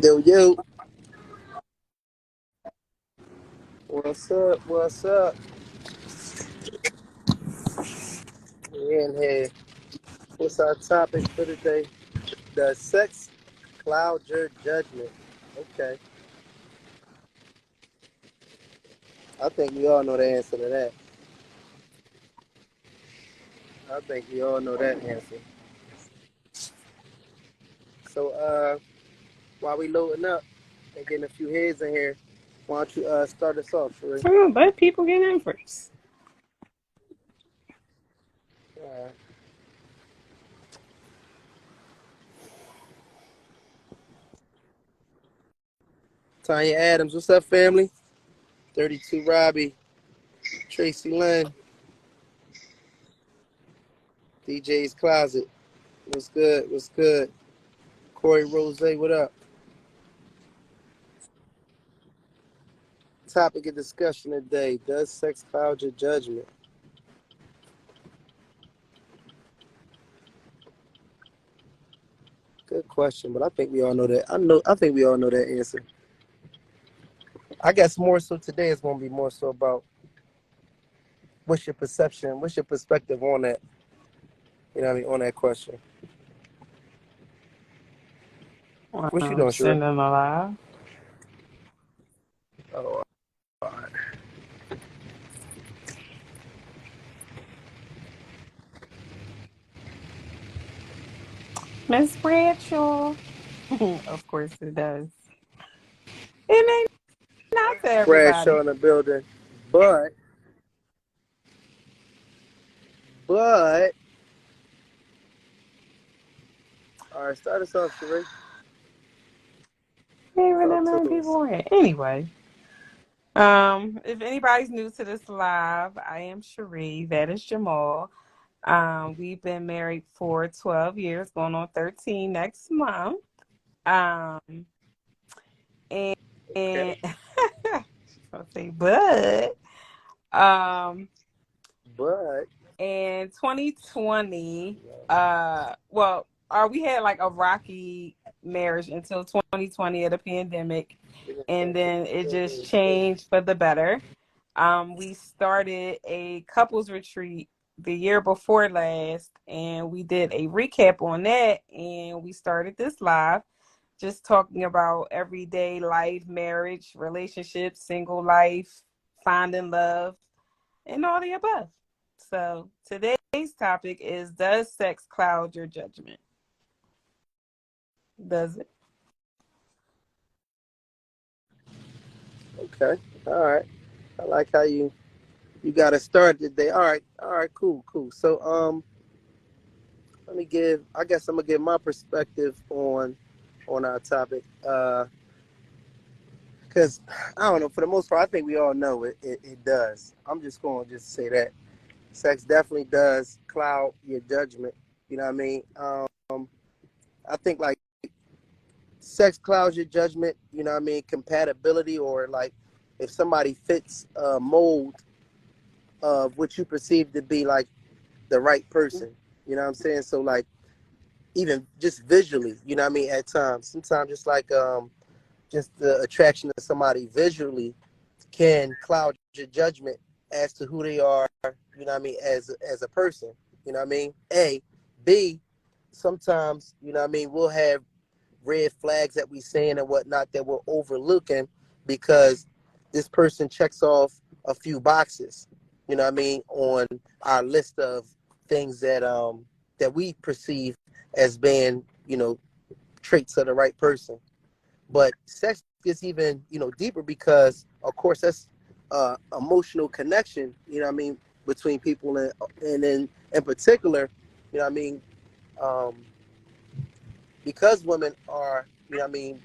Yo, yo, what's up? What's up? We in here. What's our topic for today? Does sex cloud your judgment? Okay, I think we all know the answer to that. I think we all know that answer. So, while we loading up and getting a few heads in here, why don't you start us off, Sheree? Oh, let people get in first. Uh, Tanya Adams, what's up, family? 32 Robbie, Tracy Lynn, DJ's Closet. What's good? What's good? Corey Rose, what up? Topic of discussion today: does sex cloud your judgment? Good question, but I think we all know that. I think we all know that answer. I guess more so today is going to be more so about what's your perception, what's your perspective on that. You know what I mean, on that question. What you doing, Sheree? Send them alive. Oh, all right. Miss Bradshaw. Of course it does. It may not to Bradshaw everybody. in the building, but but all right, start us off, Sheree. Even that Talk many to us. people in. Anyway, if anybody's new to this live, I am Cherie. That is Jamal. We've been married for 12 years, going on 13 next month. Um, and, Okay, and I'll say, but um, but in 2020, we had like a rocky marriage until 2020 of the pandemic, and then it just changed for the better. We started a couples retreat the year before last, and we did a recap on that, and we started this live, just talking about everyday life, marriage, relationships, single life, finding love, and all the above. So today's topic is, does sex cloud your judgment? Does it? okay, all right. I like how you got to start today. All right, cool, cool. So let me give. I guess I'm gonna give my perspective on our topic. Because I don't know. For the most part, I think we all know it does. I'm just going to just say that sex definitely does cloud your judgment. You know what I mean? I think like sex clouds your judgment. You know what I mean? Compatibility, or like if somebody fits a mold of what you perceive to be like the right person. You know what I'm saying? So like even just visually, you know what I mean, at times. Sometimes just the attraction of somebody visually can cloud your judgment as to who they are, you know what I mean, as a person. You know what I mean? A. B, sometimes, you know what I mean, we'll have red flags that we saying and whatnot that we're overlooking because this person checks off a few boxes, you know what I mean, on our list of things that we perceive as being, traits of the right person. But sex gets even, deeper because of course that's emotional connection, you know what I mean, between people, and then in particular, you know what I mean, um, because women are, you know what I mean,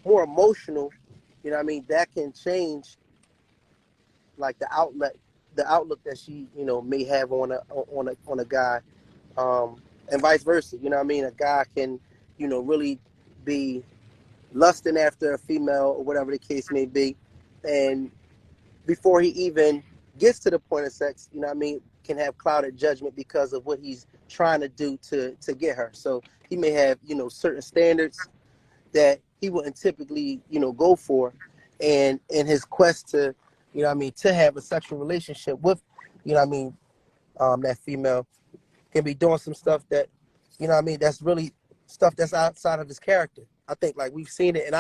more emotional, you know what I mean, that can change like the outlook that she, may have on a guy, and vice versa. You know what I mean? A guy can, really be lusting after a female or whatever the case may be, and before he even gets to the point of sex, you know what I mean, can have clouded judgment because of what he's trying to do to get her. So he may have, certain standards that he wouldn't typically, go for, and in his quest to, to have a sexual relationship with, that female, can be doing some stuff that, that's really stuff that's outside of his character. I think like we've seen it,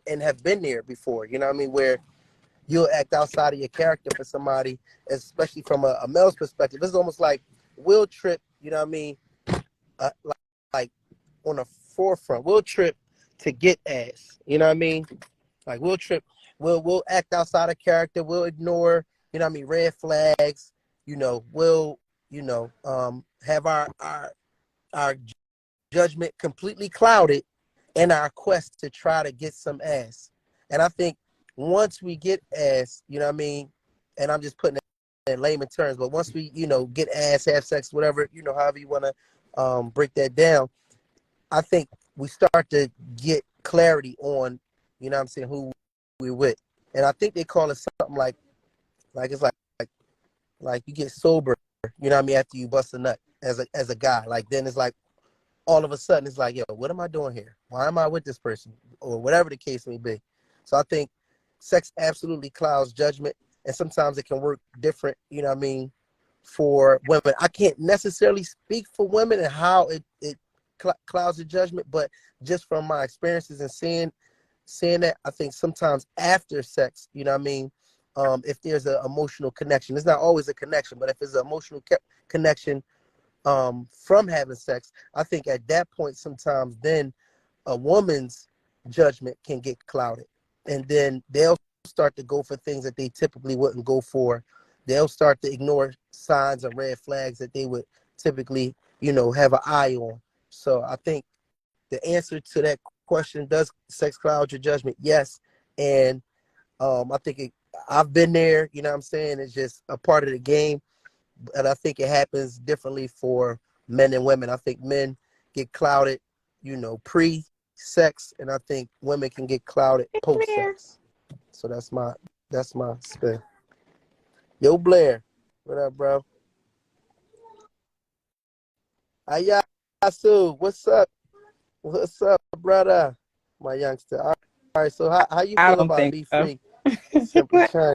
and have been there before. Where you'll act outside of your character for somebody, especially from a male's perspective. It's almost like we'll trip. Like on the forefront, we'll trip to get ass. Like we'll trip, we'll act outside of character. We'll ignore, red flags. We'll, have our judgment completely clouded in our quest to try to get some ass. And I think once we get ass, and I'm just putting it in layman terms, but once we, get ass, have sex, whatever, however you want to break that down, I think we start to get clarity on, who we're with. And I think they call it something like it's like you get sober, after you bust a nut as a guy. Like then it's like all of a sudden it's like, yo, what am I doing here? Why am I with this person? Or whatever the case may be. So I think sex absolutely clouds judgment, and sometimes it can work different, for women. I can't necessarily speak for women and how it clouds the judgment, but just from my experiences and seeing that, I think sometimes after sex, if there's an emotional connection, it's not always a connection, but if it's an emotional connection from having sex, I think at that point sometimes then a woman's judgment can get clouded, and then they'll start to go for things that they typically wouldn't go for. They'll start to ignore signs and red flags that they would typically, have an eye on. So I think the answer to that question, does sex cloud your judgment? Yes. And I think I've been there, it's just a part of the game. And I think it happens differently for men and women. I think men get clouded, pre-sex, and I think women can get clouded post-sex. So that's my spin. Yo, Blair, what up, bro? Ayasu, what's up? What's up, brother? My youngster. All right, so how you I feel don't about think Be so. Free? Simply Shine.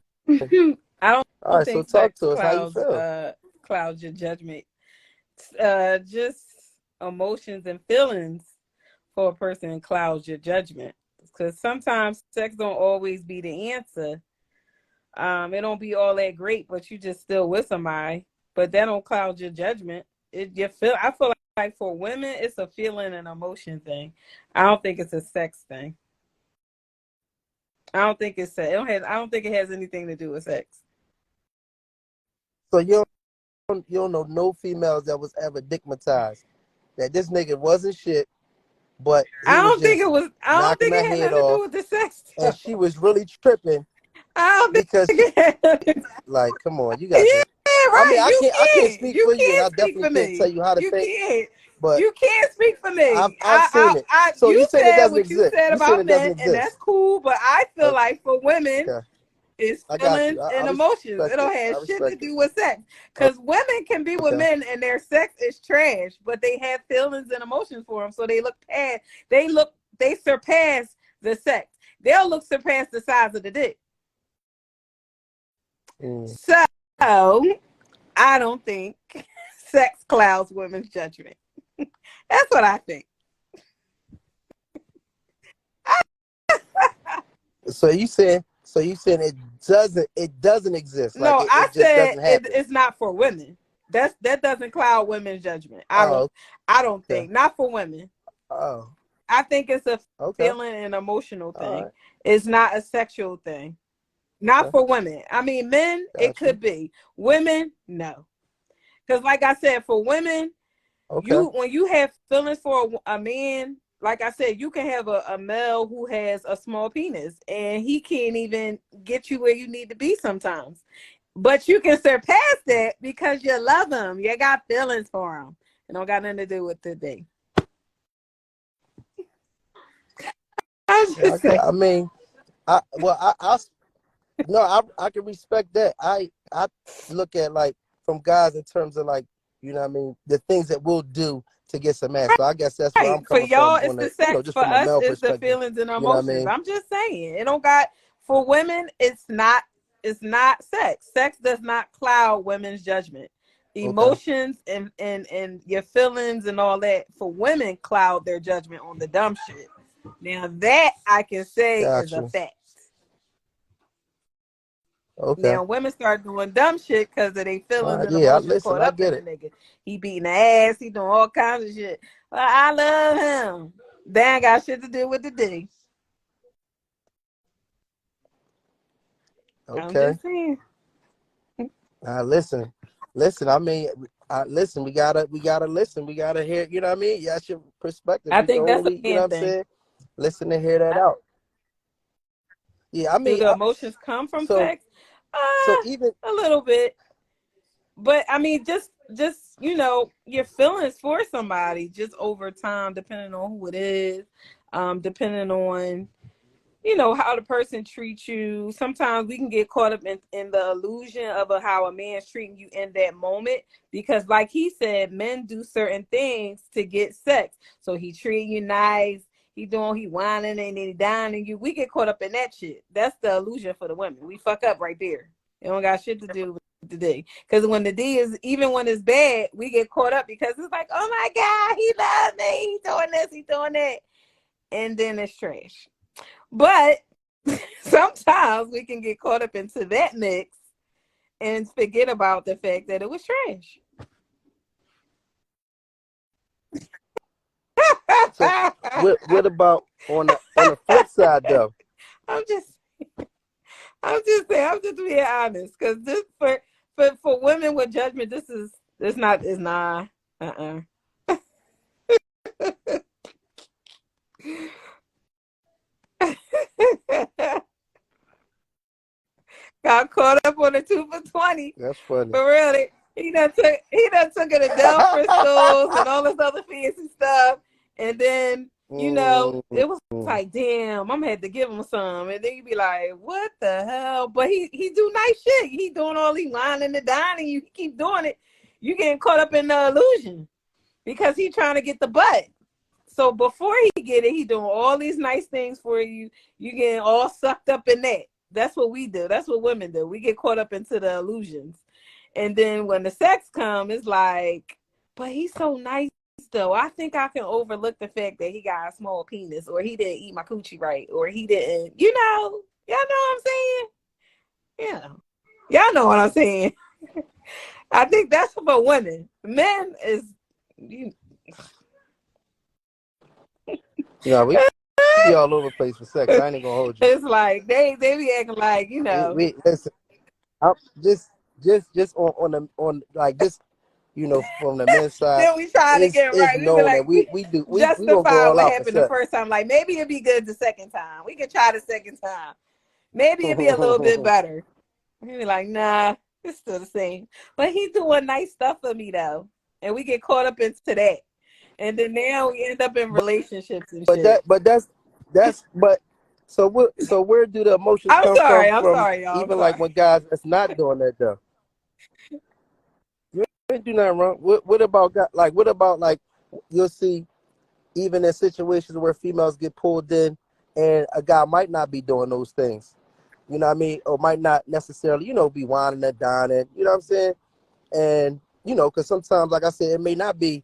I All don't right, so think talk sex to us. How you feel? clouds your judgment. Just emotions and feelings for a person clouds your judgment. Because sometimes sex don't always be the answer. It don't be all that great, but you just still with somebody. But that don't cloud your judgment. I feel like for women, it's a feeling and emotion thing. I don't think it's a sex thing. I don't think it has anything to do with sex. So you don't know no females that was ever dickmatized. That this nigga wasn't shit, but he was just I don't knocking think her it had head nothing to do off, with the sex and stuff. she was really tripping I don't because think it had. like, come on, you got Yeah, to. I mean, right. I can't speak You for you, and I can't speak definitely for can't tell me. you how to You think. can't. But You can't speak for me. I've seen it. So you You saying it said doesn't what you exist? said You saying about it doesn't men, and that's exist? cool. But I feel like for women, Okay, it's I got you. feelings I and emotions. It respect it. don't have I shit to respect it. do with sex. Because women can be with Okay. men, and their sex is trash, but they have feelings and emotions for them. So they surpass the sex. They'll surpass the size of the dick. Mm. So I don't think sex clouds women's judgment. That's what I think. So you saying it doesn't exist? Like No, I it just said doesn't happen? it's not for women. That doesn't cloud women's judgment. Oh, I don't okay. think, not for women. Oh, I think it's a okay. feeling and emotional All thing. right. It's not a sexual thing. Not Okay. for women. I mean, men, it Got you. could be. Women, no. Because, like I said, for women, Okay. when you have feelings for a man, like I said, you can have a male who has a small penis and he can't even get you where you need to be sometimes. But you can surpass that because you love him. You got feelings for him. It don't got nothing to do with today. I'm Yeah, just saying. I mean, I no, I can respect that. I look at like from guys in terms of like, the things that we'll do to get some ass. So I guess that's where I'm Right. For coming y'all, from it's on the the, sex. just For from a us, male it's the perspective. feelings and You know what I emotions. mean? I'm just saying. It don't got for women, it's not sex. Sex does not cloud women's judgment. Okay, Emotions and your feelings and all that for women cloud their judgment on the dumb shit. Now that I can say is got a you. fact. Okay, Now women start doing dumb shit because of their all feelings right, and yeah, emotions listen, caught I up in get the it. nigga. He beating the ass, he doing all kinds of shit. Well, I love him. That ain't got shit to do with the D. I'm Okay, just saying. listen, listen. I mean, listen. We gotta listen. We gotta hear. You know what I mean? That's your perspective. I We can think that's a only, you know man what I'm thing. saying? Listen and hear that out. Yeah, I Do mean, the emotions come from so sex? even A little bit. But I mean, just your feelings for somebody just over time, depending on who it is, depending on how the person treats you. Sometimes we can get caught up in the illusion of how a man's treating you in that moment because like he said, men do certain things to get sex. So he treating you nice, he whining and he dining you. We get caught up in that shit. That's the illusion for the women. We fuck up right there. It don't got shit to do with the D. Because when the D is, even when it's bad, we get caught up because it's like, oh my God, he loves me, he doing this, he doing that, and then it's trash. But sometimes we can get caught up into that mix and forget about the fact that it was trash. so, what about on the flip side though? I'm just I'm just saying, I'm just being honest. Cause this for women with judgment, it's not uh-uh. Got caught up on the 2 for 20. That's funny. For real. He done took it to Del Frisco's and all this other fancy stuff. And then, Mm, it was like, damn, I'm gonna have to give him some. And then you be like, what the hell? But he do nice shit. He doing all these whining and dining. You keep doing it. You getting caught up in the illusion because he trying to get the butt. So before he get it, he doing all these nice things for you. You getting all sucked up in that. That's what we do. That's what women do. We get caught up into the illusions. And then when the sex comes, it's like, but he's so nice though. I think I can overlook the fact that he got a small penis or he didn't eat my coochie right or he didn't, y'all know what I'm saying? Yeah. Y'all know what I'm saying. I think that's for women. Men is you no, we be all over the place for sex. I ain't gonna hold you. it's like they be acting like, We listen. I'm just on like just from the men's side, then we trying to get is right. We be known that like, we we gonna go justify all what out for happened the sex. first time. Like maybe it'd be good the second time. We can try the second time. Maybe it'd be a little bit better. We be like, nah, it's still the same. But he's doing nice stuff for me though. And we get caught up into that. And then now we end up in but relationships and but shit. that's but so where do the emotions come I'm from? sorry, y'all. I'm Even like sorry. when guys that's not doing that though. You ain't do nothing wrong. What about what about like you'll see even in situations where females get pulled in and a guy might not be doing those things. You know what I mean? Or might not necessarily, be whining and dining. You know what I'm saying? And, because sometimes, like I said, it may not be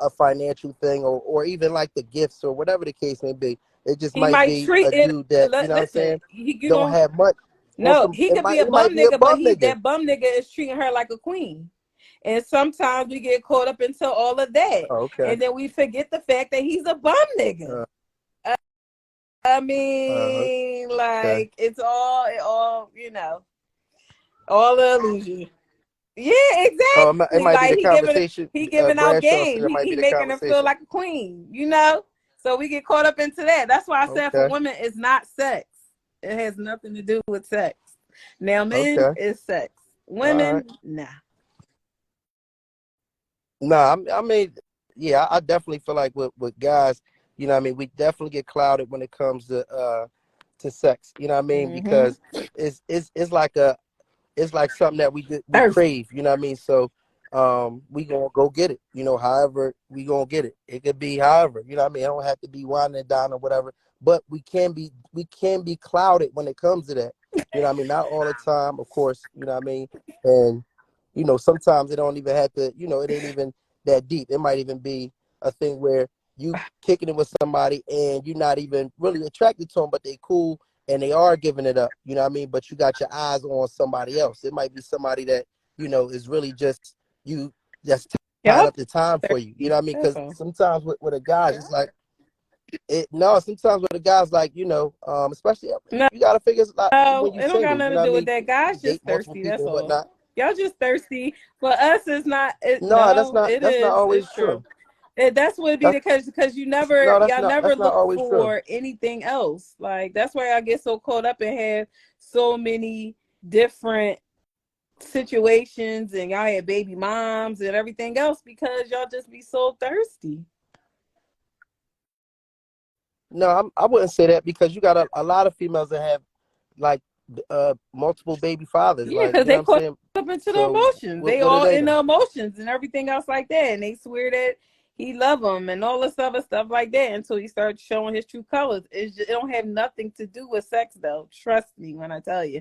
a financial thing or even like the gifts or whatever the case may be. It just He might might be treat a it. dude that, you know what I'm Listen, saying, you don't gonna have much on no. some, He could be a it might bum be a nigga, but bum nigga. that bum nigga is treating her like a queen. And sometimes we get caught up into all of that, Oh, okay. and then we forget the fact that he's a bum nigga. Uh, I mean, okay. like it's all all the illusion. Yeah, Oh, it exactly. might be Like the conversation. he giving out Bradshaw said game. it might He be the making her feel conversation. like a queen. So we get caught up into that. That's why I said for Okay. women it's not sex. It has nothing to do with sex. Now men Okay. is sex. All right. Women, nah. No, I mean, yeah, I definitely feel like with guys, what I mean, we definitely get clouded when it comes to sex. You know what I mean? Mm-hmm. Because it's like it's like something that we Thirsty. crave. You know what I mean? So we gonna go get it. However we gonna get it. It could be however. You know what I mean? It don't have to be wine and dine or whatever. But we can be clouded when it comes to that. You know what I mean? Not all the time, of course. You know what I mean? And sometimes it don't even have to. It ain't even that deep. It might even be a thing where you kicking it with somebody and you're not even really attracted to them, but they cool and they are giving it up. You know what I mean? But you got your eyes on somebody else. It might be somebody that is really just you just tying Y'all up the time for you. You know what I mean? that's Because all. sometimes with a guy, it's like it. No, sometimes with a guy's like especially No, you got to figure it's like when you it don't got single. You nothing know to what I do with mean? that. You Guys just date multiple thirsty. people That's and all. whatnot. Y'all just thirsty. For us, it's not. No, that's No, not it that's not is. always It's true. true. That's what it be That's because no, y'all never that's not look always true. for anything else. Like that's why I get so caught up and have so many different situations and y'all had baby moms and everything else because y'all just be so thirsty. No, I wouldn't say that because you got a lot of females that have like multiple baby fathers. Yeah, Like because you know they what I'm caught saying. up into the So emotions. They what do all they in know? the emotions and everything else like that, and they swear that he love them and all this other stuff like that until he starts showing his true colors. It don't have nothing to do with sex, though. Trust me when I tell you,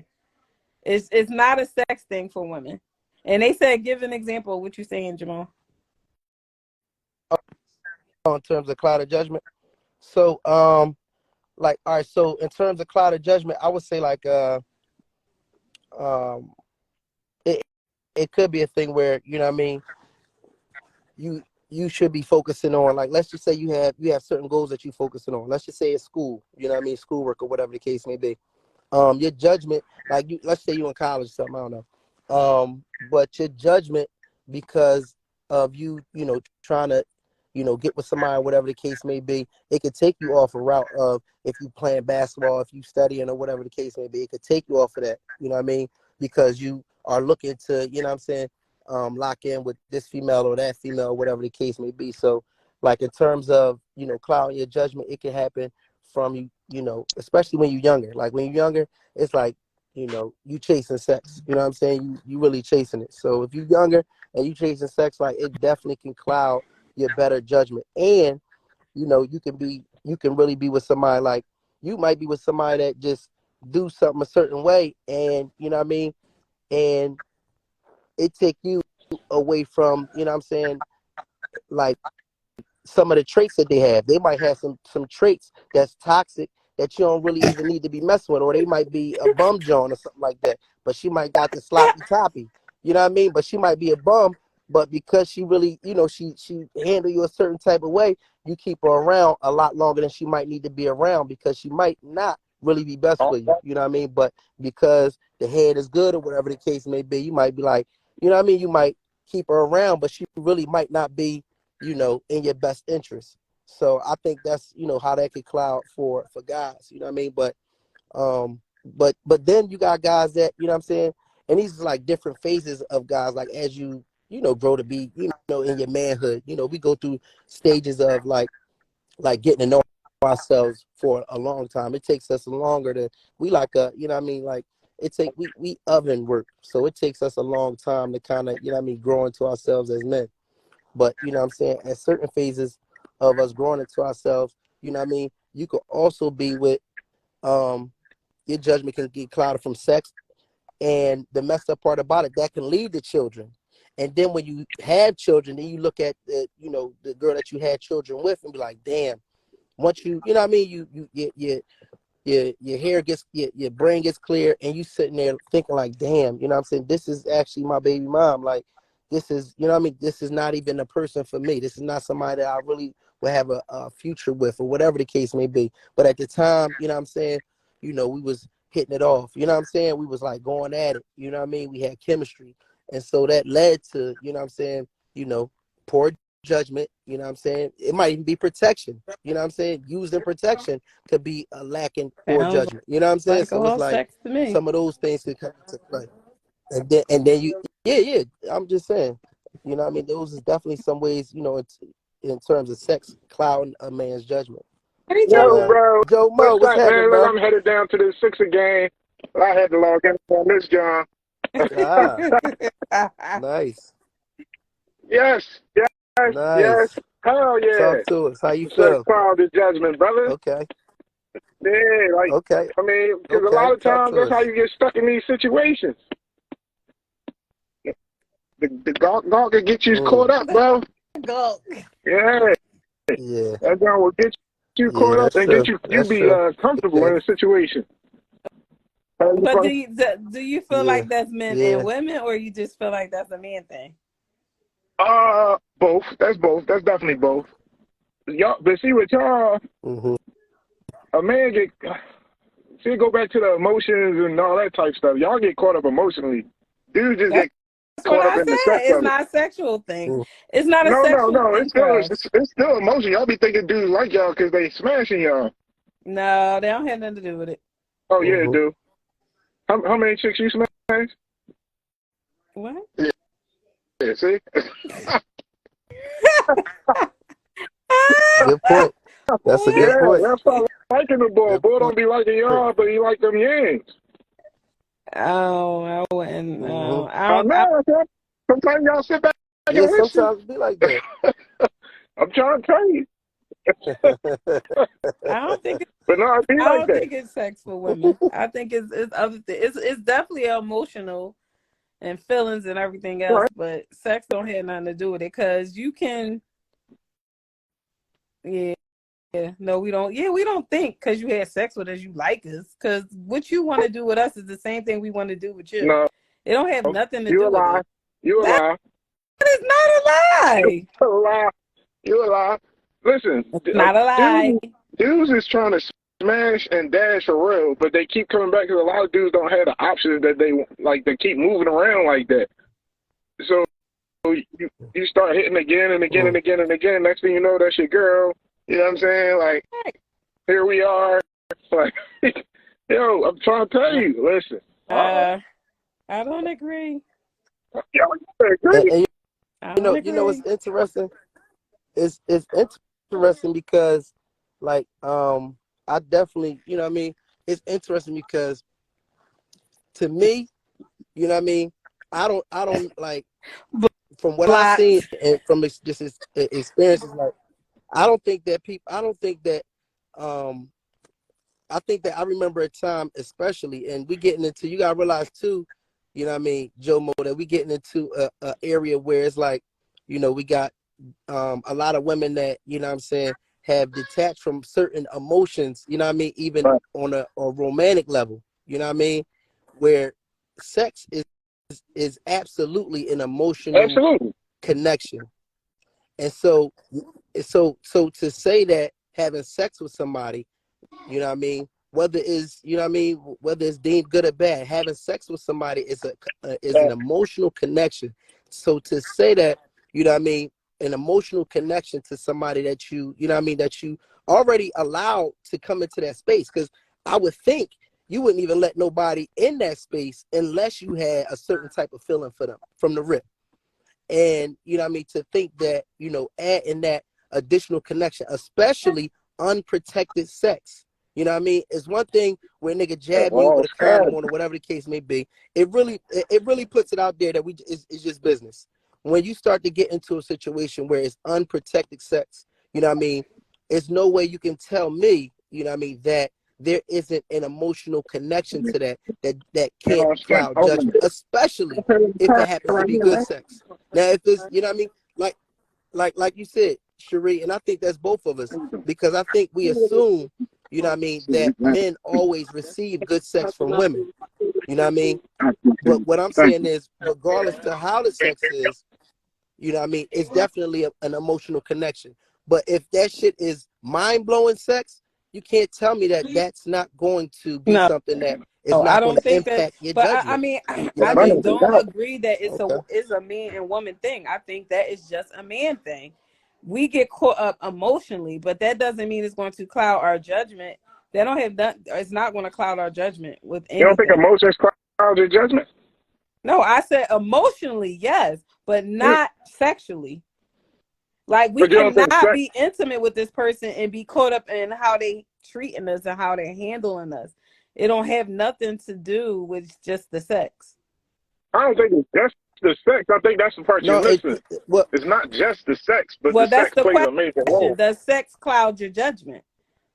it's not a sex thing for women. And they said, give an example of what you're saying, Jamal. In terms of cloud of judgment. So like all right. So in terms of cloud of judgment, I would say like um it it could be a thing where what I mean you should be focusing on, like, let's just say you have certain goals that you focusing on. Let's just say it's school, what I mean, schoolwork or whatever the case may be. Your judgment, like, let's say you in college or something, I don't know. But your judgment, because of trying to get with somebody, whatever the case may be, it could take you off a route of, if you playing basketball, if you studying or whatever the case may be, it could take you off of that, what I mean, because you are looking to, what I'm saying, lock in with this female or that female, whatever the case may be. So, like, in terms of clouding your judgment, it can happen from especially when you're younger. Like, when you're younger, it's like you chasing sex. You know what I'm saying? You really chasing it. So if you're younger and you chasing sex, like, it definitely can cloud your better judgment. And you can really be with somebody, like, you might be with somebody that just do something a certain way, and what I mean, and it take you away from, what I'm saying, like, some of the traits that they have. They might have some traits that's toxic that you don't really even need to be messing with, or they might be a bum John or something like that. But she might got the sloppy toppy. You know what I mean? But she might be a bum, but because she really, she handle you a certain type of way, you keep her around a lot longer than she might need to be around, because she might not really be best for you. You know what I mean? But because the head is good or whatever the case may be, you might be like, what I mean? You might keep her around, but she really might not be in your best interest. So I think that's how that could cloud for guys. You know what I mean? But then you got guys that what I'm saying, and these are like different phases of guys. Like, as grow to be in your manhood. We go through stages of like getting to know ourselves for a long time. It takes us longer to we like a what I mean, like, we oven work, so it takes us a long time to kind of what I mean, grow into ourselves as men. But what I'm saying, at certain phases of us growing into ourselves, what I mean, you could also be with um your judgment can get clouded from sex, and the messed up part about it, that can lead to children. And then when you have children, then you look at the girl that you had children with and be like, damn, once you know what I mean, your hair gets your brain gets clear, and you sitting there thinking like, damn, what I'm saying, this is actually my baby mom. Like, this is what I mean, this is not even a person for me. This is not somebody that I really would have a future with, or whatever the case may be. But at the time, what I'm saying, we was hitting it off. You know what I'm saying? We was like going at it. You know what I mean? We had chemistry. And so that led to, what I'm saying, poor judgment. You know what I'm saying? It might even be protection. You know what I'm saying? Used in protection could be a lacking poor Sounds judgment. You know what I'm saying? like So it's all like sex to me. some of those things could come into play. And then yeah. I'm just saying, what I mean, those is definitely some ways, in terms of sex, clouding a man's judgment. Anytime. But Yo, bro, Joe Mo, what's what's up, happening, man? Look, bro? I'm headed down to the Sixer game. I had to log in on this, John. Ah, nice. Yes, yes, yes. Nice. Hell yeah. Talk to us. How you Sex, feel? cloud, and judgment, brother. Okay. Yeah, like, Okay. I mean, because a Okay. lot of Talk times to that's how us. you get stuck in these situations. The gawk can get you caught Mm. up, bro. Go. Yeah, Yeah. that guy will get you Yeah. caught up That's and get true. you That's be true. comfortable Okay. in a situation. But do you feel Yeah. like that's men and Yeah. women, or you just feel like that's a man thing? Both. That's both. That's definitely both. Y'all, but see with y'all, Mm-hmm. a man get see go back to the emotions and all that type stuff. Y'all get caught up emotionally. Dudes just That's get what caught up I in the said. sex It's of it. not a sexual thing. Mm. It's not a No, no, sexual no. thing for us. It's still emotion. Y'all be thinking dudes like y'all because they smashing y'all. No, they don't have nothing to do with it. Oh yeah, Mm-hmm. dude. How many chicks you smash? What? Yeah, see. Good point. That's a good Yeah, point. that's not liking the ball. Good Boy point. don't be liking y'all, but he like them yams. Oh, I wouldn't. Mm-hmm. No, I I don't. know. Sometimes y'all sit back Yeah. and listen. Sometimes it be like that. I'm trying to tell you, I don't think. but no, it be I like don't that. think it's sex for women. I think it's other things. It's definitely emotional and feelings and everything else, Right? but sex don't have nothing to do with it. Cause you can. Yeah. Yeah, no, we don't. Yeah, we don't think because you had sex with us, you like us. Because what you want to do with us is the same thing we want to do with you. No, It don't have nothing to you a do with lie. it. You a That lie. is not a lie. You a lie. You a lie. Listen, It's not a lie. dudes is trying to smash and dash for real, but they keep coming back because a lot of dudes don't have the options that they like. They keep moving around like that. So you start hitting again and again and Mm. again and again. Next thing you know, that's your girl. You know what I'm saying? Like here we are. Like yo, I'm trying to tell you. Listen. Uh, I don't agree. Yo, you And, agree? and I don't what's agree. interesting? It's interesting because, like, I definitely, what I mean. It's interesting because to me, I don't like from what I've Blocked. seen and from experiences. Like, I don't think that, um, I think that I remember a time, especially, and we getting into. You gotta realize too, Joe Mo, that we getting into a area where it's like, we got a lot of women that what I'm saying have detached from certain emotions. Even Right. on a romantic level. What I mean, where sex is absolutely an emotional Absolutely. connection, and so to say that having sex with somebody, whether whether it's deemed good or bad, having sex with somebody is an emotional connection. So to say that, an emotional connection to somebody that that you already allowed to come into that space, because I would think you wouldn't even let nobody in that space unless you had a certain type of feeling for them from the rip. And to think that, adding that additional connection, especially unprotected sex, is one thing where a nigga jab me Oh, with a condom sad. on or whatever the case may be. It really puts it out there that it's just business. When you start to get into a situation where it's unprotected sex, it's no way you can tell me, that there isn't an emotional connection to that You can't know, straight cloud over. judgment, especially if it happens to be good sex. Now, if it's, like you said, Cherie, and I think that's both of us, because I think we assume, that men always receive good sex from women. You know what I mean? But what I'm Thank saying you. is, regardless to how the sex is, it's definitely an emotional connection. But if that shit is mind blowing sex, you can't tell me that that's not going to be No, something that is no, I not going don't to think that. impact your But I judgment. mean, You know I what I mean? just don't agree that Okay. it's a man and woman thing. I think that is just a man thing. We get caught up emotionally, but that doesn't mean it's going to cloud our judgment. They don't have that. It's not going to cloud our judgment with You don't think anything. emotions cloud your judgment? No, I said emotionally, yes, but You, not sexually. Like we but you don't think cannot sex? be intimate with this person and be caught up in how they treating us and how they're handling us. It don't have nothing to do with just the sex. I don't think it's just the sex. I think that's the part No, you're missing. well, It's not just the sex, but Well, the that's sex the plays a major question. role. Does sex cloud your judgment?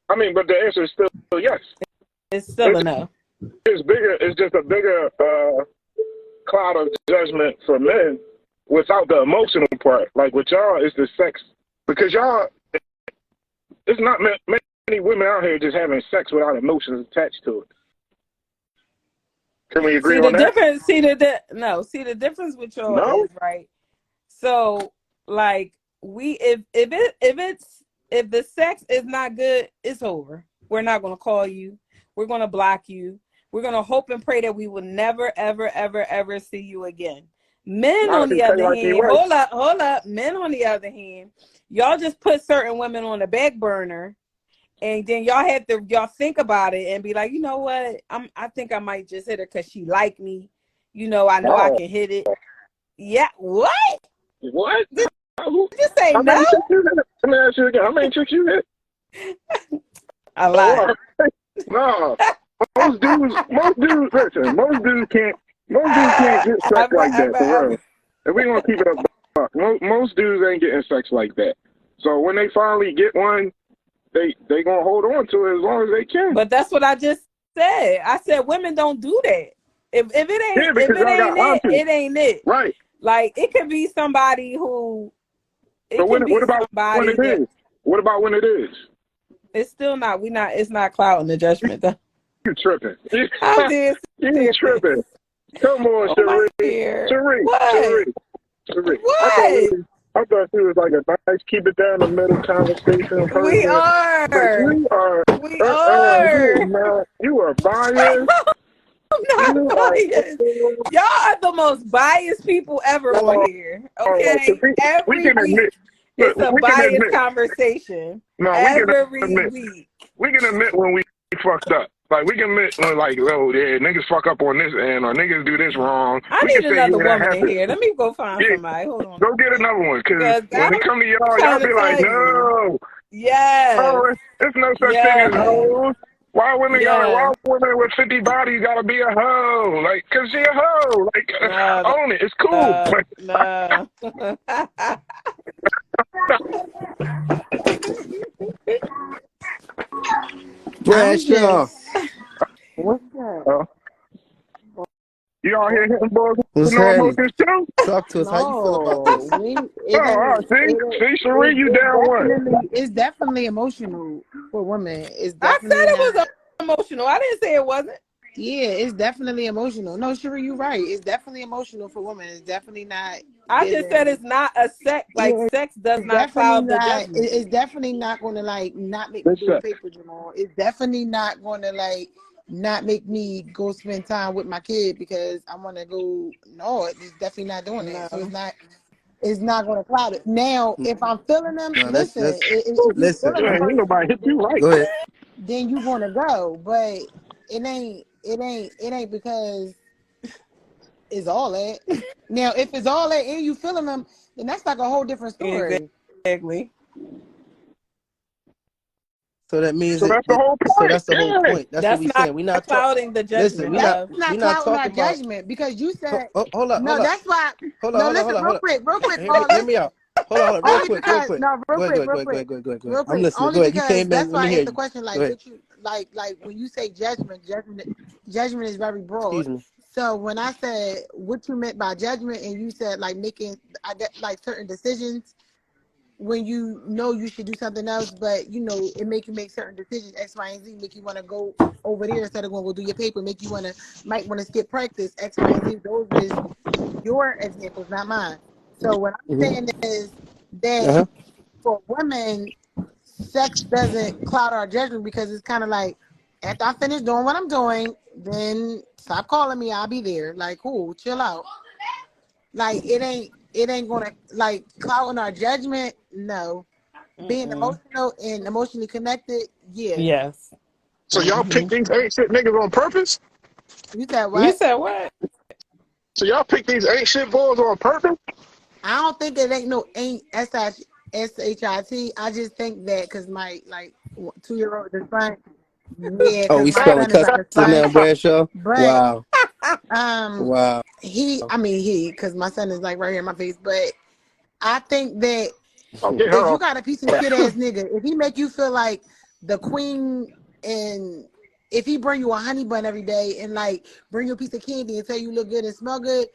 I mean, but the answer is still yes. It's still It's, a no. it's bigger. It's just a bigger cloud of judgment for men without the emotional part. Like with y'all, it's the sex because y'all. It's not many women out here just having sex without emotions attached to it. Can we agree See the on that? difference. See the difference with y'all No. is right. So like if the sex is not good, it's over. We're not gonna call you. We're gonna block you. We're gonna hope and pray that we will never, ever, ever, ever see you again. Men, Not on if he the pay other like he hand, works. hold up. Men, on the other hand, y'all just put certain women on the back burner, and then y'all think about it and be like, you know what? I think I might just hit her because she like me. I know I Oh, can hit it. Yeah, what? what? Did Who? you say How no? many chicks you hit? Let me ask you again. How many chicks you hit? A lot. Oh, no. Listen, most dudes can't get sex like that, for real. If we gonna keep it up, most dudes ain't getting sex like that. So when they finally get one, they gonna hold on to it as long as they can. But that's what I just said. I said women don't do that. If Yeah, it because y'all got it, options. it ain't it. Right. Like it could be somebody who But it can what be about when somebody it that is? What about when it is? it's still not it's not clouding the judgment though. You tripping. I did You serious. tripping. Come on, Oh my Cherie. dear. Cherie. What? Cherie. Cherie. What? I thought she was like a nice keep it down the middle conversation We person. But are. you are We are. you are biased. I'm not You are biased. Y'all are the most biased people ever on here. Okay? we Every can week admit it's a we can biased admit conversation. no, Every week. we can admit when we fucked up. Like we can admit when like, oh yeah, niggas fuck up on this end or niggas do this wrong. I We can need say another yeah, that woman in happened. here. Let me go find Yeah, somebody. Hold on. go get another one. Cause Because when I'm it come to y'all trying to be like, tell you. no, Yes. oh, there's no such thing as Yes. hoes. Why Yes. women with 50 bodies gotta be a hoe? Like, cause she a hoe. Like, No, own it. It's cool. no, Like, no. I'm Bradshaw, just what's that? uh, you all here hitting boys with what's no happening? emotions too? Talk to us. How you feel about No, this? Oh, see, Cherie, you down one. it's definitely emotional for women. It's I said definitely it not. was emotional. I didn't say it wasn't. Yeah, it's definitely emotional. No, Sheree, you're right. It's definitely emotional for women. It's definitely not I just said giving. it's not a sex. Like Yeah, sex does it's not definitely cloud the not. judgment. It's definitely not going to like not make me Good do a sex. paper, Jamal. It's definitely not going to like not make me go spend time with my kid because I want to go. No, it's definitely not doing that. So No. it's not going to cloud it. Now, if I'm feeling them, No, listen. that's If you listen. feeling a Ain't person, nobody hit you right. Go ahead. then you gonna go. But it ain't because it's all that. Now, if it's all that and you feeling them, then that's like a whole different story. Exactly. So that means So that's the whole so point. that's the whole Yeah. point. That's what That's we not saying. We not talk. clouding the Listen, judgment, That's love. we not not clouding our talking about. judgment because you said Hold up, no. hold up, That's why. hold up, No, hold up, listen, hold up, real hold up. quick, real quick, Hear Paul. me out. Hold on, real Only quick, real because quick. no, real Go ahead, go quick, ahead, real go ahead, go quick, ahead, go ahead, go ahead, go ahead. real I'm quick. listening. Only Go ahead. You because came that's in. Let why me I hear asked the you. question Go like ahead. what you like when you say judgment is very broad. Excuse me. So when I said what you meant by judgment and you said like making I get like certain decisions when you know you should do something else, but you know it make you make certain decisions X, Y, and Z, make you want to go over there instead of going to go do your paper, make you might want to skip practice X, Y, and Z. Those is your examples, not mine. So what I'm Mm-hmm. saying is that Uh huh. for women, sex doesn't cloud our judgment because it's kind of like after I finish doing what I'm doing, then stop calling me. I'll be there. Like, cool, chill out. Like it ain't gonna like clouding our judgment. No, being Mm-mm. emotional and emotionally connected. Yeah. Yes. So y'all pick Hmm. these ain't shit niggas on purpose? You said You what? said what? So y'all pick these ain't shit boys on purpose? I don't think it ain't shit. I just think that because my like 2-year-old is fine. Yeah, Oh, because we my spelling son is cusses like a now, sponge. Bradshaw. But Wow. Wow. Because my son is like right here in my face, but I think that Oh, get her if you off. got a piece of shit ass nigga, if he make you feel like the queen, and if he bring you a honey bun every day and like bring you a piece of candy and tell you look good and smell good,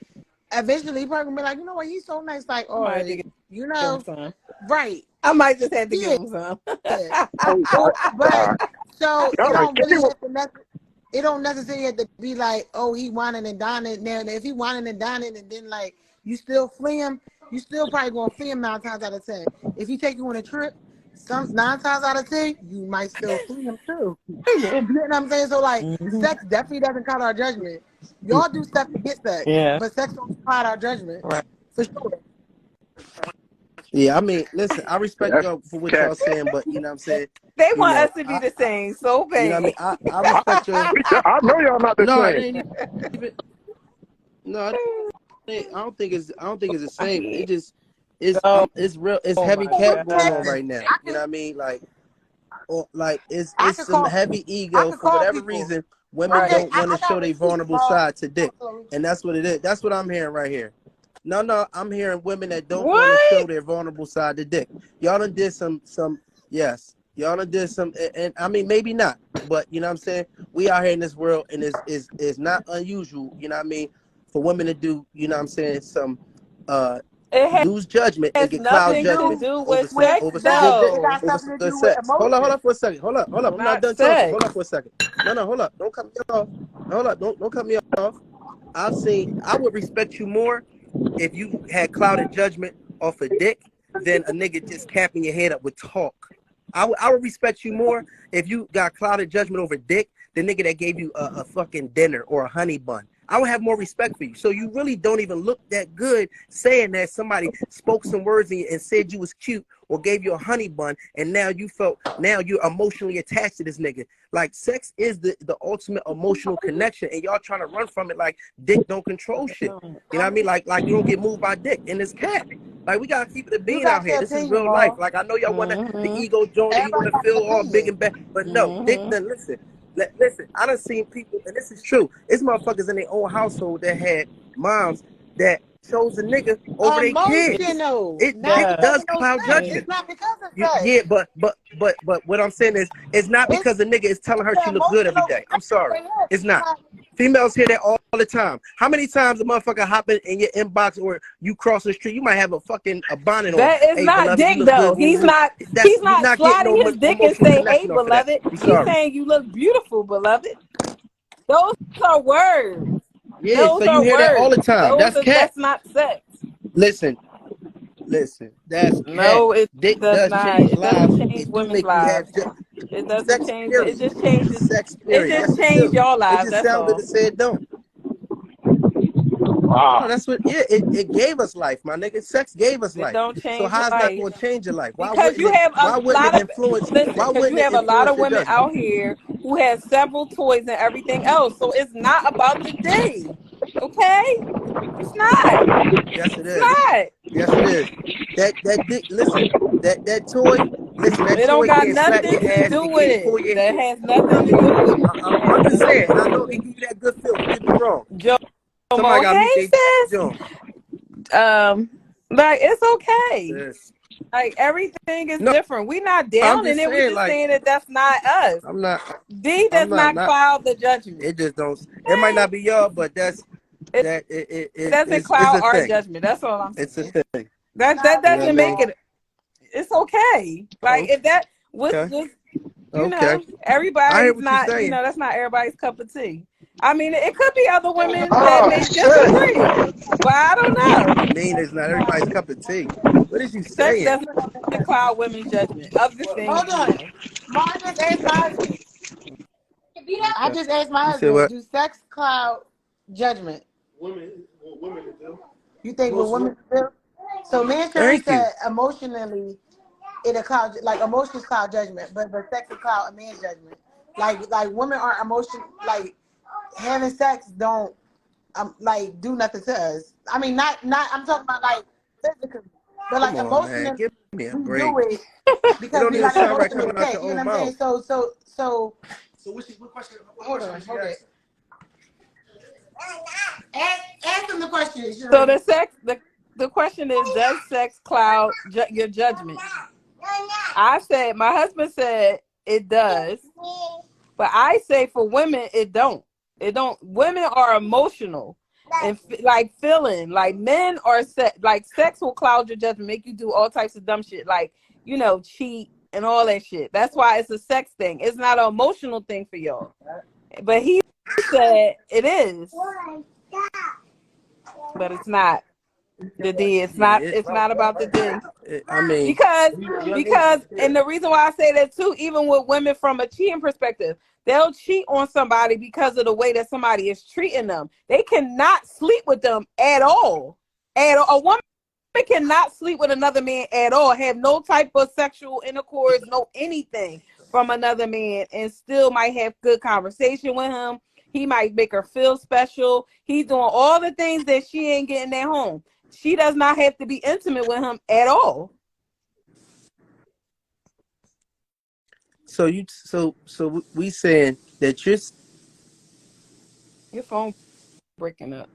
eventually he probably gonna be like, you know what, he's so nice, like, I might have to or give you him know, some. right. I might just have to give Yeah. him some. Oh, But God. so it Y'all like, don't really have to it don't necessarily have to be like, oh, he whining and dining. Now, if he whining and dining and then like you still flee him, you still probably gonna flee him 9 times out of 10. If he take you on a trip, some 9 times out of 10, you might still flee him too. You know what I'm saying? So like, Mhm. sex definitely doesn't cloud our judgment. Y'all do stuff to get sex, Yeah. but sex don't cloud our judgment Right. for sure. Yeah, I mean, listen, I respect that's y'all for what cat. y'all saying, but you know what I'm saying? They You want know, us to be the same so you know what I mean? bad. I respect your I know y'all not the no, it same. ain't even no, I don't think it's the same. It just Oh, it's real it's oh heavy my cap going on God. right now. I You know can what I mean? Like or like I it's could some call heavy I ego could for call whatever people. reason women Right. don't want to I show got their receipts, vulnerable bro. side to dick. And that's what it is. That's what I'm hearing right here. No, I'm hearing women that don't want to show What? their vulnerable side to dick. Y'all done did some yes. Y'all done did some and I mean maybe not, but you know what I'm saying? We out here in this world and is not unusual, you know what I mean, for women to do, you know what I'm saying, some It lose judgment and has get cloud It nothing to judgment do do over with some with sex, over some good it though. got over something some to good do with sex. Hold emotion. up for a second. Hold up. I'm not Not done talking. Hold sex. up for a second. No, hold up. Don't cut me off. Hold up. Don't cut me off. I would respect you more if you had clouded judgment off a dick than a nigga just capping your head up with talk. I would respect you more if you got clouded judgment over dick than nigga that gave you a fucking dinner or a honey bun. I would have more respect for you. So you really don't even look that good saying that somebody spoke some words in you and said you was cute or gave you a honey bun and now you're emotionally attached to this nigga. Like sex is the ultimate emotional connection and y'all trying to run from it like dick don't control shit. You know what I mean? Like you don't get moved by dick and it's cat. Like we gotta keep it a You bean out got here. your This is opinion, real life. Maul. Like I know y'all want the Mm-hmm. ego joint and you want Everybody to got feel an all big opinion. and bad, but no, dick. Mm-hmm. Then listen, listen. I done seen people, and this is true. It's motherfuckers in their own household that had moms that chose a nigga over their kids. Emotional, It not dick Yeah. because does of no cloud sex. Yeah. It's judgment. not because of sex. Yeah, but what I'm saying is, it's not It's because the nigga is telling her the she look good every emotional day. I'm connection sorry, they have. it's It's not. not. Females hear that all the time. How many times a motherfucker hop in your inbox or you cross the street, you might have a bonnet on. That is Hey, not beloved, you dick look good. though. Woo, woo. He's You're not not getting sliding no his dick and emotional say, "Hey, connection off of that. beloved." I'm He's sorry. saying you look beautiful, beloved. Those are words. Yeah, Those so you are hear that all the words. time. That's That's not sex. listen, that's cat. No, it Dick does does not. change It doesn't lives. change It do women's make you have lives. It doesn't sex change. It period. just changes. Sex It period. just Yes, it changed do. your It lives. just That's sound good to all. say it don't. No, Wow. that's what. Yeah, it gave us life, my nigga. Sex gave us It life. don't So change your how's not life going to change your life? Why because wouldn't you it? have a Why wouldn't lot it of influence? listen. Why Because you wouldn't it have a lot influence of your women judgment? out here who has several toys and everything else. So it's not about the D. Okay, it's not. Yes, it It's is. not. Yes, it is. That dick. Listen, that toy. Listen, that It don't toy got can't slap nothing your to ass. do It with can't pull it. your That hair. has nothing to do with it. That has I'm just nothing saying, to and I do know with it it. give you that good feel. Don't get me wrong. Somebody Jomo, got to hey meet their sis. John. Um, like it's okay. Yes. Like everything is No, different. We not I'm down in just it. We saying, just like, saying that that's not us. I'm not, D I'm does not not. cloud the judgment. It just don't. It might Okay? not be y'all, but that's It that. it doesn't It's cloud a our thing. judgment. That's all I'm It's a saying. thing. It's That not a You know what I doesn't thing, make mean? Maul. it. It's okay. Like Okay. if that was Okay. just Okay. I hear everybody's what you're not saying. that's not everybody's cup of tea. I mean, it could be other women that Oh, may shit. disagree, but I don't What do know. you mean? It's not everybody's cup of tea. What is you Sex saying? doesn't cloud women's judgment of the things Hold you on. know. Ma, I just asked my husband. I just asked my You said husband, what? do sex cloud judgment? Women do. You think with women do? So me and Cherie Thank you. said emotionally it'll cloud like emotions cloud judgment, but sex will cloud a man's judgment. Like women aren't emotion like having sex don't like do nothing to us. I mean not I'm talking about like physically. But Come like on, man. emotionally Give me a we break. do it It because don't we even got an sound right emotional coming out attach. your You know own what I'm saying? mouth. So So what question? hold on, hold it. Ask them the question. So the question is, does sex cloud your judgment? I said, my husband said it does, but I say for women it don't. It don't. Women are emotional and like feeling. Like men are like sex will cloud your judgment, make you do all types of dumb shit, like cheat and all that shit. That's why it's a sex thing. It's not an emotional thing for y'all. But he said it is, but it's not. The D. It's not. It's not about the D. I mean, because and the reason why I say that too, even with women from a cheating perspective, they'll cheat on somebody because of the way that somebody is treating them. They cannot sleep with them at all. A woman cannot sleep with another man at all, have no type of sexual intercourse, no anything from another man, and still might have good conversation with him. He might make her feel special. He's doing all the things that she ain't getting at home. She does not have to be intimate with him at all. So we saying that your phone breaking up.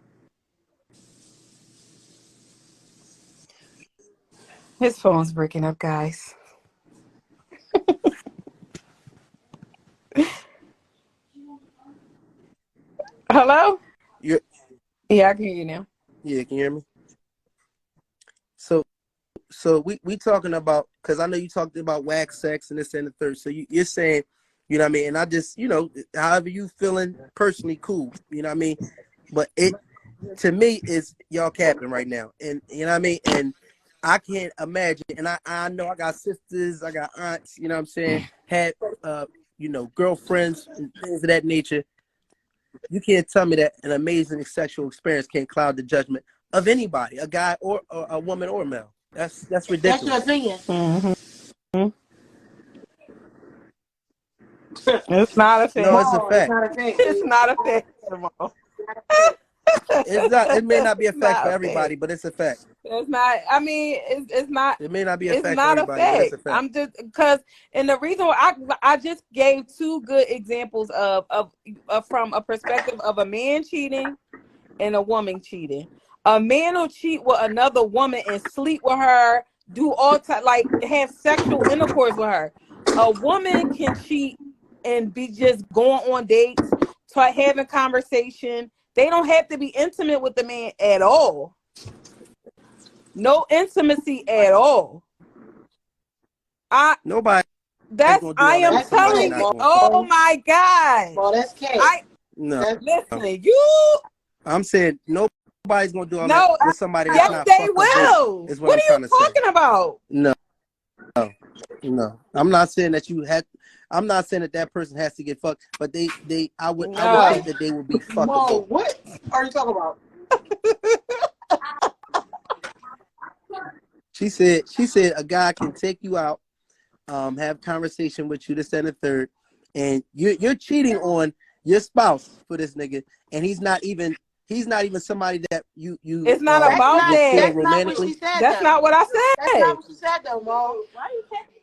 His phone's breaking up, guys. Hello? Yeah, I can hear you now. Yeah, can you hear me? So we talking about, because I know you talked about wax sex and this and the third. So you're saying, you know what I mean? And I just, however you feeling personally, cool. You know what I mean? But it, to me, is y'all capping right now. And you know what I mean? And I can't imagine. And I know I got sisters, I got aunts, you know what I'm saying? Had, girlfriends and things of that nature. You can't tell me that an amazing sexual experience can't cloud the judgment of anybody, a guy or a woman or male. That's ridiculous. That's your opinion. Mm-hmm. It's not a fact. No, it's a fact. It's not a fact. It's not. It may not be a fact for everybody, but it's a fact. It's not. I mean, it's not. It may not be a fact for everybody, but it's a fact. I'm just because, and the reason why I just gave two good examples of from a perspective of a man cheating and a woman cheating. A man will cheat with another woman and sleep with her, do all like have sexual intercourse with her. A woman can cheat and be just going on dates, having conversation. They don't have to be intimate with the man at all. No intimacy at all. Nobody. I am telling you. Oh my God. Well, that's cake. Listen, you. I'm saying nobody's gonna do all that with somebody that's not. Yes, they will. What are you talking about? No. I'm not saying that you had. I'm not saying that person has to get fucked, but I would think that they would be fuckable. What are you talking about? She said a guy can take you out, have conversation with you, this and the third, and you're cheating on your spouse for this nigga, and he's not even somebody that you. It's not about that. That's not what she said. That's not what I said. That's not what she said, though, Mom. Why are you taking me?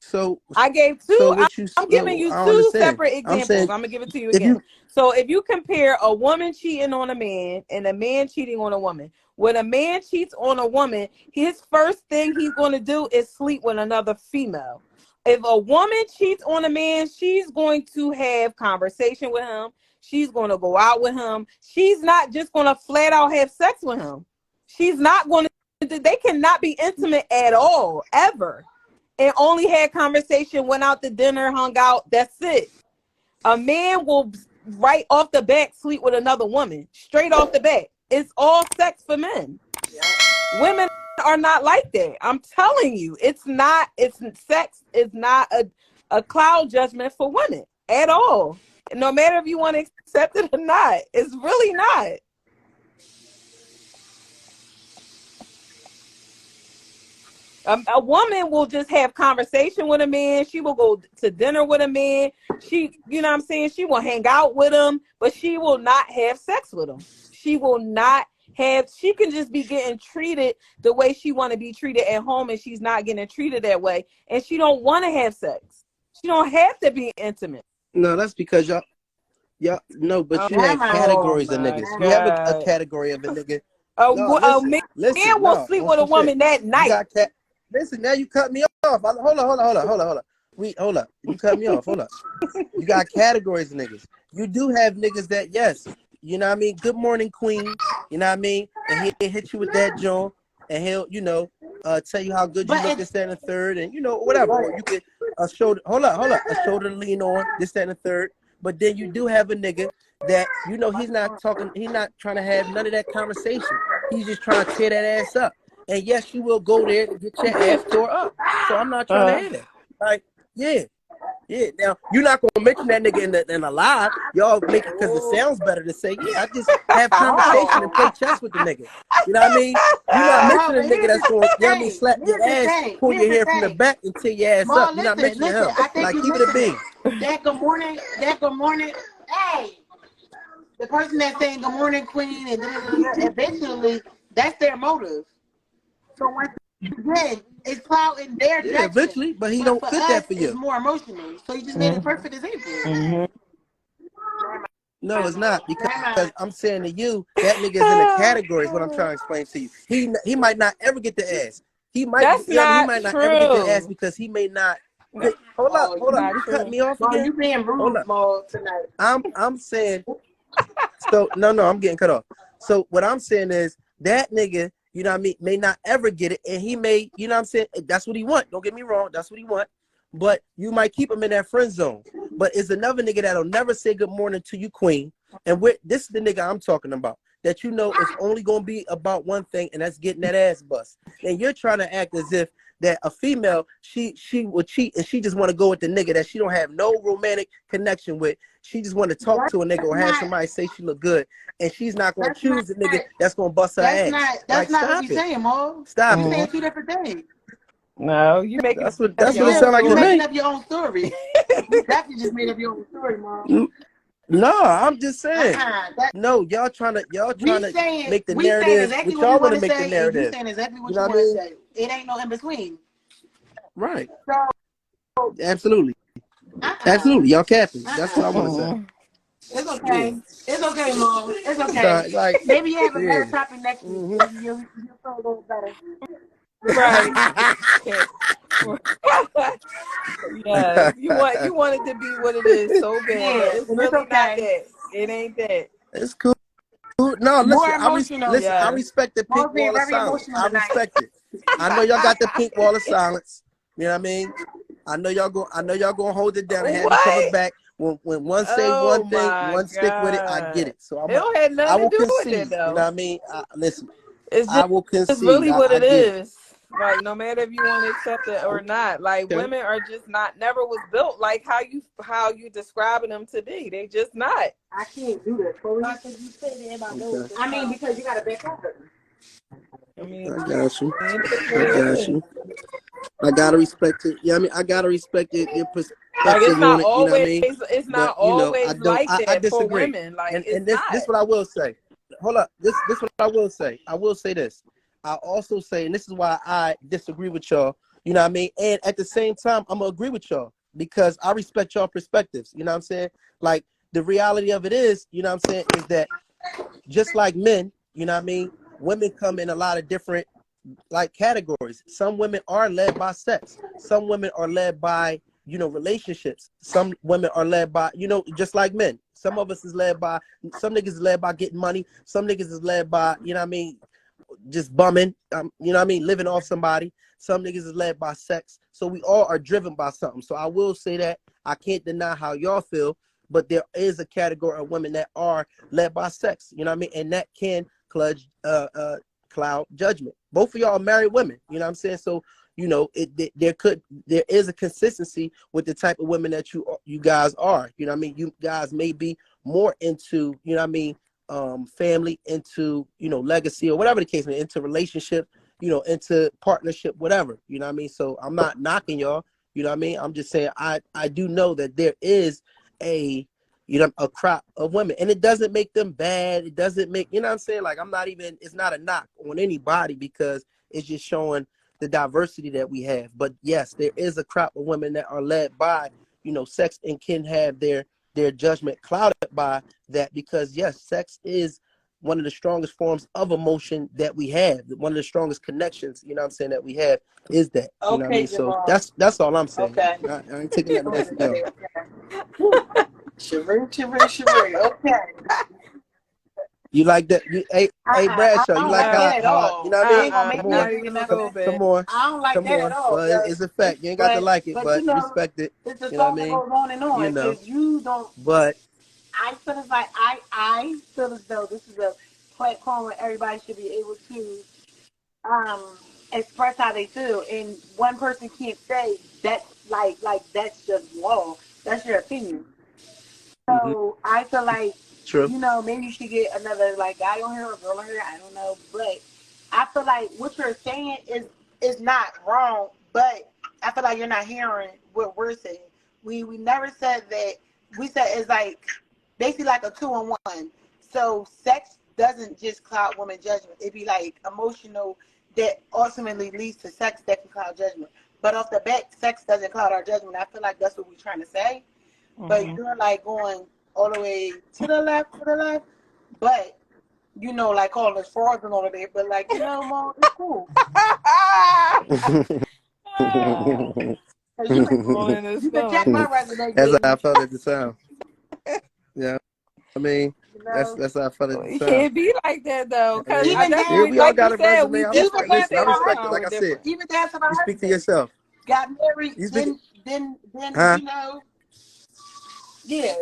So I gave two. So I'm giving you two separate examples. I'm gonna give it to you again. So if you compare a woman cheating on a man and a man cheating on a woman, when a man cheats on a woman, his first thing he's going to do is sleep with another female. If a woman cheats on a man, she's going to have conversation with him. She's going to go out with him. She's not just going to flat out have sex with him. She's not going to. They cannot be intimate at all, ever. And only had conversation, went out to dinner, hung out. That's it. A man will right off the bat sleep with another woman, straight off the bat. It's all sex for men. Women are not like that. I'm telling you, it's not. It's sex is not a cloud judgment for women at all. No matter if you want to accept it or not, it's really not. A woman will just have conversation with a man. She will go to dinner with a man. She, you know what I'm saying? She will hang out with him, but she will not have sex with him. She will not have, she can just be getting treated the way she want to be treated at home, and she's not getting treated that way. And she don't want to have sex. She don't have to be intimate. No, that's because Yeah, no, but you have Oh categories of my niggas. You have a God. category of a nigga. No, A listen, man listen, will no, sleep on with a some shit. woman that You night. got cat. Listen, now you cut me off. Hold on. Hold up. You cut me off. Hold up. You got categories of niggas. You do have niggas that, yes, you know what I mean? Good morning, queen. You know what I mean? And he'll hit you with that joint, and he'll, tell you how good you But look, it, this, that, and the third, and whatever. Or you could a shoulder, hold up, a shoulder to lean on, this, that, and the third. But then you do have a nigga that he's not talking, he's not trying to have none of that conversation. He's just trying to tear that ass up. And yes, you will go there to get your ass tore up. So I'm not trying to Uh, have that. Like, yeah. Yeah, now you're not gonna mention that nigga in a live. Y'all make it because it sounds better to say, yeah, I just have conversation and oh, play chess with the nigga. You know what I mean? You're not Maul, mentioning but a nigga here's that's the gonna, thing. slap your Here's the ass, thing. pull Here's your the hair from the thing. back and tear your ass up. Maul, You're not listen, mentioning listen. him. I think Like, you keep it a missing it. bean. That good morning, hey, the person that's saying good morning, queen, and eventually that's their motive. So once again, it's clouding their Yeah, judgment. eventually, but he But don't for fit us, that for it's you. more emotional. So you just made it mhm, perfect example. mhm. No, it's not, because Never mind. I'm saying to you, that nigga is in the category is what I'm trying to explain to you. He might not ever get the ass. He might, That's he not might not ever get the ass true. because he may not fit. Oh, Hold up. Not You cut true. me off Maul, again? you being Hold rude, up. Maul, tonight. I'm saying, so no, I'm getting cut off. So what I'm saying is that nigga, you know what I mean, may not ever get it, and he may, you know what I'm saying, that's what he want. Don't get me wrong, that's what he want. But you might keep him in that friend zone. But it's another nigga that'll never say good morning to you, queen. And this is the nigga I'm talking about. That it's only gonna be about one thing, and that's getting that ass bust. And you're trying to act as if that a female, she will cheat and she just want to go with the nigga that she don't have no romantic connection with. She just want to talk to a nigga That's or have not. somebody say she look good, and she's not gonna That's not. choose the nigga that's gonna bust her ass. That's Like, not what we stop it. saying, Maul. Stop We it. Mhm. saying two different things. No, you making up That's your what it own sounds like You to story. making me. up your own story. You definitely just made up your own story, Maul. No, I'm just saying. That No, y'all trying to make the we saying narrative exactly what what we y'all want want to to make the say, and you narrative. saying exactly You what know you what I want to mean? say. It ain't no in between. Right. So, Absolutely. uh-uh, Absolutely. Y'all capping. That's what I want to say. Mhm. it's Yeah. okay. It's okay, Mom. It's okay. So, like, Maybe you have a yeah. better topic next week. hmm You'll feel a little better. Right. Okay. Yes. You want it to be what it is so bad, but Yeah, it's and it's really not okay. that. It ain't that. It's cool. No, More listen, emotional. listen, I Yes. respect the pink Mom's being wall of very silence. emotional I tonight. respect it. I know y'all got the pink wall of silence. You know what I mean? I know y'all gonna hold it down and have each other What? back. When one say Oh one thing, my one stick with it, I get God. it. So It don't have I nothing to will do with that concede. You know though. what I mean? Listen, It's I just will it's concede. really what I it get it. is. Like no matter if you want to accept it or not, like Okay. women are just not never was built like how you describing them to be. They just not. I can't do this. Because you said it in my nose. Okay. I mean, because you got to back up. I mean, I got you. it is I what it got is. you. I gotta respect it. Yeah, I mean, I gotta respect your Like perspective on it. You know what I mean? it's But not always like I that for disagree. women. Like And it's this not. what I will say. Hold up. This what I will say. I will say this. I also say, and this is why I disagree with y'all. You know what I mean? And at the same time, I'm gonna agree with y'all because I respect y'all perspectives. You know what I'm saying? Like the reality of it is, you know what I'm saying, is that just like men, you know what I mean, women come in a lot of different like categories. Some women are led by sex. Some women are led by, relationships. Some women are led by, just like men. Some of us is led by, some niggas is led by getting money. Some niggas is led by, you know what I mean, just bumming, you know what I mean, living off somebody. Some niggas is led by sex. So we all are driven by something. So I will say that I can't deny how y'all feel, but there is a category of women that are led by sex, you know what I mean? And that can cloud judgment. Both of y'all are married women, you know what I'm saying? So, there is a consistency with the type of women that you guys are, you know what I mean? You guys may be more into, you know what I mean, family, into, legacy or whatever the case may be, into relationship, into partnership, whatever, you know what I mean? So I'm not knocking y'all, you know what I mean? I'm just saying I do know that there is a a crop of women, and it doesn't make them bad. It doesn't make, you know what I'm saying? Like it's not a knock on anybody because it's just showing the diversity that we have. But yes, there is a crop of women that are led by, sex and can have their their judgment clouded by that, because yes, sex is one of the strongest forms of emotion that we have. One of the strongest connections, you know what I'm saying, that we have is that. You know what I mean? So that's all I'm saying. Okay. I ain't taking nothing away from y'all. Sheree. Okay. You like that? Hey Bradshaw, I you don't like like that at how all. you know what I mean? Ain't gonna make Come me on, not agree to even a nothing. little bit. come on, I don't like come that on. at all. Well, it's a fact. You ain't got to like it, but you know, respect it. it's the You know what I talk that mean? goes on and You on. know, If you don't, but I feel as like I feel as though this is a platform where everybody should be able to um express how they feel, and one person can't say that like that's just law. That's your opinion. mm-hmm, So I feel like, true. maybe you should get another like guy on here or girl on here. I don't know, but I feel like what you're saying is not wrong. But I feel like you're not hearing what we're saying. We never said that. We said it's like basically like a 2-in-1. So sex doesn't just cloud women's judgment. It'd be like emotional that ultimately leads to sex that can cloud judgment. But off the bat, sex doesn't cloud our judgment. I feel like that's what we're trying to say. But you're like going all the way to the left, but like all the frauds and all of that. But like, Mom, it's cool. Cause Rolling his you can check feelings. my resume, That's baby. how I felt at the time. Yeah, I mean, You that's know, that's how I felt at the It time. can't be like that though, I because mean, I even that's yeah, down, we we all like you got a said, resume. we I even respect. different. Listen, I Say down to all the my respect it. time Like we're I said, different. even down to my you speak to husband. yourself. Got married, You speak, then huh? yeah.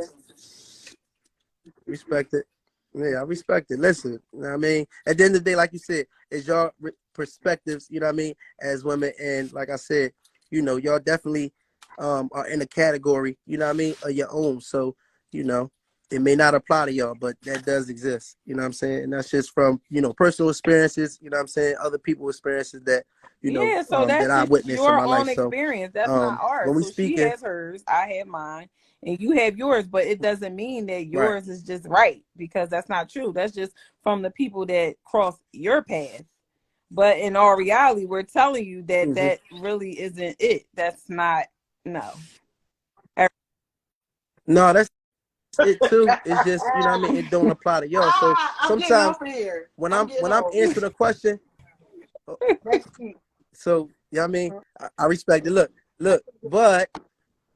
Respect it. Yeah, I respect it. Listen, you know what I mean? At the end of the day, like you said, it's your perspectives, you know what I mean, as women. And like I said, y'all definitely are in a category, you know what I mean, of your own. So, you know, it may not apply to y'all, but that does exist. You know what I'm saying? And that's just from, personal experiences, you know what I'm saying, other people's experiences that, Yeah, so that that's I just witnessed in your my life. own So experience. That's not ours. when we So she speaking, has hers, I have mine, and you have yours, but it doesn't mean that right. yours is just right, because that's not true. That's just from the people that cross your path. But in all reality, we're telling you that Mm-hmm. that really isn't it. That's not, no. No, that's it too. It's just, you know what I mean, it don't apply to y'all. So I'm getting sometimes off of here. when I'm I'm getting when I'm off. answering a question, Next week. so you know what I mean, I respect it. Look, but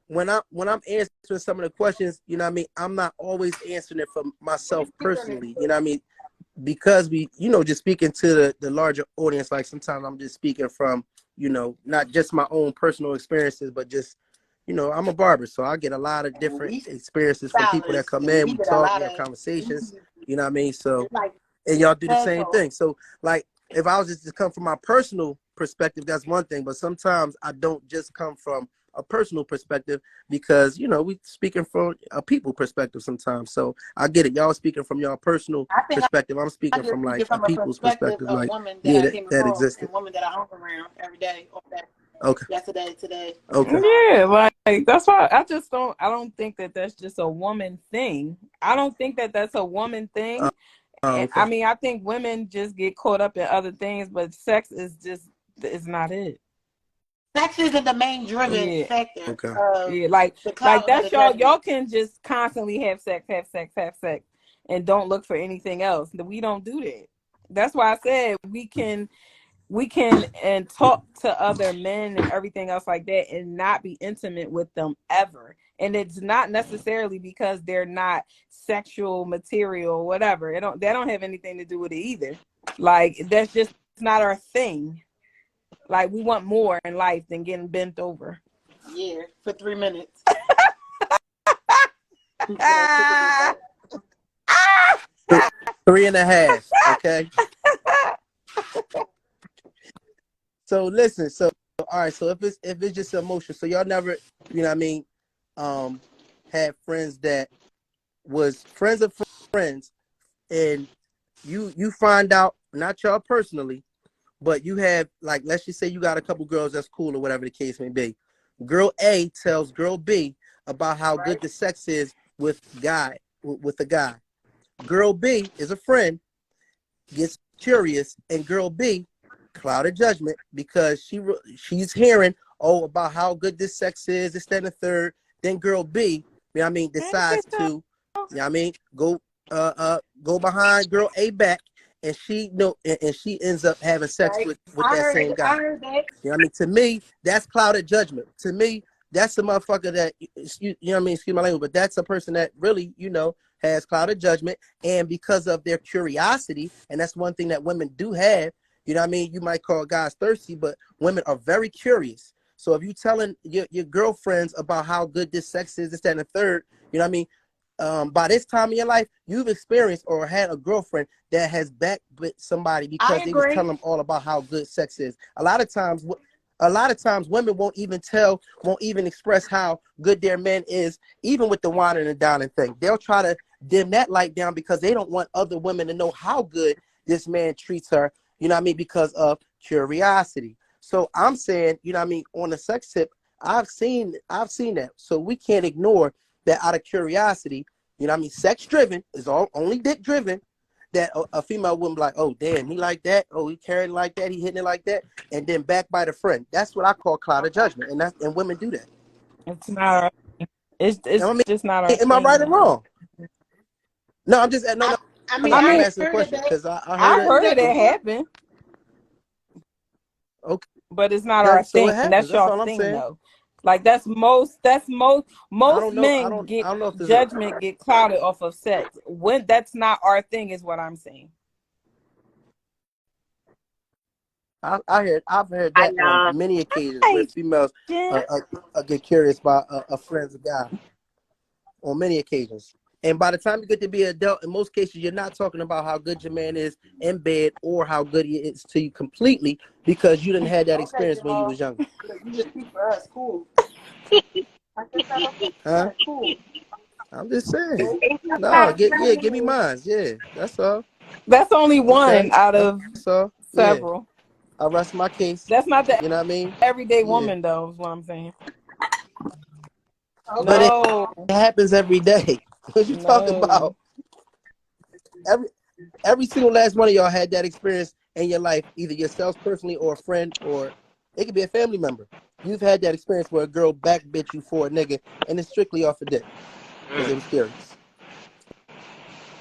when I'm answering some of the questions, you know what I mean, I'm not always answering it for myself personally. You know what I mean? Because we, just speaking to the larger audience, like sometimes I'm just speaking from, not just my own personal experiences, but just, I'm a barber, so I get a lot of different We experiences from people that stylists, come and in. we We get a talk, lot we have of conversations, you know what I mean? So, like and y'all do the head same talk. thing. So, like, if I was just to come from my personal perspective, that's one thing. But sometimes I don't just come from a personal perspective, because we speaking from a people perspective sometimes. So I get it. Y'all speaking from y'all personal I think perspective. I'm I speaking just from speaking like a from a people's perspective perspective. of Like, women that yeah, I that, came that across existed. and women that I hung around every day, all day, Okay. yesterday, today. Okay. Yeah, like that's why I don't think that that's just a woman thing. I don't think that that's a woman thing. And Okay. I mean, I think women just get caught up in other things, but sex is not it. Sex isn't the main driven Yeah. factor Okay. of Yeah, the like cloud of the that's y'all judgment. can just constantly have sex and don't look for anything else. We don't do that. That's why I said we can and talk to other men and everything else like that and not be intimate with them ever. And it's not necessarily because they're not sexual material or whatever. They don't have anything to do with it either. Like that's just not our thing. Like we want more in life than getting bent over. Yeah, for 3 minutes. 3.5. Okay. So listen. So all right. So if it's just emotion, so y'all never, you know what I mean, had friends that was friends of friends, and you find out, not y'all personally, but you have, like, let's just say you got a couple girls that's cool or whatever the case may be. Girl A tells girl B about how good the sex is with a guy. Girl B is a friend, gets curious, and girl B clouded judgment because she's hearing about how good this sex is, this, that, and the third. Then girl B you know what I mean, I ain't say decides to, so. you know what I mean, go behind girl A back, and she and she ends up having sex Right. with that same I guy. heard that. You know what I mean? To me, that's clouded judgment. To me, that's a motherfucker that, you know what I mean? Excuse my language, but that's a person that really, has clouded judgment. And because of their curiosity, and that's one thing that women do have, you know what I mean? You might call guys thirsty, but women are very curious. So if you telling your girlfriends about how good this sex is, this, that, and the third, you know what I mean? By this time in your life, you've experienced or had a girlfriend that has backbit somebody I because they was agree. telling them all about how good sex is. A lot of times women won't even express how good their man is, even with the wine and the dining thing. They'll try to dim that light down because they don't want other women to know how good this man treats her, you know what I mean, because of curiosity. So I'm saying, you know what I mean, on the sex tip, I've seen that. So we can't ignore that out of curiosity, you know what I mean, sex driven is only dick driven, that a female wouldn't be like, oh damn, he like that, oh he carrying it like that, he hitting it like that, and then back by the friend. That's what I call cloud of judgment, and women do that. It's not our, And I it's mean, just not our am I right thing or though. wrong? No, I'm just no, I, no, I no. mean, I I'm mean, I asking a heard of question that. because I heard I I that. heard heard of of that that before. happen, but it's not Okay, our so thing. it happens. That's That's y'all all I'm thing saying. though. Like I most don't know. I men don't. get I don't know if there's a. judgment get clouded off of sex. When that's not our thing is what I'm saying. I've heard I that on know. many occasions where Hey, females Jen. get curious about a friend's guy on many occasions. And by the time you get to be an adult, in most cases, you're not talking about how good your man is in bed or how good he is to you completely because you didn't have that Okay, experience when you Jamal. was younger. You just speak for us. Cool. I guess I don't think Huh? that. Cool. I'm just saying. No, Exactly. give me mine. Yeah, that's all. That's only one Okay, out that's of all. Yeah, several. I rest my case. That's not the You know what I mean? everyday Yeah, woman though, is what I'm saying. but Okay. it No, happens every day. What you talking no. about? Every every single last one of y'all had that experience in your life, either yourselves personally or a friend, or it could be a family member. You've had that experience where a girl back bit you for a nigga, and it's strictly off a dick because it was curious.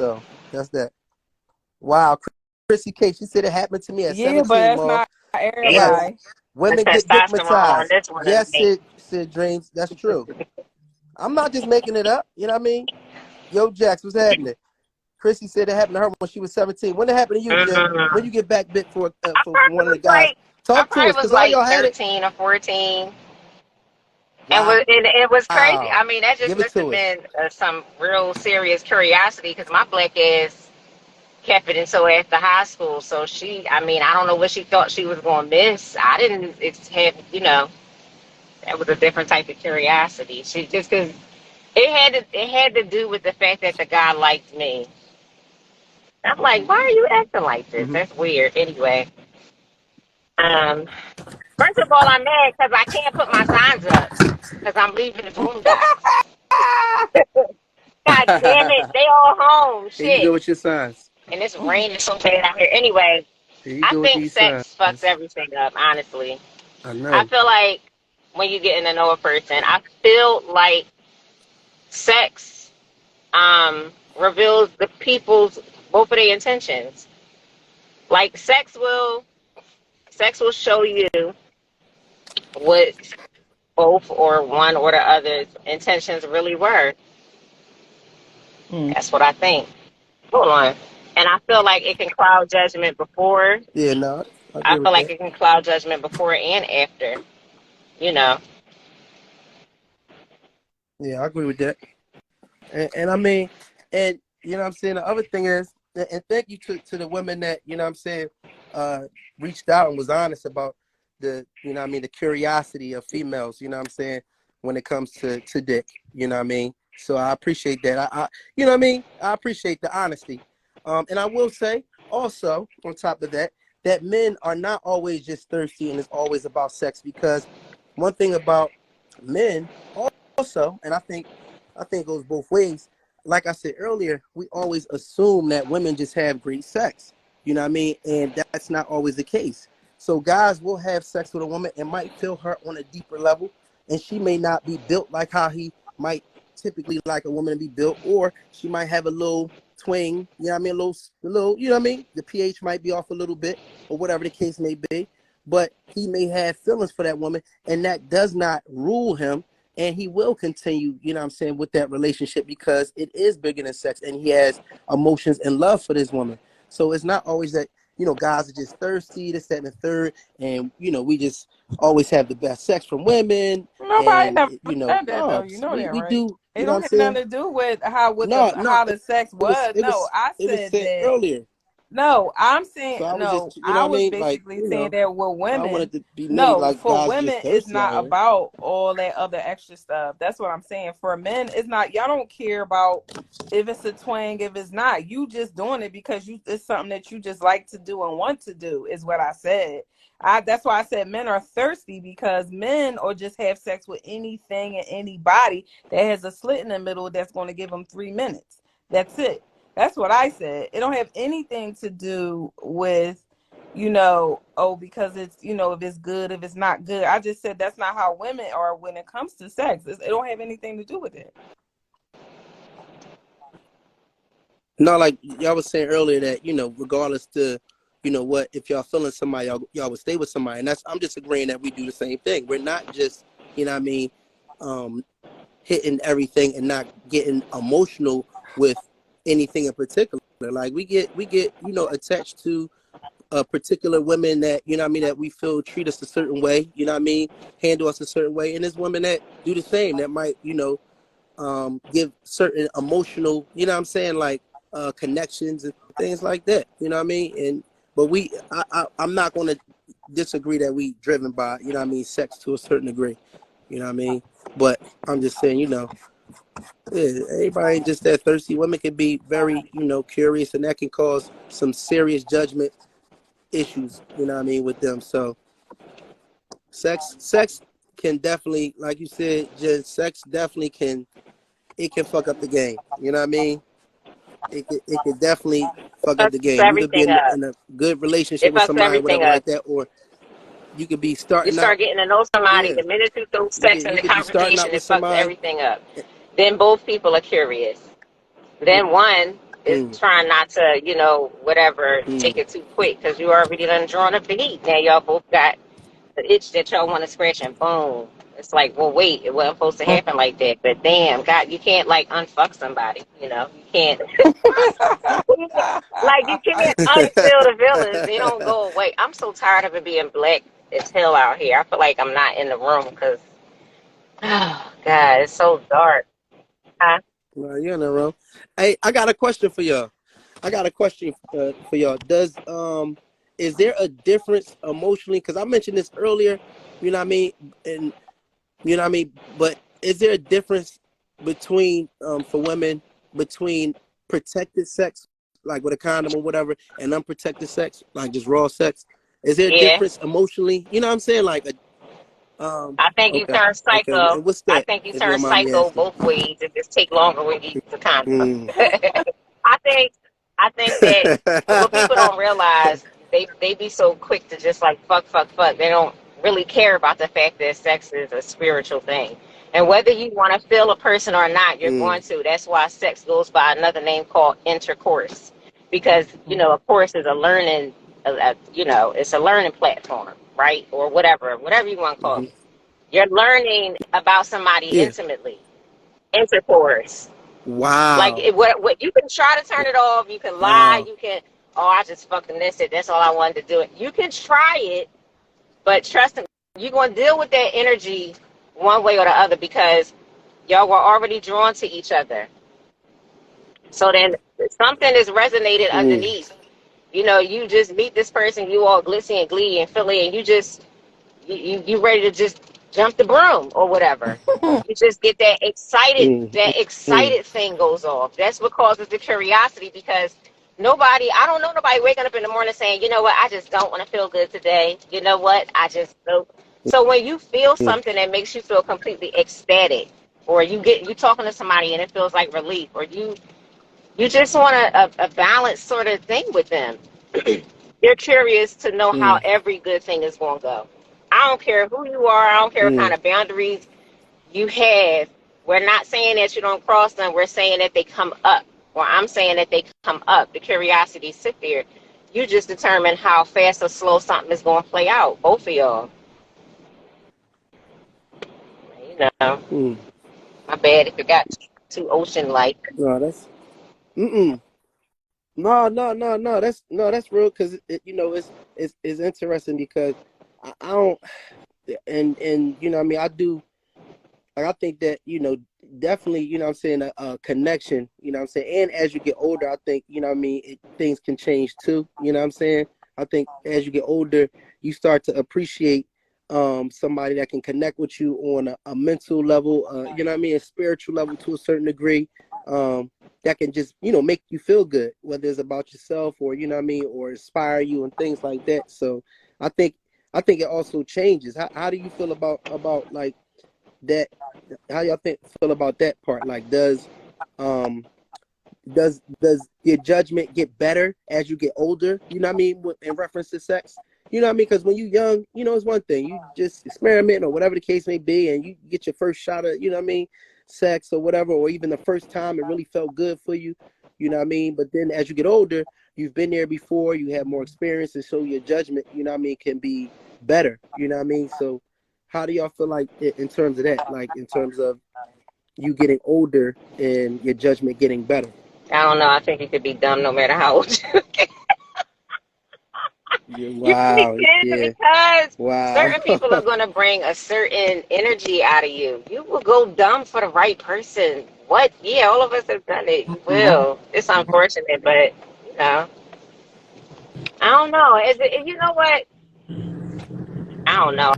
So that's that. Wow, Chrissy K. She said it happened to me at Yeah, but 17, that's Maul. not Yeah. Yes, everybody. The women get testosterone on dickmatized. this one is Yes, me. Sid Dreams. That's true. I'm not just making it up. You know what I mean? Yo, Jax, what's happening? Chrissy said it happened to her when she was 17. When it happened to you, Jen? When Mm-hmm. you get back bit I for probably one of the was guys? like, I Talk to probably us, was because all like y'all had it. 13 or 14. Wow. And it was crazy. I mean, that just Give it must have to us. been some real serious curiosity because my black ass kept it until after high school. So I mean, I don't know what she thought she was going to miss. I didn't have, that was a different type of curiosity. She just because it had to do with the fact that the guy liked me. I'm like, why are you acting like this? Mm-hmm. That's weird. Anyway, um, first of all, I'm mad because I can't put my signs up because I'm leaving the boondocks. God damn it, they all home. Here you go Shit, with your signs. and it's raining so bad out here. Anyway, Here you I go with think these sex fucks signs. everything up. Honestly, I I know. feel like when you get to know a person, I feel like sex reveals the people's both of their intentions. Like sex will show you what both or one or the other's intentions really were. Mm. That's what I think. Hold on. And I feel like it can cloud judgment before. Yeah, no, I I agree feel with like that. it can cloud judgment before and after. You know. Yeah, I agree with that. And I mean, and you know what I'm saying? The other thing is, and thank you to the women that, you know what I'm saying, uh, reached out and was honest about you know what I mean, the curiosity of females, you know what I'm saying, when it comes to dick, you know what I mean? So I appreciate that. You know what I mean? I appreciate the honesty. And I will say also, on top of that, that men are not always just thirsty and it's always about sex, because one thing about men also, and I think it goes both ways. Like I said earlier, we always assume that women just have great sex. You know what I mean? And that's not always the case. So guys will have sex with a woman and might feel her on a deeper level, and she may not be built like how he might typically like a woman to be built, or she might have a little twang, you know what I mean, a little, you know what I mean, the pH might be off a little bit, or whatever the case may be, but he may have feelings for that woman, and that does not rule him, and he will continue, you know what I'm saying, with that relationship, because it is bigger than sex, and he has emotions and love for this woman. So it's not always that, guys are just thirsty, this, that, and the third, and, we just always have the best sex from women, Nobody and, never said that though. no, You know that, we right? do, It you know what don't I'm have nothing saying? to do with how No, no, the sex it was, was. it No, was, I it was said said that. earlier. No, I'm saying So I was no. just, you know I what I was mean? Like, basically saying that with I don't want women, it to be made no, like for guys just women, it's thirsty out not here. about all that other extra stuff. That's what I'm saying. For men, it's not. Y'all don't care about if it's a twang, if it's not. You just doing it because it's something that you just like to do and want to do. Is what I said. That's why I said men are thirsty, because men or just have sex with anything and anybody that has a slit in the middle that's going to give them 3 minutes. That's it. That's what I said. It don't have anything to do with, because it's, if it's good, if it's not good. I just said that's not how women are when it comes to sex. It don't have anything to do with it. No, like y'all was saying earlier that, regardless to, what, if y'all feeling somebody, y'all would stay with somebody. And I'm just agreeing that we do the same thing. We're not just, you know what I mean, um, hitting everything and not getting emotional with anything in particular. Like we get, attached to particular women that, you know what I mean, that we feel treat us a certain way, you know what I mean, handle us a certain way. And there's women that do the same, that might, give certain emotional, you know what I'm saying, like connections and things like that, you know what I mean? And but I'm not going to disagree that we driven by, you know what I mean, sex to a certain degree, you know what I mean? But I'm just saying, yeah, everybody ain't just that thirsty. Women can be very, curious, and that can cause some serious judgment issues, you know what I mean, with them. So sex can definitely, like you said, just sex definitely can fuck up the game. You know what I mean? It could definitely fuck up the Fucks game. You could be everything up. in a good relationship It with fucks somebody, everything whatever up. like that, or you could be You starting out. start getting to know somebody, Yeah, the minute you throw you sex could in you the could be starting out conversation, with it fucks somebody. everything up. Then both people are curious. Then one is Mm, trying not to, whatever, take mm, it too quick because you already done drawn up the heat. Now y'all both got the itch that y'all want to scratch, and boom. It's like, well, wait, it wasn't supposed to happen like that. But damn, God, you can't like unfuck somebody. You can't. Like you can't unfeel the feelings. They don't go away. I'm so tired of it being black as hell out here. I feel like I'm not in the room because, oh God, it's so dark. Huh? well, you're in the wrong. Hey, I got a question for y'all. For y'all. Is there a difference emotionally? Because I mentioned this earlier. You know what I mean? And you know what I mean. But is there a difference between for women between protected sex, like with a condom or whatever, and unprotected sex, like just raw sex? Is there a Yeah. difference emotionally? You know what I'm saying? Like I think you okay, turn okay. psycho. And what's I that? think you If you turn don't mind me psycho asking. both ways. It just take longer when you use the condom. Mm. I think I think that what people don't realize, they be so quick to just like fuck, fuck, fuck. They don't really care about the fact that sex is a spiritual thing. And whether you want to feel a person or not, you're Mm. going to. That's why sex goes by another name called intercourse. Because, a course is a learning, it's a learning platform, right? Or whatever you want to call Hmm. it. You're learning about somebody Yeah. intimately. Intercourse. Like Wow. what you can try to turn it off. You can lie. Wow. You can, oh, I just fucking missed it. That's all I wanted to do. You can try it, but trust me, you're gonna deal with that energy one way or the other because y'all were already drawn to each other. So then something is resonated Mm. underneath. You just meet this person, you all glitzy and glee and filly, and you ready to just jump the broom or whatever. You just get Mm. that Mm. excited thing goes off. That's what causes the curiosity because I don't know nobody waking up in the morning saying, you know what, I just don't want to feel good today. You know what, I just don't. So when you feel Mm. something that makes you feel completely ecstatic, or you talking to somebody and it feels like relief, or you just want a balanced sort of thing with them. You're curious to know how Mm. every good thing is going to go. I don't care who you are. I don't care what kind Mm. of boundaries you have. We're not saying that you don't cross them. We're saying that they come up. Or I'm saying that they come up. The curiosity sit there. You just determine how fast or slow something is going to play out. Both of y'all. You know, Mm. my bad if it got too ocean like. No, that's no. That's real because you know it's interesting because I don't and you know what I mean I do like I think that definitely you know what I'm saying a connection you know what I'm saying, and as you get older I think you know what I mean things can change too, you know what I'm saying. I think as you get older you start to appreciate somebody that can connect with you on a mental level, you know what I mean, a spiritual level to a certain degree, um that can just make you feel good, whether it's about yourself or you know what I mean or inspire you and things like that. So I think it also changes. How do you feel about like that? How y'all feel about that part? Like, um does your judgment get better as you get older? You know what I mean, in reference to sex. You know what I mean? Because when you're young, it's one thing. You just experiment or whatever the case may be, and you get your first shot of you know what I mean, sex or whatever, or even the first time it really felt good for you. You know what I mean? But then as you get older, you've been there before. You have more experience, and so your judgment, you know what I mean, can be better. You know what I mean? So how do y'all feel like in terms of that? Like in terms of you getting older and your judgment getting better? I don't know. I think you could be dumb no matter how old you get. Yeah, You really wow. can Yeah. because Wow. certain people are going to bring a certain energy out of you. You will go dumb for the right person. What? Yeah, all of us have done it. You will. It's unfortunate, but you know, I don't know. Is it? You know what? I don't know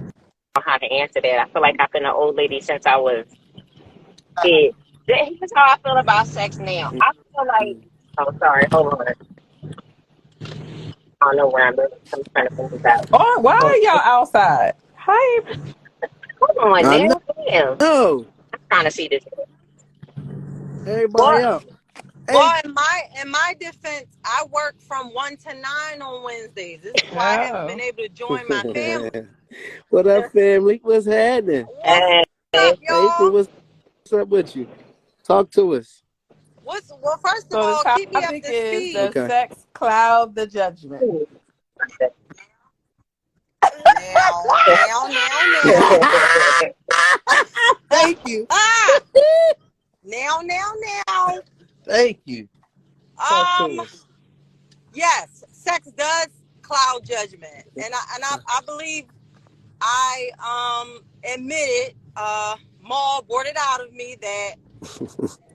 how to answer that. I feel like I've been an old lady since I was a kid. Here's how I feel about sex now. I feel like. Oh, sorry. Hold on. I don't know where I'm at. I'm trying to figure this out. Oh, why Hold are y'all outside? Hi. on I now. Damn. know. I'm trying to see this. Everybody Well, up. Hey. well, in my defense, I work from 1 to 9 on Wednesdays. This is why I haven't been Oh. able to join my family. What up, family? What's happening? What's Hey. up, April, y'all? what's up with you? Talk to us. Well, first of So all, the keep me up topic to is speed. does Okay. sex cloud the judgment? Now. Thank you. Ah, now. Thank you. Talk Um, to us. yes, sex does cloud judgment, and I believe I admitted, Maul brought it out of me that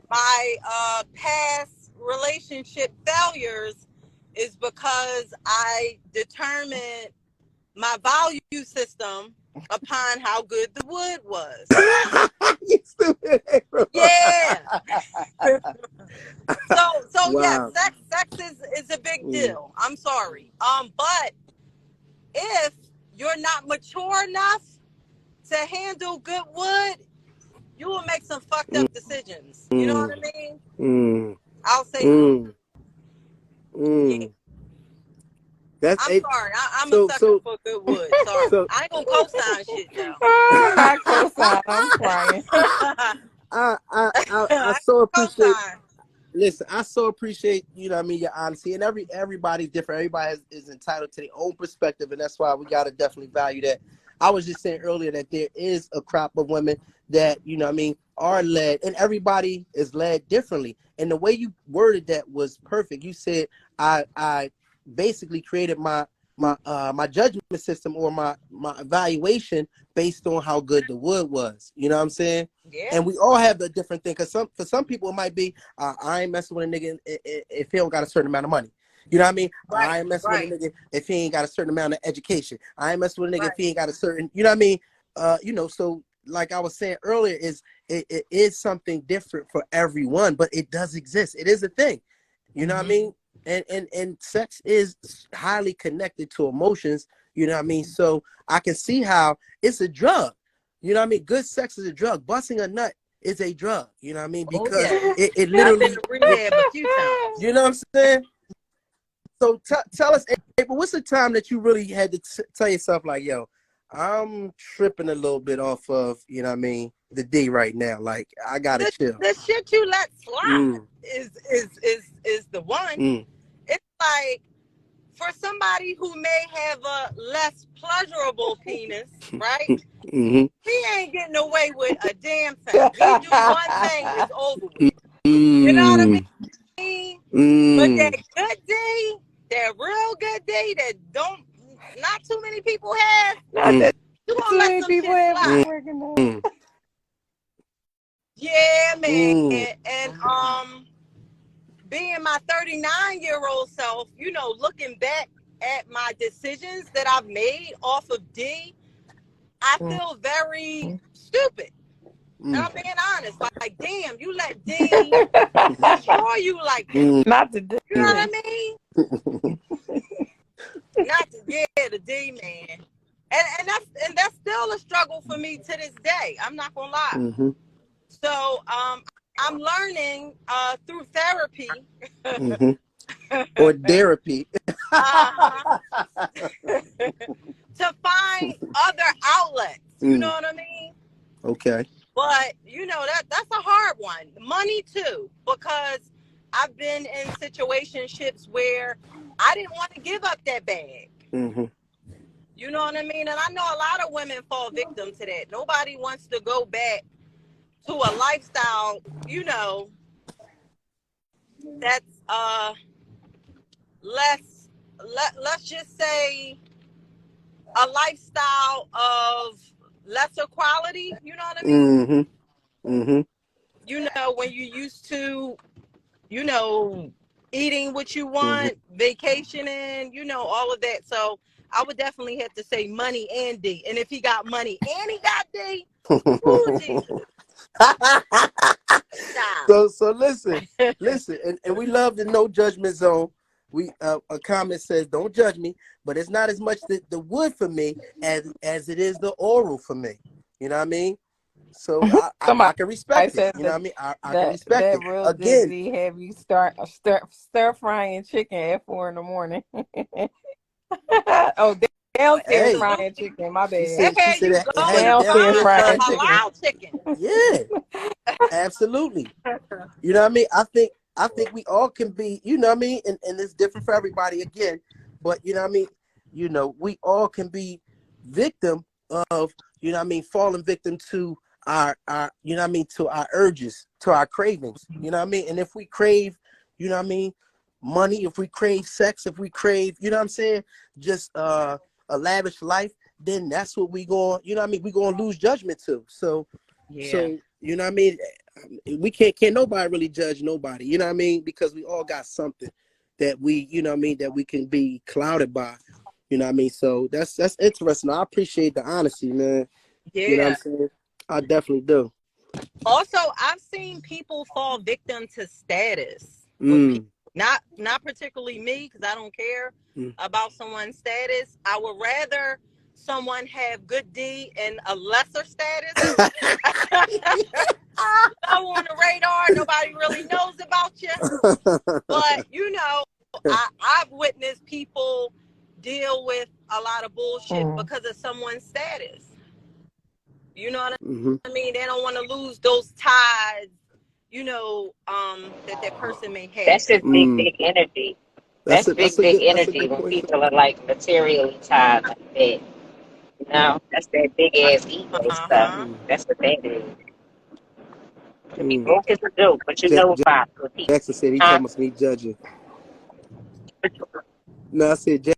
my past relationship failures is because I determined my value system upon how good the wood was. You stupid, April. Yeah. So yes, Wow. sex is a big Mm, deal. I'm sorry. But if you're not mature enough to handle good wood, you will make some fucked mm, up decisions. You know what mm, I mean? mm, I'll say that. mm, Yeah. mm. That's I'm a sorry. I'm a so sucker so for good wood. Sorry. so. I ain't gonna co-sign shit Oh, not cosign. I'm crying. though. I I so appreciate. co-sign. Listen, I so appreciate, you know what I mean, your honesty. And everybody's different. Everybody is entitled to their own perspective, and that's why we gotta definitely value that. I was just saying earlier that there is a crop of women that, you know what I mean, are led, and everybody is led differently. And the way you worded that was perfect. You said I basically created my judgment system or my evaluation based on how good the wood was. You know what I'm saying? Yeah. And we all have the different thing, because for some people it might be I ain't messing with a nigga if he don't got a certain amount of money. You know what I mean? Right. I ain't messing with a Right. nigga if he ain't got a certain amount of education. I ain't messing with a nigga if Right. he ain't got a certain, you know what I mean? So like I was saying earlier, it is something different for everyone, but it does exist. It is a thing. You know what I Mm-hmm. mean? And sex is highly connected to emotions. You know what I mean? So I can see how it's a drug. You know what I mean? Good sex is a drug. Busting a nut is a drug. You know what I mean? Oh Because yes. it I've been literally, to rehab a few times. you know what I'm saying? So tell us, April, what's the time that you really had to tell yourself like, yo, I'm tripping a little bit off of, you know what I mean? the D right now. Like I gotta chill. The shit you let slide Mm, is the one. mm, It's like for somebody who may have a less pleasurable penis, right? mm-hmm, He ain't getting away with a damn thing. He do one thing, it's over with. You know what I mm, mean? But that mm, good D, that real good D that not too many people have, Not mm, that you too gonna let many some people shit have mm, slide. working out. mm, Yeah, man. mm, And being my 39-year-old self, looking back at my decisions that I've made off of D, I feel very stupid. And mm, I'm being honest. Like, damn, you let D destroy you like that. mm, Not the You know mm, what I mean? Not to the D, man. And that's still a struggle for me to this day. I'm not gonna lie. mm-hmm, So I'm learning through therapy. mm-hmm. Or therapy. uh to find other outlets. You know Mm, what I mean? okay. But that's a hard one. Money too, because I've been in situationships where I didn't want to give up that bag. Mm-hmm. You know what I mean? And I know a lot of women fall victim to that. Nobody wants to go back to a lifestyle, that's less let's just say a lifestyle of lesser quality, you know what I mean? Mm-hmm. Mm-hmm. When you used to, you know, eating what you Mm-hmm. want, vacationing, all of that. So I would definitely have to say money and D. And if he got money and he got D, ooh, Jesus, child. So listen, and we love the no judgment zone. We a comment says don't judge me, but it's not as much the wood for me as it is the oral for me. You know what I mean? So I Somebody can respect it. said You know that what I mean? I can that respect that it. real good Again, D have you stir frying chicken at 4 a.m. Oh, downstairs hey, frying Absolutely. chicken. My she bad. said It she had said you it had going you Downstairs beyond the downstairs frying chicken. halal chicken. Yeah, absolutely. You know what I mean? I think we all can be, you know what I mean? And it's different for everybody again. But you know what I mean? We all can be victim of, falling victim to our to our urges, to our cravings. You know what I mean? And if we crave, you know what I mean, money, if we crave sex, if we crave, you know what I'm saying, just a lavish life, then that's what we going, you know what I mean, we gonna lose judgment to. Yeah. So you know what I mean? We can't nobody really judge nobody, you know what I mean? Because we all got something that we, you know what I mean, that we can be clouded by. You know what I mean? So that's interesting. I appreciate the honesty, man. You know what I'm Yeah. saying? I definitely do. Also, I've seen people fall victim to status with people. Mm, Not particularly me, because I don't care mm. about someone's status. I would rather someone have good D and a lesser status. Low on the radar, nobody really knows about you. But I've witnessed people deal with a lot of bullshit Mm. because of someone's status. You know what hmm I mean? They don't want to lose those ties, that person may That's have. just big, mm. big energy. That's That's a big, that's a big good that's a energy good when point. people are like materially tied like that. That's that big ass ego stuff. Uh-huh. Mm, That's what that is. To be mm. broke is a joke, but you know why for Jackson people. said he Huh? talking about me judging. No, I said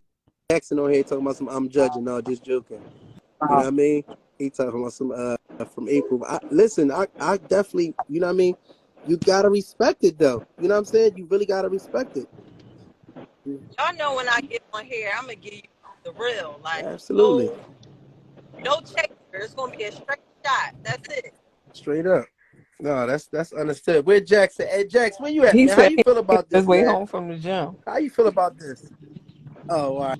Jackson on here talking about some I'm judging. No, just joking. You know what I mean? He talking about some from April. I definitely, you know what I mean? You gotta respect it though. You know what I'm saying? You really gotta respect it. Y'all know when I get on here, I'm gonna give you the real. Like, Absolutely. no chaser. It's gonna be a straight shot. That's it. Straight up. No, that's understood. Where Jackson? Hey Jax, where you at, He man? How said you he feel on about his this, way man? home from the gym. How you feel about this? Oh, all right.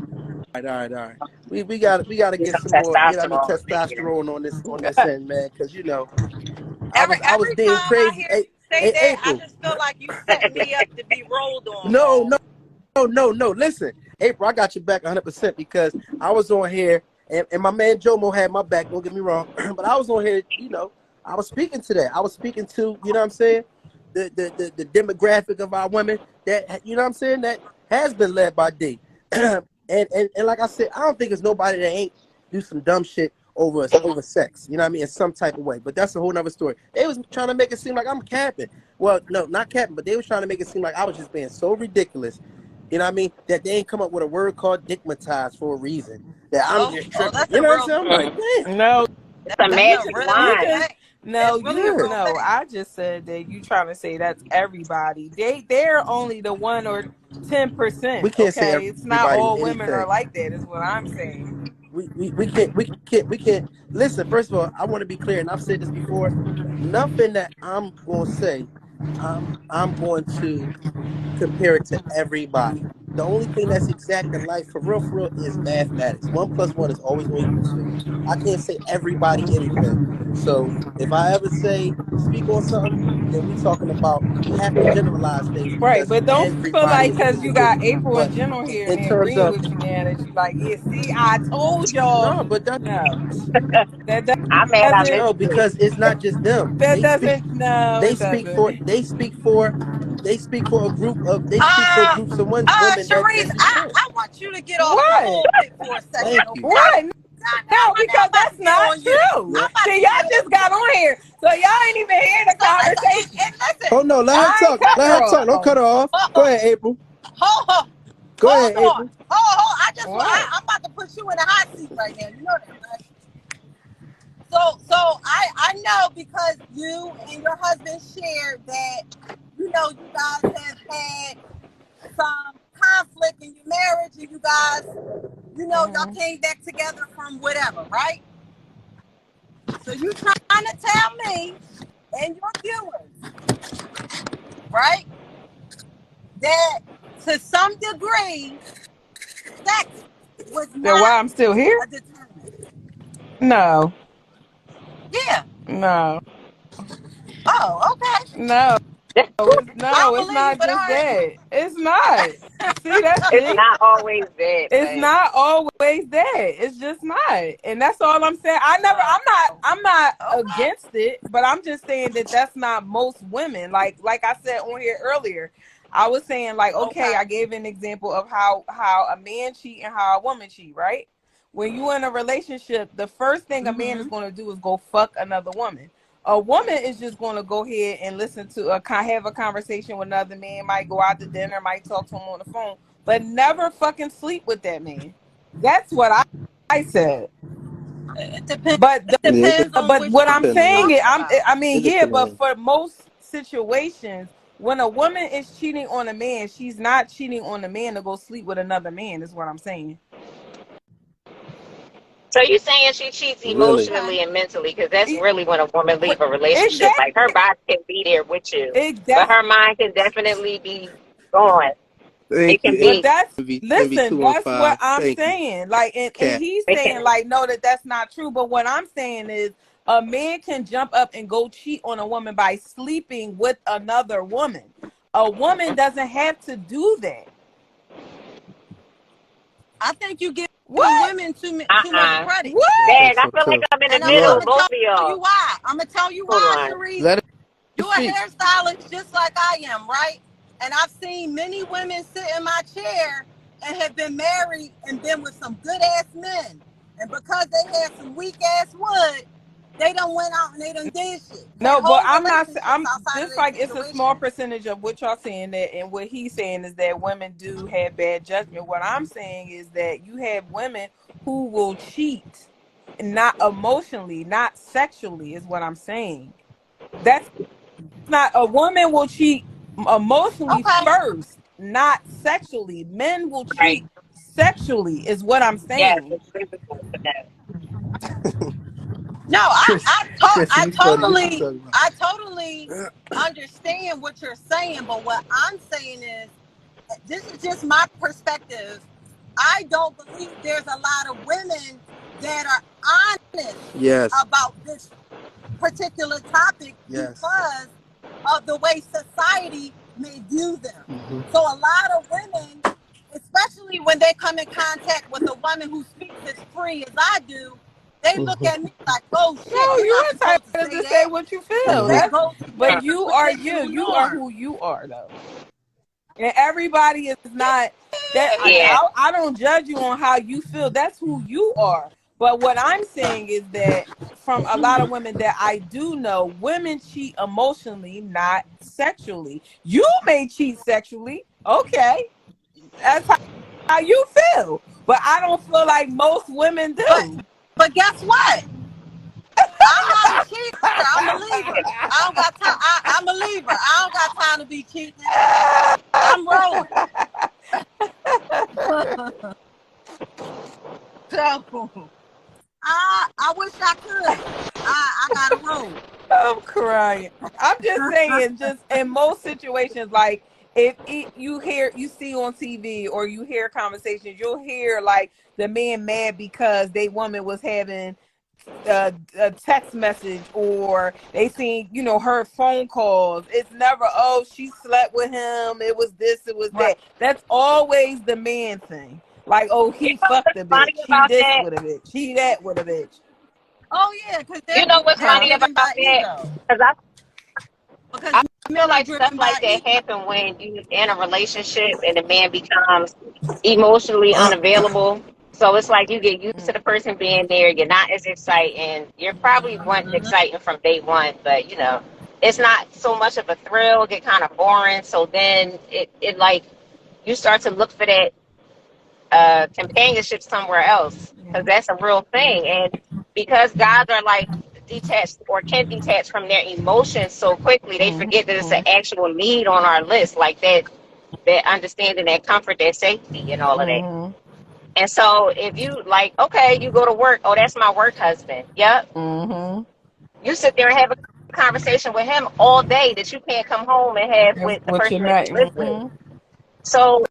We gotta Get get some some more, you know what I mean, testosterone in there. testosterone on this end, man. Cause I Every was every being time I crazy. hear Hey, you say hey, that, I April. just feel like you setting me up to be rolled on, No, Paul. no, no. Listen, April, I got your back 100% because I was on here and my man Jomo had my back. Don't get me wrong, but I was on here, I was speaking to that. I was speaking to, you know what I'm saying, the demographic of our women that, you know what I'm saying, that has been led by D. And like I said, I don't think there's nobody that ain't do some dumb shit over sex. You know what I mean? In some type of way. But that's a whole nother story. They was trying to make it seem like I'm capping. Well, no, not capping, but they was trying to make it seem like I was just being so ridiculous. You know what I mean? That they ain't come up with a word called dickmatized for a reason. That I'm just tripping. That's You a know what I'm real saying? I'm thing. like, Mm. damn. No, It's a That's you a magic just really you real wand. just thing. no, It's really a Yeah. real no. thing. I just said that you trying to say that's everybody. They're only the 1 or 10%. We can't say Okay, it's not everybody with all women are anything. like that. Is what I'm saying. We can't listen. First of all, I want to be clear, and I've said this before. Nothing that I'm going to say, I'm going to compare it to everybody. The only thing that's exact in life, for real, is mathematics. 1 plus 1 is always going to equal 2. I can't say everybody anything. So if I ever say speak on something, then we talking about we have to generalize things Right, because but don't feel everybody like is because you individual. got April and But Jen on here and in they terms agreeing of with you now that you like, yeah, see, I told y'all. no, but No, that I'm mad I doesn't. missed no, it. because it's not just them. That doesn't. No, They it speak doesn't. for they speak for groups of women Sharice, that do I, things. I want you to get off the What? pulpit for a second, Thank you. okay? What? No, Now because I'm about to that's get not on you. true. Yeah. I'm about See, to y'all get just on you. got on here, so y'all ain't even hear the conversation. And listen, Oh no, let her I ain't talk. cut Let her her talk. Don't off. cut her off. Go ahead, April. hold, Go hold ahead, on. April. What? I'm about to put you in the hot seat right now. You know that, right? I know because you and your husband shared that, you know, you guys have had some conflict in your marriage and you guys, you know, y'all Mm-hmm. came back together from whatever, right? So you trying to tell me and your viewers, right, that to some degree, sex was Then not why I'm still here? a determinant. No, Yeah. no, Oh, okay. no. I No, don't it's believe you, not but all just right. that. It's not. See, that's It's it. not always that, It's babe. not always that. It's just not. And that's all I'm saying. I'm not Okay. against it, but I'm just saying that that's not most women. Like I said on here earlier, I was saying like, okay, Okay. I gave an example of how a man cheat and how a woman cheat, right? When you in a relationship, the first thing a man is Mm-hmm. going to do is go fuck another woman. A woman is just going to go ahead and listen to have a conversation with another man, might go out to dinner, might talk to him on the phone, but never fucking sleep with that man. That's what I said. It depends. But It Yeah, depends on but which what one I'm we depends saying on is, talking about. I mean, it yeah, depends but on for most situations, when a woman is cheating on a man, she's not cheating on the man to go sleep with another man. Is what I'm saying. So you saying she cheats really. Okay. emotionally and mentally? Because that's It, really when a woman leave a relationship. exactly. Like her body can be there with you, but That's her mind can definitely be gone. It Thank can you, but be. that's Envy listen. That's what 215. I'm Thank you, saying. Like, and Cat. he's It can. saying like, no, that's not true. But what I'm saying is, a man can jump up and go cheat on a woman by sleeping with another woman. A woman doesn't have to do that. I think you giving What? women too much Uh-uh. credit. I What? think Dang, I so feel like too. I'm in the And You middle, are. I'm gonna both of tell you y'all. why. I'm gonna tell you Hold why, on. Sharice. Let her You're a speak. hairstylist just like I am, right? And I've seen many women sit in my chair and have been married and been with some good ass men. And because they had some weak ass wood, they done went out and they done did shit. Had No, but whole I'm not. relationships I'm outside of just their like it's a small situation. percentage of what y'all saying that, and what he's saying is that women do have bad judgment. What I'm saying is that you have women who will cheat, not emotionally, not sexually, is what I'm saying. That's not a woman will cheat emotionally Okay. first, not sexually. Men will Right. cheat sexually, is what I'm Yes, saying. it's physical for that. No, Chris, you funny. What you talking about? I totally understand what you're saying, but what I'm saying is this is just my perspective. I don't believe there's a lot of women that are honest Yes. about this particular topic Yes. because of the way society may view them. Hmm. So a lot of women, especially when they come in contact with a woman who speaks as free as I do, they look at me like, oh shit, No, you're you're not supposed to entitled say to say that. what you But feel. that That's goes but against you what are they you. do You are norm. who you are though. And everybody is not that Yeah. I don't judge you on how you feel. That's who you are. But what I'm saying is that from a lot of women that I do know, women cheat emotionally, not sexually. You may cheat sexually. Okay. That's how you feel. But I don't feel like most women But do. but guess what? I'm not a cheater. I'm a leaver. I don't got time. I'm a leaver. I don't got time to be cheating. I'm rolling. So I wish I could. I gotta roll. I'm crying. I'm just saying, just in most situations, like if you see on TV or you hear conversations, you'll hear like the man mad because they woman was having a text message or they seen her phone calls. It's never, oh, she slept with him, it was this, it was Right. that. That's always the man thing. Like, oh, You he know fucked what's a funny bitch, he about this that? with a bitch, he that with a bitch. Oh yeah, because You know what's they're Huh? funny driven about by that? ego. Because Because I feel men are like stuff driven like by that ego. happen when you in a relationship and the man becomes emotionally unavailable. So it's like you get used to the person being there. You're not as exciting. You're probably want Mhm. exciting from day one, but it's not so much of a thrill. Get kind of boring. So then it like you start to look for that companionship somewhere else because that's a real thing. And because guys are like detached or can detach from their emotions so quickly, they forget that it's an Mm-hmm. actual need on our list, like that understanding, that comfort, that safety, and all of that. Mm-hmm. And so if you like, okay, you go to work, oh, that's my work husband. Yep. Mm-hmm. You sit there and have a conversation with him all day that you can't come home and have That's with the what person you're that not. you live with. Mm-hmm. So,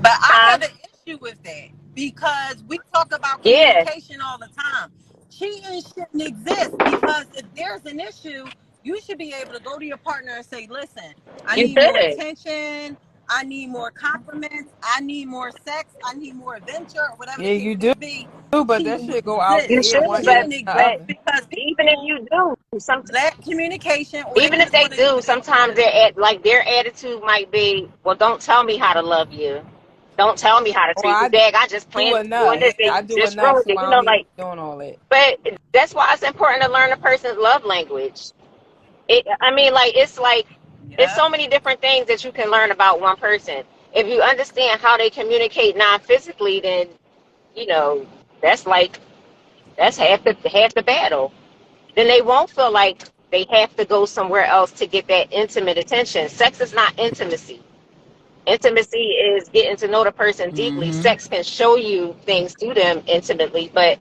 But I huh? have an issue with that because we talk about Yeah, communication all the time. Cheating shouldn't exist because if there's an issue, you should be able to go to your partner and say, listen, I you need more should. attention. I need more compliments. I need more sex. I need more adventure, or whatever the Yeah, case you may do, be. but that Cheating should go out You exists. there should, one ear but and Cheating the exists other. because even if people you do, lack communication or they even if just they want to do, do this. sometimes their attitude might be, well, don't tell me how to love you. Don't tell me how to Or treat you. I Dag, I just do planned on doing enough. this and Yeah. I you do just enough, ruined so it. I don't need Like, doing all that. but that's why it's important to learn a person's love language. I mean, it's Yep. so many different things that you can learn about one person. If you understand how they communicate non-physically, then you know that's like that's half the battle. Then they won't feel like they have to go somewhere else to get that intimate attention. Sex is not intimacy. Intimacy is getting to know the person deeply. Mm-hmm. Sex can show you things to them intimately, but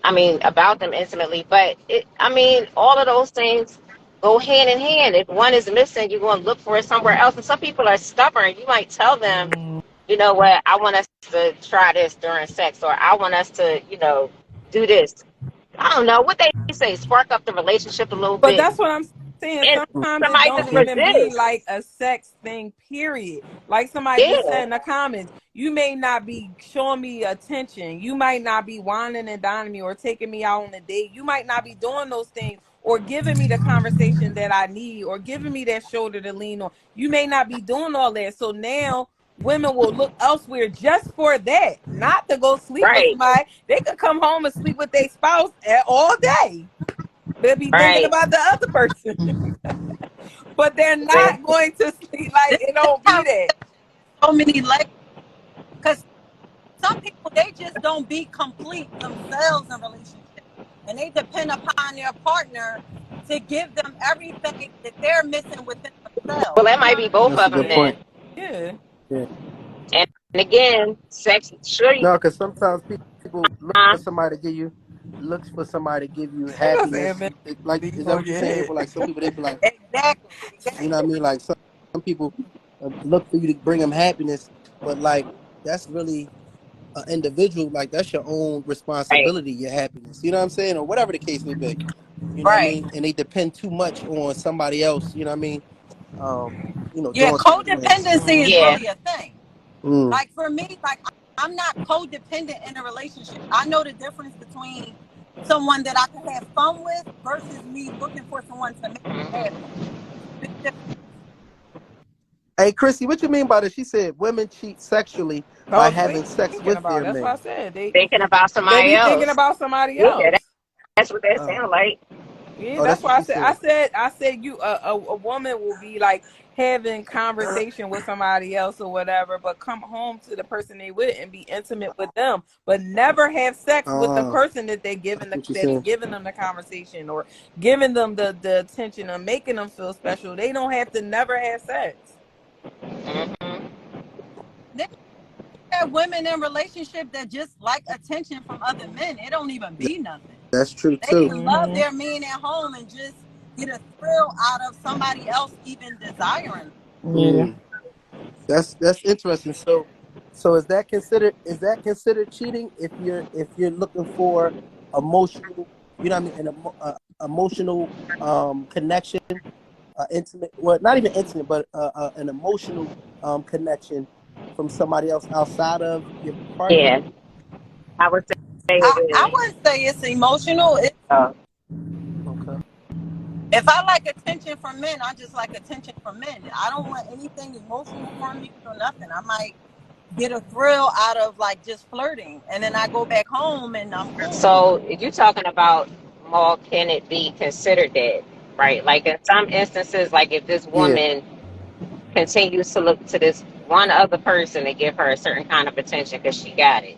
I mean about them intimately. But I mean, all of those things go hand in hand. If one is missing, you're going to look for it somewhere else. And some people are stubborn. You might tell them, you know what, I want us to try this during sex, or I want us to, do this. I don't know what they say, spark up the relationship a little But bit, that's what I'm saying. and Sometimes it somebody don't just even be resist. like a sex thing, period. Like somebody just Yeah, said in the comments, you may not be showing me attention. You might not be whining and dining me or taking me out on a date. You might not be doing those things or giving me the conversation that I need or giving me that shoulder to lean on. You may not be doing all that. So now women will look elsewhere just for that, not to go sleep with right, somebody. They could come home and sleep with their spouse all day. They'll be thinking right. about the other person, but they're right. not going to sleep. Like This it is don't how be that. so many layers. Because some people they just don't be complete themselves in relationships, and they depend upon their partner to give them everything that they're missing within Well, themselves. that You know might what be I both That's a of mean? them good Yeah, then. point. yeah. Yeah. And again, sex, sure, No, because sometimes people huh? looks for somebody to give you I gonna say, happiness. man, Like, you is that gonna what you're get saying, hit. April? Like some people, they be like, Exactly. you know Exactly. what I mean? Like some people look for you to bring them happiness, but like that's really an individual. Like that's your own Right, responsibility, your happiness. You know what I'm saying, or whatever the case may be. You know what I Right. mean? And they depend too much on somebody else. You know what I mean? Yeah. Doing certain things. Codependency is Mm-hmm. yeah, really a thing. Mm. Like for me, like I'm not codependent in a relationship. I know the difference between someone that I can have fun with versus me looking for someone to make me happy. Big difference. Hey, Chrissy, what you mean by this? She said women cheat sexually by having sex Thinking with about their it. That's what I men. said. Thinking about They somebody be thinking else. about somebody Yeah, else. that's what that Oh, sound like. Yeah, oh, that's that's what why I she said. said. I said you a woman will be like having conversation with somebody else or whatever, but come home to the person they with and be intimate with them, but never have sex with the person that they're I giving see what you're that's saying. giving them the conversation or giving them the attention or making them feel special. They don't have to never have sex. Mm-hmm. Then you have women in relationship that just like attention from other men. It don't even be nothing. That's true They too. can love their man at home and just get a thrill out of somebody else even desiring. Yeah. That's interesting. So is that considered cheating if you're looking for emotional, emotional connection, intimate, well, not even intimate, but an emotional connection from somebody else outside of your partner? Yeah, I would say I it is. wouldn't say it's emotional. Uh, Okay. If I like attention from men, I just like attention from men. I don't want anything emotional from you or nothing. I might get a thrill out of like just flirting, and then I go back home and I'm cool. so if you're talking about more, can it be considered that, right? Like in some instances, like if this Yeah. woman continues to look to this one other person to give her a certain kind of attention because she got it.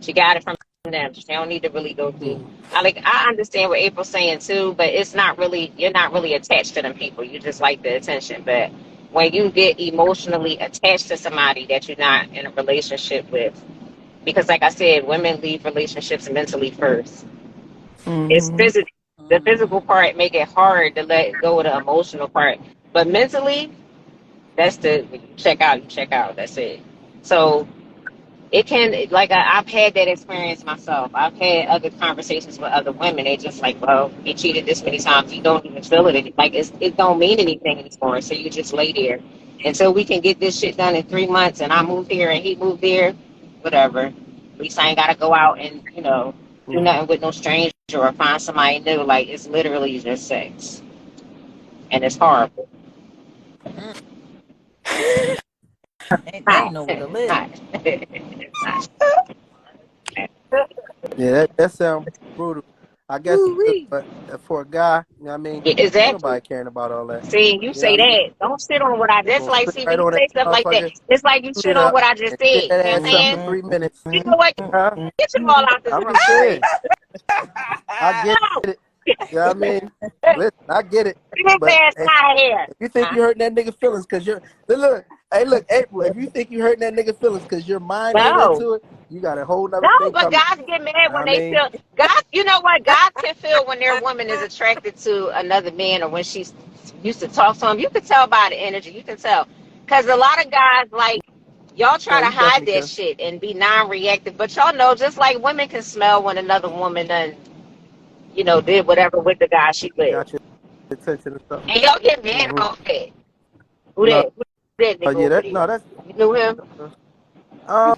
She got it from them. She don't need to really go through. Mhm. I understand what April's saying too, but it's not really, you're not really attached to them people. You just like the attention. But when you get emotionally attached to somebody that you're not in a relationship with, because like I said, women leave relationships mentally first. It's Mm-hmm. physical. The physical part make it hard to let go of the emotional part, but mentally, that's the when you check out. You check out. That's it. So it can like I've had that experience myself. I've had other conversations with other women. They just like, well, you cheated this many times, you don't even feel it. Like it don't mean anything anymore. So you just lay there until we can get this shit done in 3 months. And I moved here and he moved there, whatever. At least I ain't gotta go out and do Mhm. nothing with no stranger or find somebody new. Like it's literally just sex, and it's horrible. Mm, they Not, ain't know where to live. not, not. Yeah, that sounds brutal. I guess, Woo-wee. but for a guy, Yeah, ain't exactly. nobody caring about all that. See, you You know say what I mean? that. Don't sit on what I just Gonna like. sit See, when right you on that say stuff like that, motherfucker, it's like you shoot shit it on up, what I just and tear said. You that know what I'm ass up for saying? Mm-hmm. 3 minutes. You know what? Huh? Get your all out this I'm room. just saying. I Come get on. it. You know what I mean? Listen, I get it. Get this But ass hey, out of here. if you think Huh? you hurting that nigga feelings because you're look, hey, look, April, if you think you hurting that nigga feelings because your mind ain't No. into it, you got a whole No, nother thing but coming. guys get mad when I they mean, feel guys. You know what? Guys can feel when their woman is attracted to another man, or when she's used to talk to him. You can tell by the energy. You can tell because a lot of guys like y'all try yeah, to you hide definitely that can. shit and be non-reactive, but y'all know just like women can smell when another woman done did whatever with the guy she with, Got your attention or something. and y'all get mad Mm-hmm. off that. Who No, that? Who that nigga yeah, over that there? no, that's You knew him? um,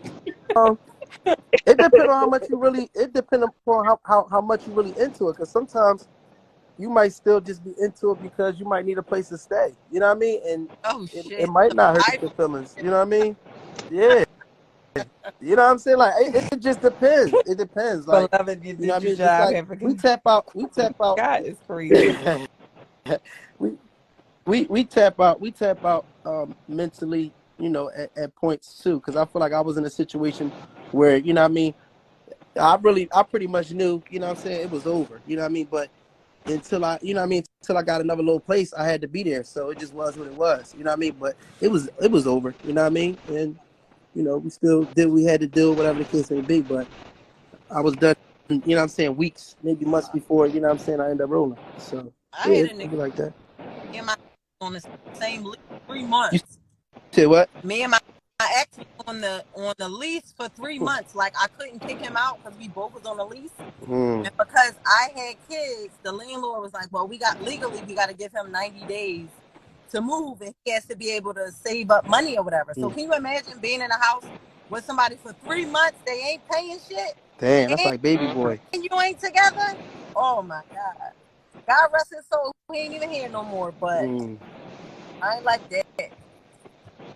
it depends on how much you really. It depends upon how much you really into it. Because sometimes you might still just be into it because you might need a place to stay. You know what I mean? And Oh it shit. might The not hurt your Bible. feelings. You know what I mean? Yeah. You know what I'm saying? Like it just depends. It depends. Like, Beloved, you know what did I you mean? Just job like have we tap out. We tap out. God is crazy. we we tap out mentally, at points too, because I feel like I was in a situation where, what I mean, I pretty much knew, what I'm saying, it was over, what I mean, but until I got another little place, I had to be there, so it just was what it was, what I mean, but it was over, what I mean, and we still did what we had to do, whatever the case may be, but I was done, what I'm saying, weeks, maybe months before, what I'm saying, I ended up rolling, so I yeah, had a it'd nigga be like that. in my on the same lease three You months. said what? Me and my ex was on the lease for 3 months. Like I couldn't kick him out because we both was on the lease. Mm. And because I had kids, the landlord was like, well, we got to give him 90 days to move, and he has to be able to save up money or whatever. So Mm. can you imagine being in a house with somebody for 3 months, they ain't paying shit. Damn, that's like baby boy. And you ain't together. Oh my God. God rest his soul. He ain't even here no more. But I ain't like that.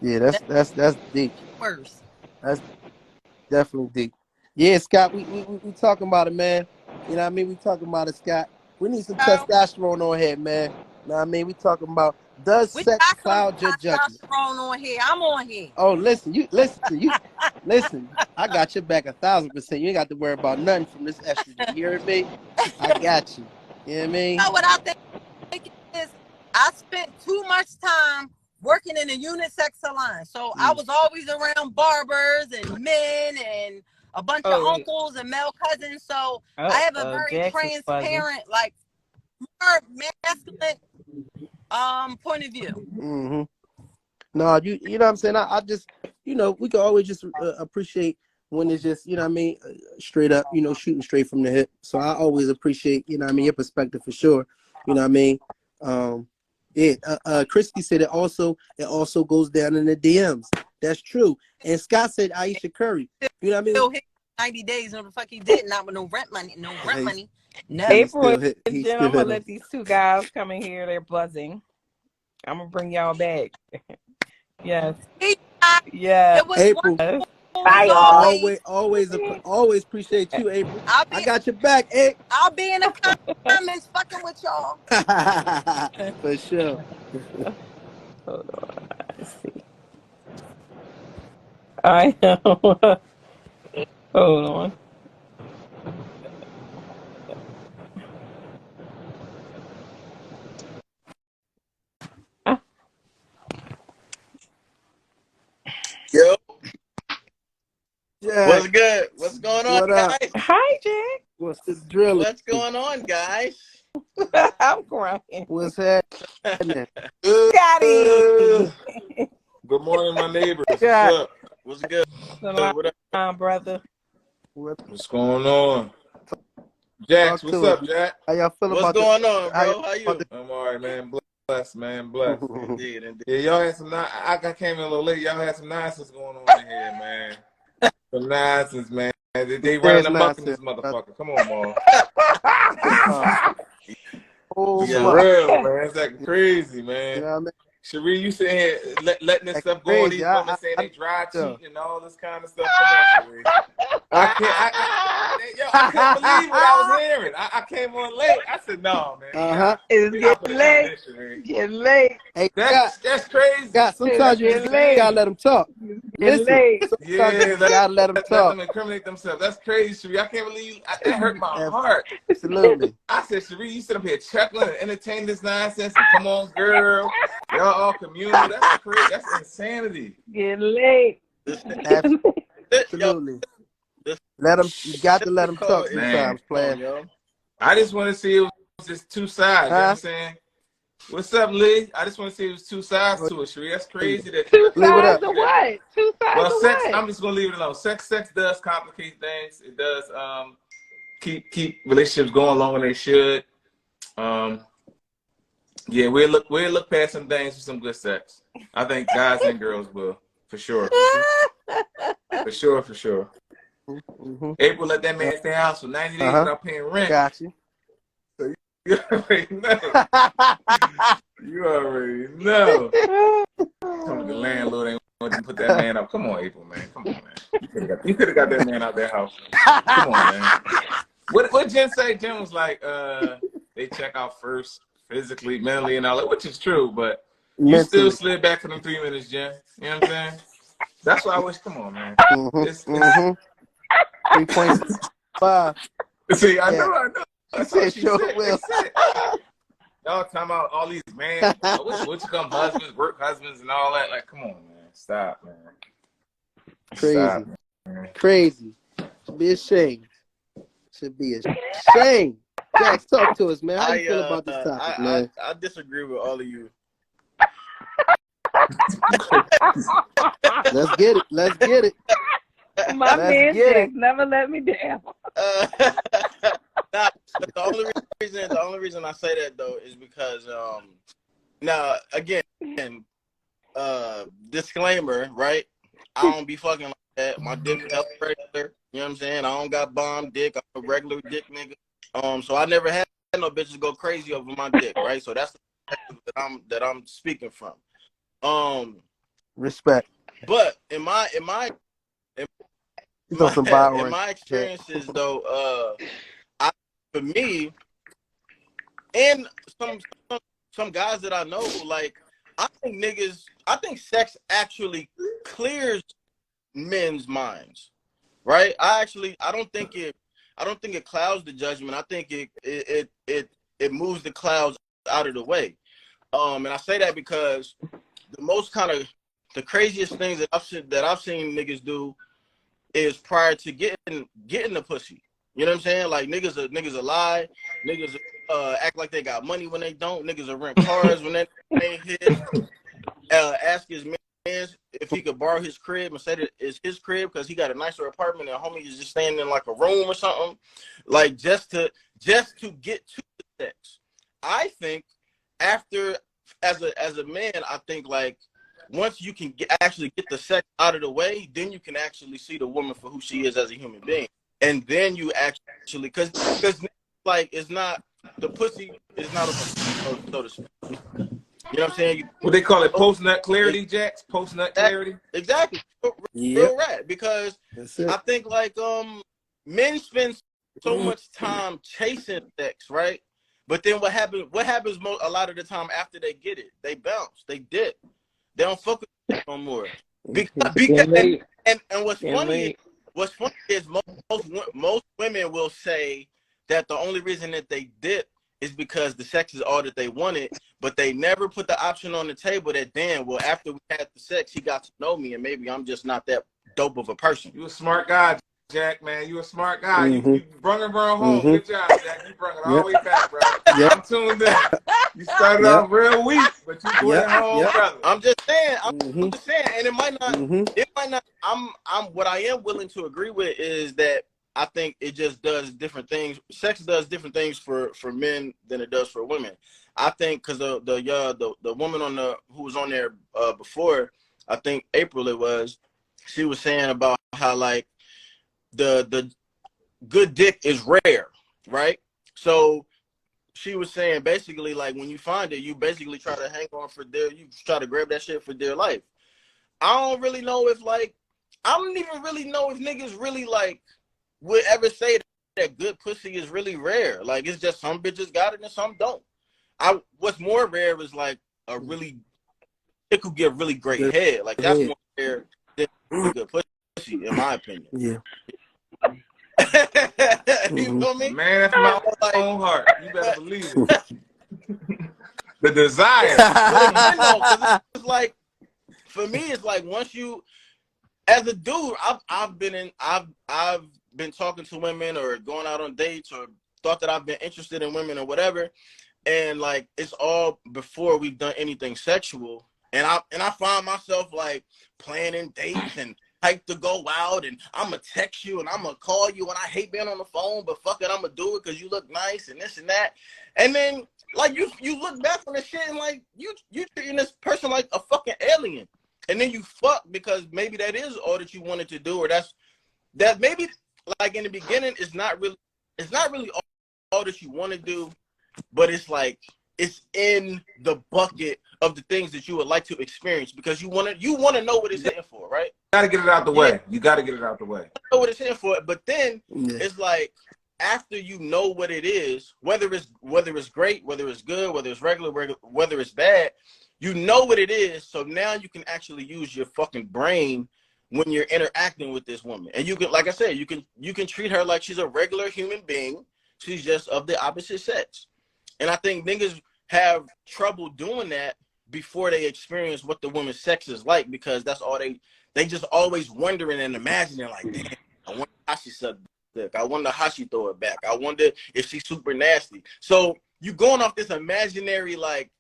Yeah, that's deep. Worse. That's definitely deep. Yeah, Scott, we talking about it, man. You know what I mean? We talking about it, Scott. We need some testosterone on here, man. You know what I mean? We talking about, does We sex got some cloud your judgment? testosterone on here. I'm on here. Oh, listen. I got your back 1,000%. You ain't got to worry about nothing from this estrogen. You heard me? I got you. You know what I mean? You know what I think is? I spent too much time working in a unisex salon. So I was always around barbers and men and a bunch of uncles and male cousins. So I have a very transparent, like, more masculine point of view. Mm-hmm. No, you know what I'm saying? I just, we can always just appreciate when it's just, you know what I mean, straight up, shooting straight from the hip. So I always appreciate, you know what I mean, your perspective for sure. You know what I mean? Christy said it also goes down in the DMs. That's true. And Scott said Aisha Curry. You know what I mean? Still hit 90 days. No, the fuck he did. Not with no rent money. No rent money. No. April and Jen, I'm going to let these two guys come in here. They're buzzing. I'm going to bring y'all back. Yes. Yeah. It was April. Bye, y'all. Always appreciate you, April. I got your back, April. I'll be in the comments fucking with y'all. For sure. Hold on. Let's see. I know. Hold on. Yo. Jack. What's good? What's going on, guys? Hi, Jack. What's the drill? What's going on, guys? I'm crying. What's happening? Scotty. Good morning, my neighbors. What's up? What's good? What up, brother? What's going on? Jax, what's up, Jack? How y'all feeling What's about going on, bro? How you? I'm all right, man. Blessed, man. Blessed. Indeed. Yeah, y'all had some. I came in a little late. Y'all had some nonsense going on in here, man. Some nonsense, man. They running amok in this motherfucker. Come on, Mom. For real, man. It's like crazy, man. You know what I mean? Cherie, you sitting here letting this stuff go on. These women saying they dry cheating and all this kind of stuff. Come on, Cherie. I couldn't believe what I was hearing. I came on late. I said, no, man. It's getting late. Getting late. Hey, that's crazy. God, sometimes you just gotta let them talk. Listen, you gotta let them talk. Let them incriminate themselves. That's crazy, Cherie. I can't believe that hurt my heart. Absolutely. I said, Cherie, you sit up here chuckling and entertain this nonsense and come on, girl. Y'all all communal. That's crazy. That's insanity. Getting late. Absolutely. Let them. You got to let them talk sometimes, player. I just want to see it was just two sides. You know what I'm saying? What's up, Lee? I just want to see it was two sides to it, Sheree. That's crazy. Two sides of what? Two sides well, of sex. what? I'm just gonna leave it alone. Sex does complicate things. It does keep relationships going longer than they should. Yeah, we'll look past some things for some good sex. I think guys and girls will, for sure. For sure. Mm-hmm. April let that man stay house for 90 days without paying rent. Got you. So you already know. You already know. Some the landlord ain't want to put that man up. Come on, April, man. Come on, man. You could have got that man out their house. Come on, man. What Jen say? Jen was like, they check out first physically, mentally, and all that, which is true, but you still slid back for them 3 minutes, Jen. You know what I'm saying? That's why I wish. Come on, man. 3.5. See, I know. That's what she sure said. will. Y'all talking about all these man, what you come husbands, work husbands, and all that. Like, come on, man. Stop, man. Crazy. Man. Crazy. Should be ashamed. Should be ashamed. Jax, talk to us, man. How you feel about this topic, man? I disagree with all of you. Let's get it. My man Jax never let me down. The only reason I say that though is because disclaimer, right? I don't be fucking like that. My dick hella regular. You know what I'm saying? I don't got bomb dick. I'm a regular dick nigga. So I never had no bitches go crazy over my dick, right? So that's the perspective that I'm speaking from. Respect. But in my He's on some Byron in my shit. experiences though, for me and some guys that I know, like I think sex actually clears men's minds, right? I don't think it clouds the judgment. I think it moves the clouds out of the way. And I say that because the craziest things that I've seen niggas do is prior to getting the pussy. You know what I'm saying? Like niggas a lie. Niggas act like they got money when they don't. Niggas will rent cars when they ain't hit. Ask his man if he could borrow his crib and say that it's his crib because he got a nicer apartment and homie is just staying in like a room or something. Like just to get to the sex. I think after as a man, I think like once you can actually get the sex out of the way, then you can actually see the woman for who she is as a human being. And then you actually, because like it's not, the pussy is not a so to speak. You know what I'm saying? What they call it, post-nut clarity, Jax? Post-nut clarity? Exactly. Real right. Because I think like men spend so much time chasing sex, right? But then what happens a lot of the time after they get it? They bounce, they dip. They don't focus no more. Because and what's funny is most women will say that the only reason that they dip is because the sex is all that they wanted, but they never put the option on the table that damn, well, after we had the sex, he got to know me, and maybe I'm just not that dope of a person. You a smart guy, Jack, man. You a smart guy. You brung it home. Good job, Jack. You brung it all the way back, bro. I'm tuned in. You started off real weak, but you went home, brother. I'm just saying. I'm just saying, and it might not. I'm what I am willing to agree with is that I think it just does different things. Sex does different things for men than it does for women. I think because the woman who was on there before, I think April it was, she was saying about how like the good dick is rare, right? So she was saying basically like when you find it, you basically try to hang on for dear. You try to grab that shit for dear life. I don't really know if like I don't even really know if niggas really like would ever say that good pussy is really rare. Like it's just some bitches got it and some don't. What's more rare is like it could get really great head. Like that's more rare than good pussy, in my opinion. Yeah. You feel me? Man, from my own heart. You better believe it. The desire. But again, though, because it's like, for me, it's like once you, as a dude, I've been talking to women or going out on dates or thought that I've been interested in women or whatever, and like it's all before we've done anything sexual, and I find myself like planning dates and hyped to go out, and I'm gonna text you and I'm gonna call you, and I hate being on the phone, but fuck it, I'm gonna do it because you look nice and this and that, and then like you look back on the shit and like you treating this person like a fucking alien, and then you fuck because maybe that is all that you wanted to do, or that maybe like in the beginning it's not really all that you want to do, but it's like it's in the bucket of the things that you would like to experience because you want to know what it's hitting for, right? You gotta get it out the way. You gotta get it out the way. You know what it's hitting for, but then it's like after you know what it is, whether it's great, whether it's good, whether it's regular, whether it's bad, you know what it is. So now you can actually use your fucking brain when you're interacting with this woman, and you can, like I said, you can treat her like she's a regular human being. She's just of the opposite sex. And I think niggas have trouble doing that before they experience what the woman's sex is like, because that's all they just always wondering and imagining like, damn, I wonder how she sucked dick. I wonder how she throw it back. I wonder if she's super nasty. So you going off this imaginary like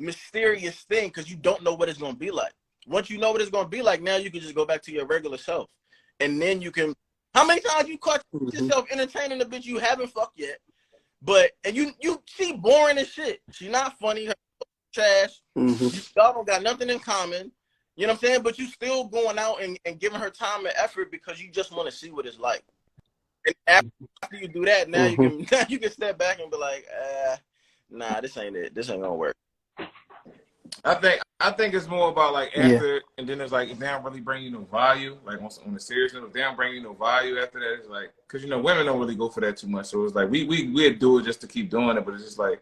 mysterious thing because you don't know what it's gonna be like. Once you know what it's gonna be like, now you can just go back to your regular self, and then you can. How many times you caught yourself entertaining a bitch you haven't fucked yet? But and you she boring as shit. She not funny. Her trash. Y'all don't got nothing in common. You know what I'm saying? But you still going out and giving her time and effort because you just want to see what it's like. And after you do that, now you can step back and be like, nah, this ain't it. This ain't gonna work. I think it's more about like after, and then it's like if they don't really bring you no value, like on the serious note, if they don't bring you no value after that, it's like because women don't really go for that too much. So it's like we do it just to keep doing it, but it's just like,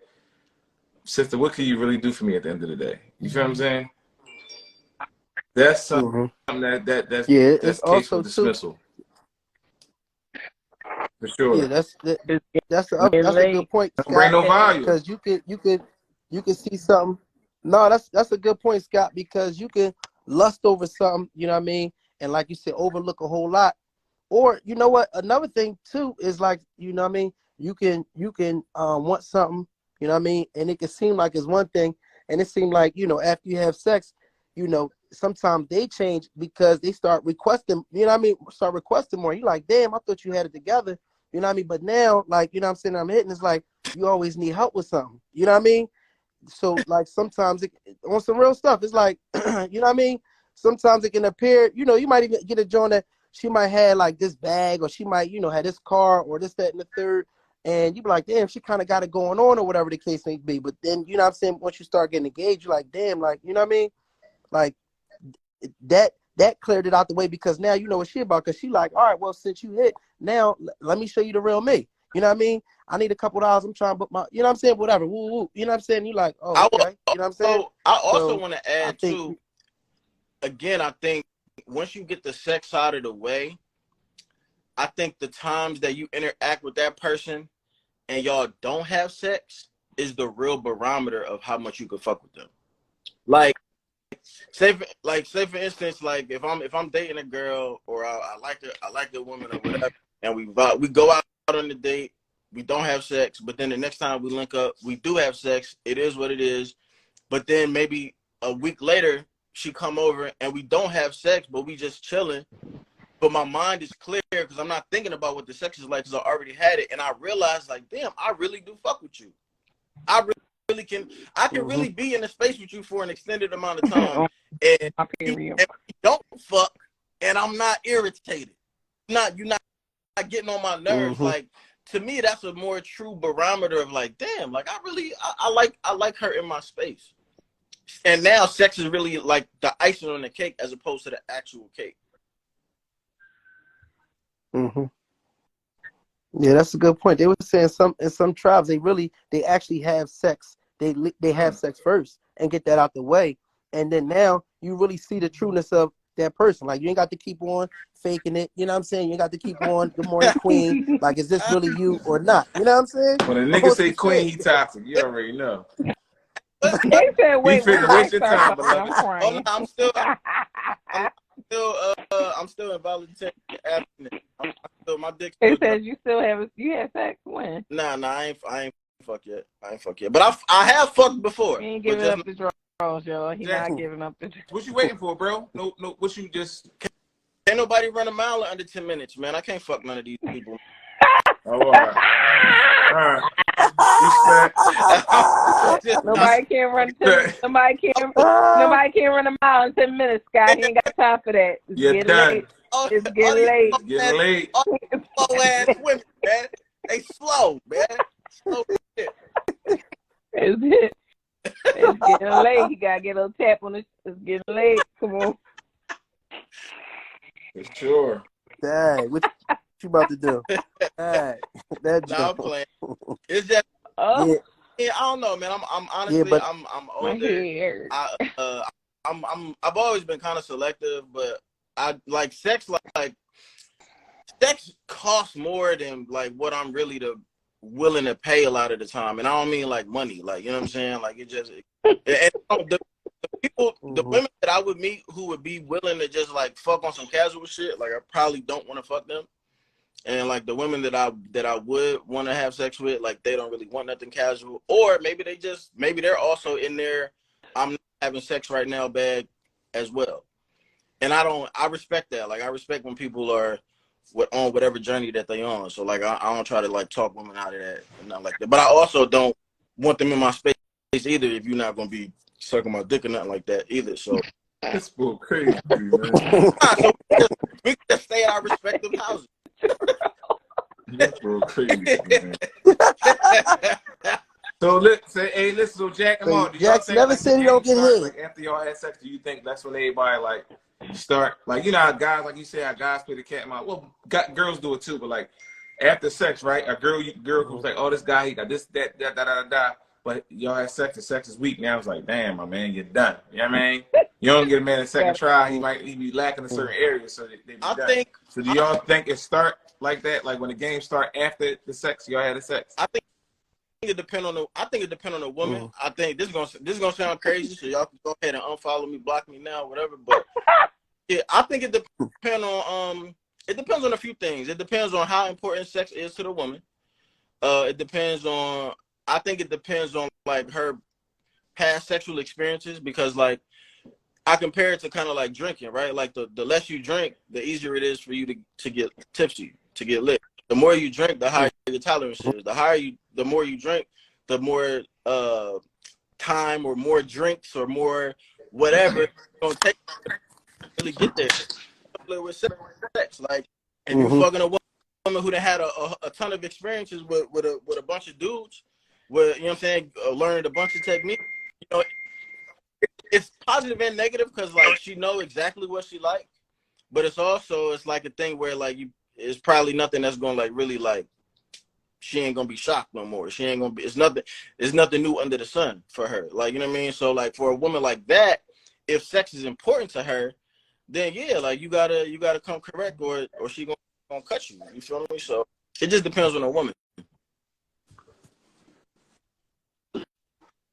sister, what can you really do for me at the end of the day? You feel what I'm saying? That's something that's it's case for also dismissal. too. For sure. Yeah, that's a good point, Don't bring Scott. no value. Because you can see something. No, that's a good point, Scott. Because you can lust over something, you know what I mean, and like you said, overlook a whole lot. Or you know what? Another thing too is like, you know what I mean. You can want something, you know what I mean, and it can seem like it's one thing, and it seems like after you have sex, sometimes they change because they start requesting, you know what I mean, start requesting more. You like, damn, I thought you had it together, you know what I mean. But now, like, you know what I'm saying, I'm hitting. It's like you always need help with something, you know what I mean. So like sometimes on some real stuff, it's like you know what I mean. Sometimes it can appear, you might even get a joint that she might have like this bag, or she might have this car or this, that, and the third, and you be like, damn, she kind of got it going on, or whatever the case may be. But then you know what I'm saying, once you start getting engaged, you're like, damn, like, you know what I mean, like that cleared it out the way, because now you know what she about, because she like, all right, well, since you hit, now let me show you the real me. You know what I mean? I need a couple dollars. I'm trying to book my, you know what I'm saying? Whatever. Woo, woo. You know what I'm saying? You like, oh, okay. You know what I'm saying? I also So want to add too, again, I think once you get the sex out of the way, I think the times that you interact with that person and y'all don't have sex is the real barometer of how much you could fuck with them. Like, say for instance, like if I'm dating a girl, or I like the woman or whatever, and we go out on the date, we don't have sex, but then the next time we link up, we do have sex. It is what it is. But then maybe a week later, she come over and we don't have sex, but we just chilling. But my mind is clear because I'm not thinking about what the sex is like, because I already had it, and I realize, like, damn, I really do fuck with you. I really can. I can really be in a space with you for an extended amount of time, and we don't fuck, and I'm not irritated. You're not getting on my nerves. Like, to me, that's a more true barometer of like, damn, like I like her in my space. And now sex is really like the icing on the cake as opposed to the actual cake. Yeah, that's a good point. They were saying in some tribes they actually have sex. They have sex first and get that out the way, and then now you really see the trueness of that person. Like, you ain't got to keep on faking it. You know what I'm saying? You ain't got to keep on good morning, queen. Like, is this really you or not? You know what I'm saying? When a nigga say queen, he toxic. You already know. They said, He wait, when finna I waste your start time, fucking, I'm beloved. crying. I'm still involuntary abstinent. I'm still, my dick They still said you had sex when? Nah, I ain't fuck yet. I ain't fuck yet. But I have fucked before. He ain't But giving just up the draws, y'all. He not giving up the draws. What you waiting for, bro? No, what you just... Ain't nobody run a mile in under 10 minutes, man. I can't fuck none of these people. Oh, all right. All right. Nobody can run a mile in 10 minutes, Scott. He ain't got time for that. It's You're getting done. late. It's getting late. It's getting late. Slow ass women, man. They slow, man. Slow shit. It's getting late. He gotta get a little tap on it. It's getting late. Come on. For sure. Dang, what you about to do? Dang, that Nah, I'm playing. It's just Oh. Yeah, I don't know, man. I'm honestly, but I'm older. I've always been kind of selective, but I like sex. Like sex costs more than like what I'm really willing to pay a lot of the time, and I don't mean like money. Like, you know what I'm saying? Like, the people, the women that I would meet who would be willing to just like fuck on some casual shit, like I probably don't want to fuck them. And like the women that I would want to have sex with, like they don't really want nothing casual, or maybe they're also in there, I'm not having sex right now bag as well. And I respect that. Like, I respect when people are on whatever journey that they on. So like I don't try to like talk women out of that and not like that. But I also don't want them in my space either if you're not gonna be sucking my dick or nothing like that either. So This fool crazy, man. So we can just stay at our respective houses. This fool crazy, man. So listen, so Jack, come on. Do y'all Jack's think never like said the he don't game get starts hit. like after y'all had sex? Do you think that's when everybody like start like you know how guys like you say how guys play the cat and mouse? Well, girls do it too, but like after sex, right? A girl was like, oh, this guy he got this that da da da da. But y'all had sex and sex is weak. Now it's like, damn, my man, you're done. You know what I mean? You don't get a man a second try. He be lacking in certain areas, so they be done. So do y'all think it start like that? Like when the game start after the sex, y'all had the sex? I think it depends on the woman. I think this is gonna sound crazy, so y'all can go ahead and unfollow me, block me now, whatever. But yeah, I think it depends on it depends on a few things. It depends on how important sex is to the woman. It depends on I think it depends on like her past sexual experiences because like I compare it to kind of like drinking, right? Like the less you drink, the easier it is for you to get tipsy, to get lit. The more you drink, the higher your tolerance is. The more you drink, the more time or more drinks or more whatever it's gonna take to really get there. With sex, like if you fucking a woman who done had a ton of experiences with a bunch of dudes, with you know what I'm saying, learned a bunch of techniques, you know, it's positive and negative because like she know exactly what she like, but it's like a thing where like it's probably nothing that's gonna like really like she ain't gonna be shocked no more. She ain't gonna be. It's nothing new under the sun for her. Like you know what I mean. So like for a woman like that, if sex is important to her, then yeah, like you gotta come correct or she gonna cut you. You feel me? So it just depends on a woman.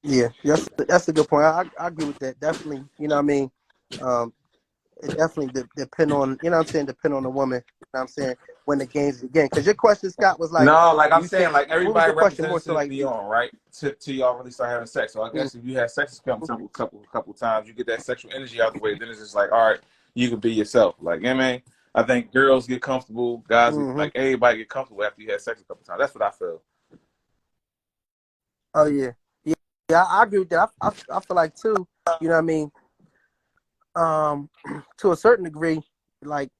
Yeah, that's a good point. I agree with that. Definitely, you know what I mean? It definitely depend on, you know what I'm saying, depend on the woman, you know what I'm saying, when the games begin. Because your question, Scott, was like, No, like I'm you saying, think, like what was everybody your question more so representative like, be on, right? Till y'all really start having sex. So I guess if you have sex a couple times, you get that sexual energy out the way, then it's just like, all right, you can be yourself. Like, you know what I mean? I think girls get comfortable, guys, like everybody get comfortable after you had sex a couple times. That's what I feel. Oh, yeah. Yeah, I agree with that. I feel like, too, you know what I mean, to a certain degree, like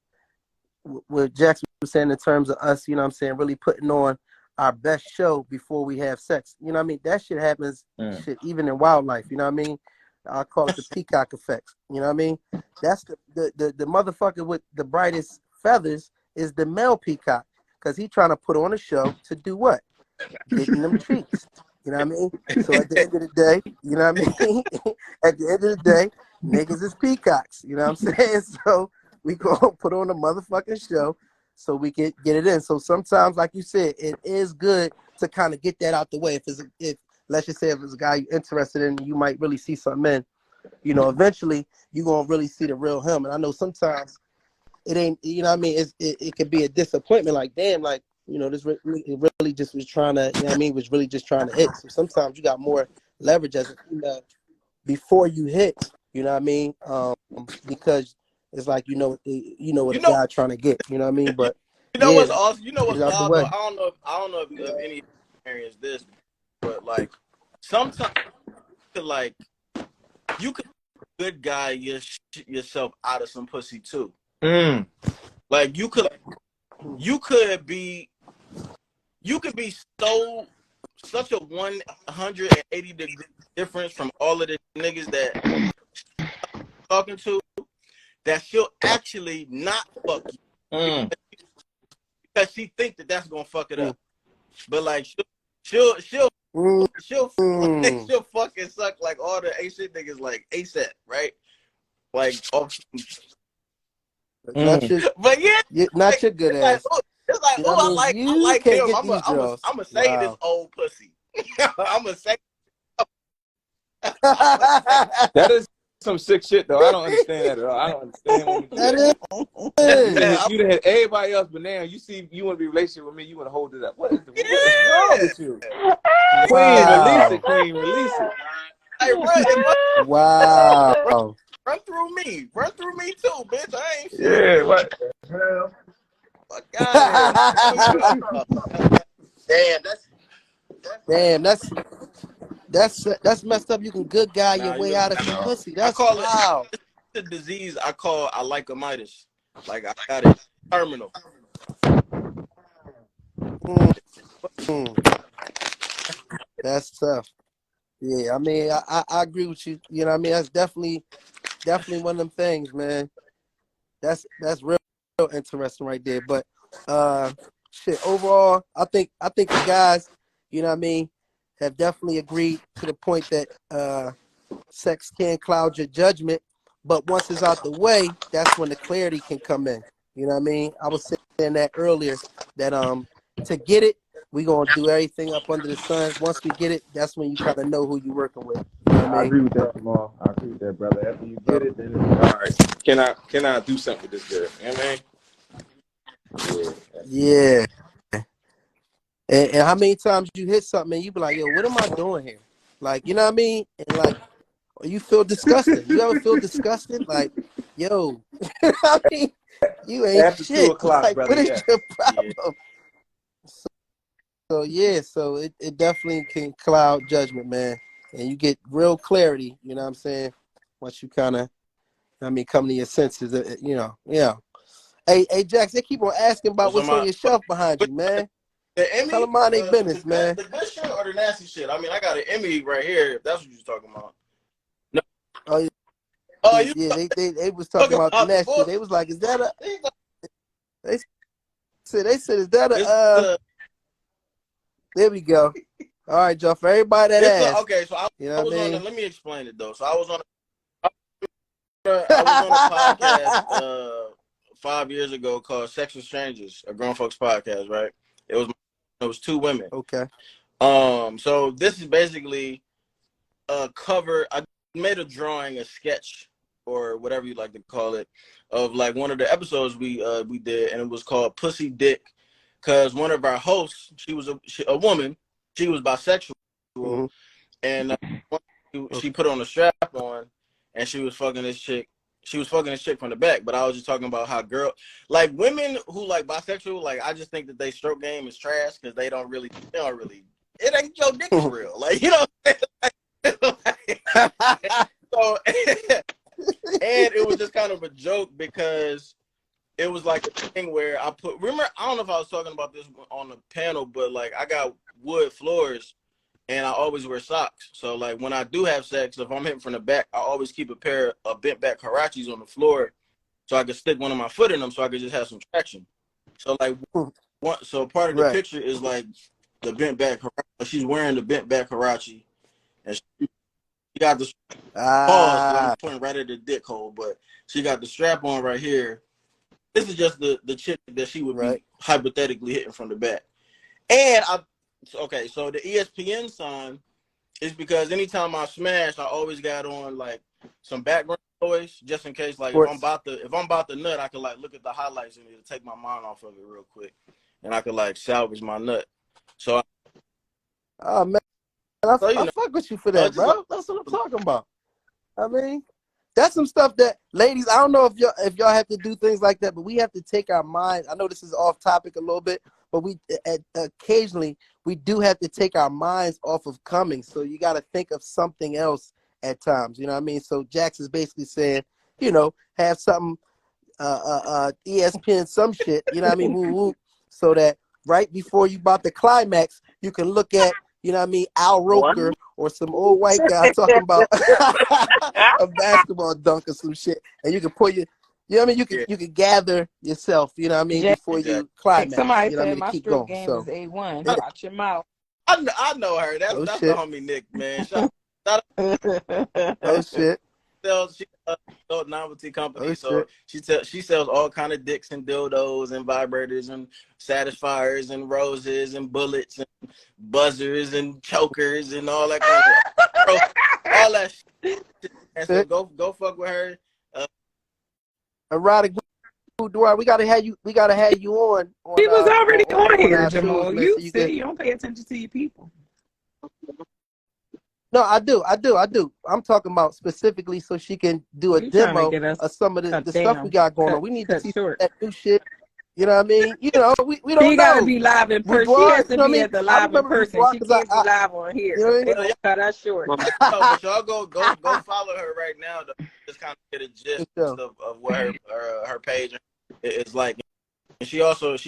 what Jackson was saying in terms of us, you know what I'm saying, really putting on our best show before we have sex. You know what I mean? That shit happens shit even in wildlife, you know what I mean? I call it the peacock effects. You know what I mean? That's the motherfucker with the brightest feathers is the male peacock. Cause he trying to put on a show to do what? Getting them treats. You know what I mean? So at the end of the day, you know what I mean? At the end of the day, niggas is peacocks. You know what I'm saying? So we gonna put on a motherfucking show so we can get it in. So sometimes, like you said, it is good to kind of get that out the way. If let's just say if it's a guy you're interested in, you might really see something in. You know, eventually you're gonna really see the real him. And I know sometimes it ain't. You know what I mean? It could be a disappointment. Like damn, like. You know, it really just was trying to, you know what I mean, was really just trying to hit. So sometimes you got more leverage as a female before you hit, you know what I mean? Because it's like, you know what a guy trying to get, you know what I mean? But You know yeah, what's awesome? You know get what's it out the wild though? way. I don't know if any experience this, but like sometimes like you could good guy yourself out of some pussy too. Like you could be such a 180 degree difference from all of the niggas that I'm talking to that she'll actually not fuck you because she think that that's gonna fuck it up. But like she'll fucking suck like all the A shit niggas like ASAP, right? Like off. Not your, But yeah, not your good ass. It's like, You know oh, what I mean? I You like can't him. get these draws. I'm gonna say this Wow. old pussy. I'm gonna say That is some sick shit though. I don't understand that at all. I don't understand what you That is. you had everybody else, but now you see you want to be in a relationship with me, you want to hold it up. What is wrong with you? Queen, release it, Wow. Queen, release it. Hey, Wow. run through me. Run through me too, bitch. I ain't shit. Yeah, what the hell? Fuck out of here. Damn, Damn, that's messed up. You can good guy your nah, way out of some No. pussy. I That's call it wild. a disease I call I like a Midas. Like I got it terminal. That's tough. Yeah, I mean, I agree with you. You know what I mean? That's definitely one of them things, man. That's real interesting right there. But shit, overall, I think the guys, you know what I mean, have definitely agreed to the point that sex can cloud your judgment. But once it's out the way, that's when the clarity can come in. You know what I mean? I was saying that earlier, that to get it, we gonna do everything up under the sun. Once we get it, that's when you kind of know who you're working with. You know what I I mean? agree with that, Jamal. I agree with that, brother. After you get it, then it's all right. Can I do something with this girl? You know what I mean? Yeah. And how many times you hit something and you be like, yo, what am I doing here? Like, you know what I mean? And like, you feel disgusted. You ever feel disgusted? Like, yo, I mean, you ain't After 2 shit. o'clock, Like, brother. what is Yeah. your Yeah. problem? So yeah, so it definitely can cloud judgment, man. And you get real clarity, you know what I'm saying? Once you kind of, I mean, come to your senses, you know, yeah. Hey, Jax, they keep on asking about So what's on my your shelf behind you, man. the Tell Emmy, them mind their business, man. the good shit or the nasty shit? I mean, I got an Emmy right here. If that's what you're talking about. No. Oh yeah, Oh, you yeah. They was talking talking about the about the next shit. book? They was like, is that a? They said, is that This a? There we go. All right, Joe. For everybody that it's asked, okay. So you know I what I was on. mean? Let me explain it though. So I was on a podcast 5 years ago called Sex with Strangers, a grown folks podcast. Right? It was 2 women. Okay. So this is basically a cover. I made a drawing, a sketch, or whatever you like to call it, of like one of the episodes we did, and it was called Pussy Dick, because one of our hosts, she was a woman, she was bisexual, Mm-hmm. and she put on a strap on, and she was fucking this chick. She was fucking this chick from the back, but I was just talking about how like women who like bisexual, like I just think that they stroke game is trash because they don't really, it ain't your dick for real, like you know. So, and it was just kind of a joke because it was like a thing where remember, I don't know if I was talking about this on the panel, but like I got wood floors and I always wear socks. So like when I do have sex, if I'm hitting from the back, I always keep a pair of bent back Harachis on the floor so I could stick one of my foot in them so I could just have some traction. So like part of the Right. picture is like the bent back Harachi. She's wearing the bent back Harachi and she got the pause because I'm pointing right at the dick hole, but she got the strap on right here. This is just the chick that she would be hypothetically hitting from the back. And so the ESPN sign is because anytime I smash, I always got on like some background noise just in case, like if I'm about to nut, I can like look at the highlights and it'll take my mind off of it real quick, and I could like salvage my nut. So, oh man, I fuck with you for that, bro. That's what I'm talking about. I mean, that's some stuff that, ladies, I don't know if y'all have to do things like that, but we have to take our minds. I know this is off topic a little bit, but we occasionally we do have to take our minds off of coming. So you got to think of something else at times. You know what I mean? So Jax is basically saying, you know, have something ESPN some shit. You know what I mean? Woo woo. So that right before you about to climax, you can look at, you know what I mean, Al Roker or some old white guy talking about a basketball dunk or some shit, and you can put you know what I mean, you can gather yourself, you know what I mean, before you climax. Somebody You know what I said mean, to my keep stroke going. game So is A1. yeah. Watch your mouth. I know her. That's the Shit. homie Nick, man. Shout Oh shit. She sells novelty company, Oh so shit. she sells all kind of dicks and dildos and vibrators and satisfiers and roses and bullets and buzzers and chokers and all that kind of all that shit. And so go fuck with her. Erotic Dwight, we gotta have you on He was already on here, our Jamal. shows, man, You so you see, you don't pay attention to your people. No, I do. I'm talking about specifically so she can do a demo of some of the stuff we got going on. We need to see that new shit. You know what I mean? You know, we don't She gotta know. be live in person. She Boudoir, has you to know what I be mean? at the I live in remember person. Boudoir She because can't be live on here you know because what I they mean? gonna cut us short. No, but y'all go follow her right now to just kind of get a For gist sure. of what her page is like. And she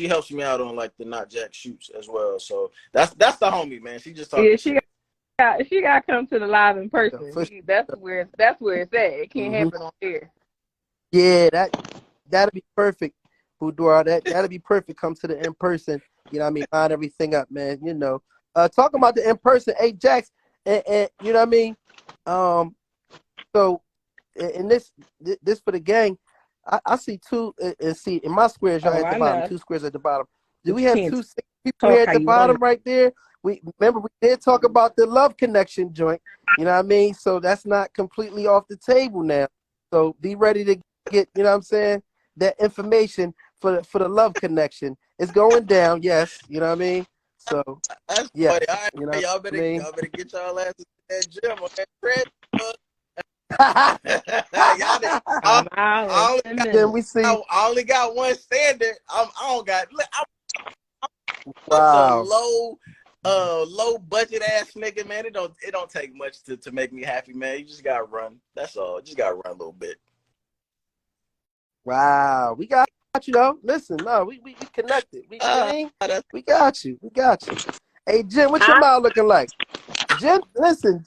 helps me out on like the Not Jack shoots as well. So that's the homie, man. She just Yeah, talking shit. she got to come to the live in person. For sure. That's where it's at. It can't Hmm. happen on here. Yeah, that'll be perfect, Boudoir. That'll be perfect. Come to the in person. You know what I mean? Line everything up, man. You know. Talking about the in person, hey Jax, and you know what I mean? So in this for the gang, I see two and see in my squares y'all Oh, at the I bottom, know. 2 squares at the bottom. Do But we you have can't 2 people here talk at how the you want bottom right there? We did talk about the love connection joint. You know what I mean? So that's not completely off the table now. So be ready to get, you know what I'm saying, that information for the love connection. It's going down, yes. You know what I mean? So That's yes, funny. All right, you know y'all what I mean? get y'all asses in that gym on that treadmill. Y'all did, an hour I and only 10 got Then minutes. we see, I only got one standard. I don't got. I'm such a wow. low budget ass nigga, man. It don't take much to make me happy, man. You just gotta run. That's all. You just gotta run a little bit. Wow, we got you though. Listen, no, we connected. You know what I mean? That's We got you. We got you. Hey, Jen, what your Huh? mouth looking like? Jen, listen,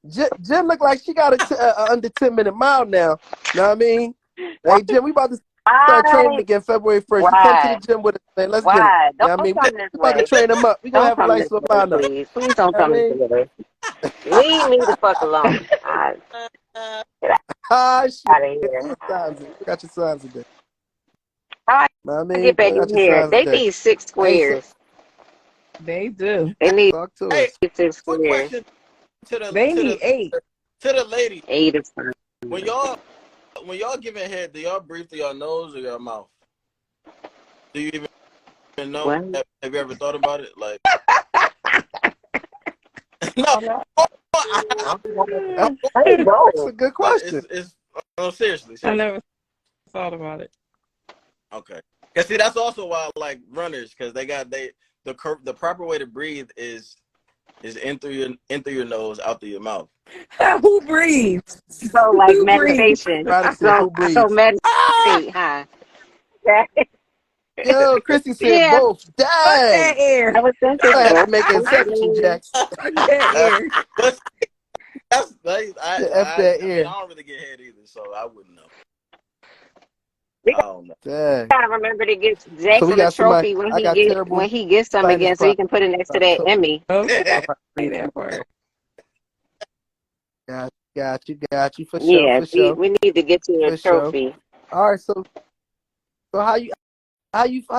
Jen look like she got a under 10-minute mile now. Know what I mean? Why? Hey, Jen, we about to start training Why? again February 1st. You come to the Why? gym with us, man. Let's get it. Why? You know what I Don't mean? come this We about to way. train them up. We gonna Don't have a come nice this little way, lineup. please. Please don't You know come what I this mean? way. Leave me the fuck alone. Get Ah, shit. out of here. What times is it? What got your signs today? How Know what I I mean? get back What in got your here? signs They today? need six Hey, so squares. They do. They need talk to hey, us. six quick squares. question to They need 8. the lady. 8 is fine. When y'all giving head, do y'all breathe through your nose or your mouth? Do you even know? What? Have you ever thought about it? Like, no, That's, How you that's a go? good but question. it's no, seriously. I never thought about it. Okay. Cause see, that's also why I like runners, because the proper way to breathe is in through your nose, out through your mouth. Who breathes? So like Who breathes? meditation. Try to say So who breathes. meditate, huh? Yo, Chrissy said Yeah, both. Fuck that Dang. air. I was thinking You're gonna have to both. make an Both exception, ways. Jax. Fuck that air. But that's F that I mean, air. I don't really get head either, so I wouldn't know. We I don't know. Dang. gotta remember to get So we Jackson a got somebody. trophy when I got terrible he gets some sinus again, so he can problems. put it next to that So Emmy. Okay, all right, say that part. got you for sure, Yeah, for sure, we need to get you a for sure. trophy. All right, so how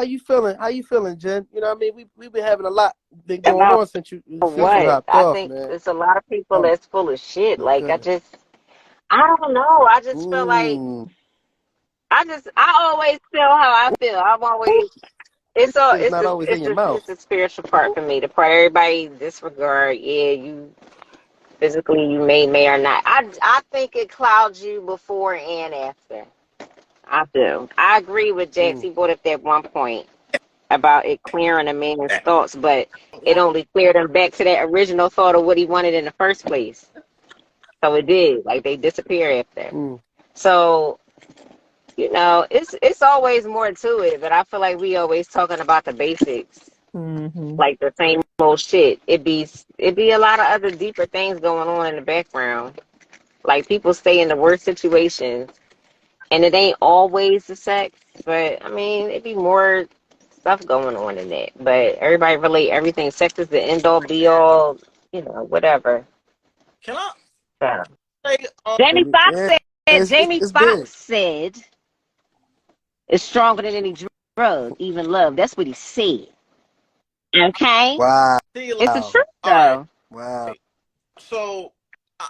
you feeling? How you feeling, Jen? You know what I mean? We've been having a lot been going About on since you what? hopped I off, think man. there's a lot of people Oh that's full of shit. my Like goodness. I don't know. I just feel like Mm. I always feel how I feel. I'm always It's not always in your it's mouth. the spiritual part for me. The part everybody disregard. Yeah, you physically you may or not. I think it clouds you before and after. I do. I agree with Jax. Mm. He brought up that one point about it clearing a man's thoughts, but it Well, only cleared him back to that original thought of what he wanted in the first place. So it did. Like they disappear after. Mm. So it's always more to it, but I feel like we always talking about the basics, Mm-hmm. like the same old shit. It be a lot of other deeper things going on in the background. Like people stay in the worst situations, and it ain't always the sex, but I mean, it be more stuff going on in that. But everybody relate everything. Sex is the end all be all, whatever. can I So. say Jamie Foxx Yeah, said. it's, it's Jamie it's big. Foxx said it's stronger than any drug, even love. That's what he said. Okay, Wow, see like it's the truth all right. though. wow. So I,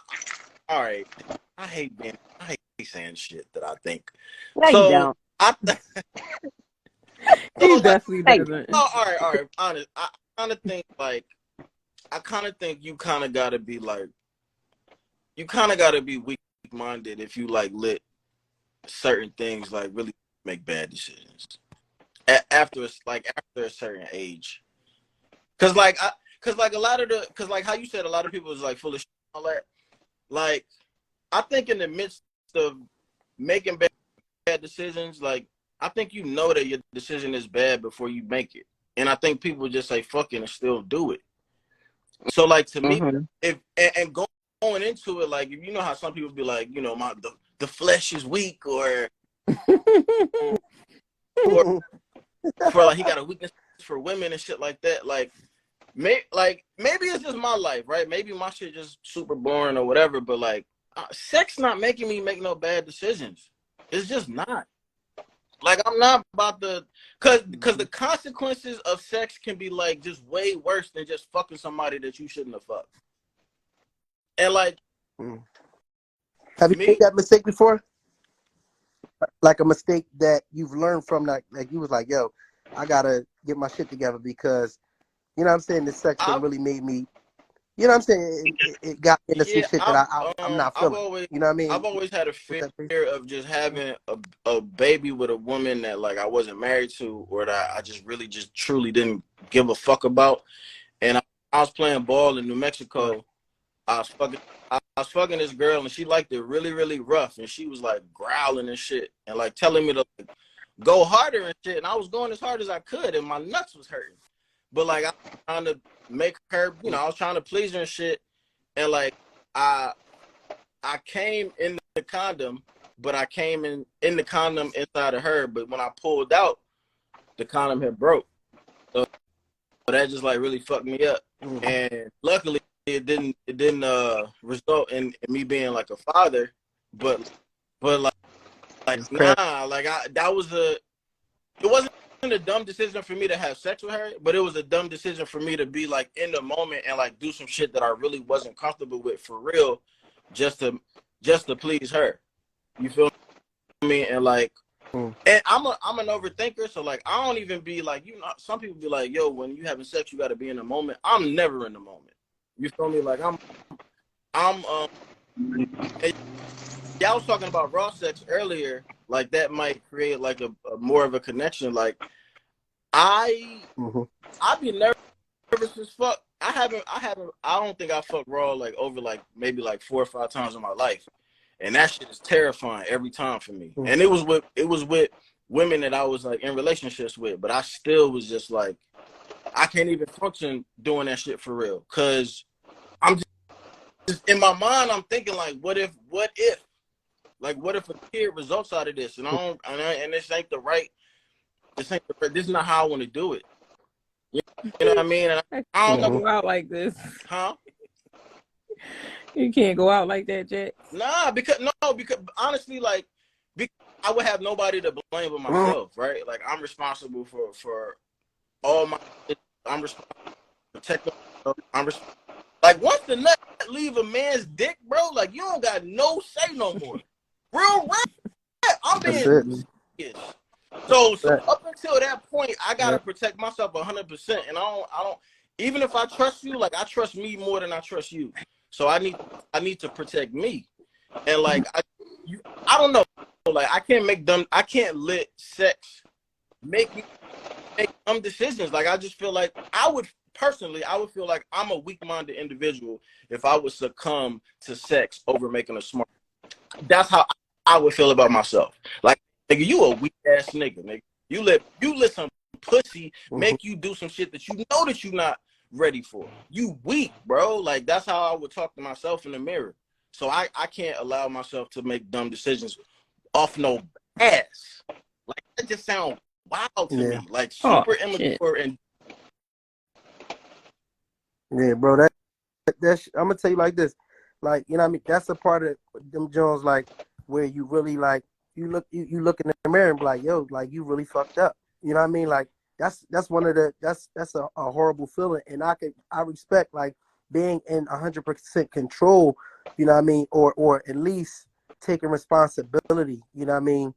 all right. I hate saying shit that I think. No, you So don't. I He so like definitely No, you doesn't. oh, all right. Honest. I kind of think like I kind of think you kind of got to be like you kind of got to be weak minded if you like let certain things like really make bad decisions. after a certain age. Cause like a lot of cause like how you said, a lot of people is like full of shit and all that. Like I think in the midst of making bad decisions, like I think you know that your decision is bad before you make it, and I think people just say fuck it and still do it. So like to me, if and going into it, like if you know how some people be like, you know, the flesh is weak, or for like he got a weakness for women and shit like that. Like maybe it's just my life, right? Maybe my shit just super boring or whatever. But like, sex not making me make no bad decisions. It's just not. Like I'm not about the because the consequences of sex can be like just way worse than just fucking somebody that you shouldn't have fucked. And like, have you made that mistake before? Like a mistake that you've learned from, like you was like, yo, I gotta get my shit together because, you know what I'm saying, this sex thing really made me, you know what I'm saying, it got into some shit that I'm not feeling. You know what I mean? I've always had a fear of just having a baby with a woman that like I wasn't married to, or that I just really just truly didn't give a fuck about. And I was playing ball in New Mexico. I was fucking this girl, and she liked it really, really rough, and she was like growling and shit, and like telling me to like, go harder and shit. And I was going as hard as I could, and my nuts was hurting. But like I was trying to make her, you know, I was trying to please her and shit. And like I came in the condom, but I came in the condom inside of her. But when I pulled out, the condom had broke. So that just like really fucked me up. And luckily it didn't result in me being like a father, but like nah, like it wasn't a dumb decision for me to have sex with her, but it was a dumb decision for me to be like in the moment and like do some shit that I really wasn't comfortable with for real, just to please her. You feel me? And like, and I'm an overthinker, so like I don't even be like, you know, some people be like, yo, when you having sex, you got to be in the moment. I'm never in the moment. You feel me? Like y'all was talking about raw sex earlier, like that might create like a more of a connection. Like I be nervous as fuck. I don't think I fucked raw like over like maybe like 4 or 5 times in my life. And that shit is terrifying every time for me. And it was with women that I was like in relationships with, but I still was just like, I can't even function doing that shit for real. Cause I'm just in my mind, I'm thinking like, what if, like, what if a kid results out of this? And this ain't the right, this is not how I want to do it. You know what I mean? And I don't know. Go out like this. Huh? You can't go out like that, Jack. Nah, because honestly, like, I would have nobody to blame but myself, right? Like, I'm responsible for all my. I'm responsible for protecting myself. Like, once the nut leave a man's dick, bro, like you don't got no say no more. Real rap. I'm being serious. So up until that point, I gotta protect myself 100%, and I don't. Even if I trust you, like I trust me more than I trust you. So I need to protect me, and like I don't know, like I can't let sex make me make dumb decisions. Like I just feel like I would feel like I'm a weak-minded individual if I would succumb to sex over making a smart. That's how I would feel about myself. Like, nigga, you a weak ass nigga, nigga. You let some pussy make you do some shit that you know that you're not ready for. You weak, bro. Like that's how I would talk to myself in the mirror. So I can't allow myself to make dumb decisions off no ass. Like that just sounds wild to me. Like super immature and bro. That's I'm gonna tell you like this. Like, you know what I mean? That's a part of them Jones, like where you really like you look in the mirror and be like, yo, like you really fucked up. You know what I mean? Like that's one of the that's a horrible feeling, and I respect like being in 100% control. You know what I mean? Or at least taking responsibility. You know what I mean?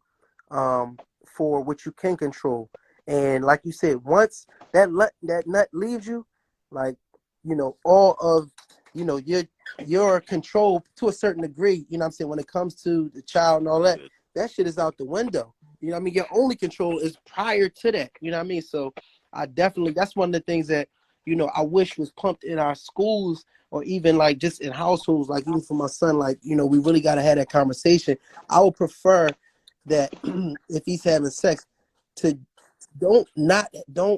For what you can control. And like you said, once that nut leaves you, like, you know, all of, you know, your control to a certain degree, you know what I'm saying, when it comes to the child and all that, that shit is out the window. You know what I mean? Your only control is prior to that. You know what I mean? So I definitely, that's one of the things that, you know, I wish was pumped in our schools or even like just in households, like even for my son, like, you know, we really got to have that conversation. I would prefer that if he's having sex to don't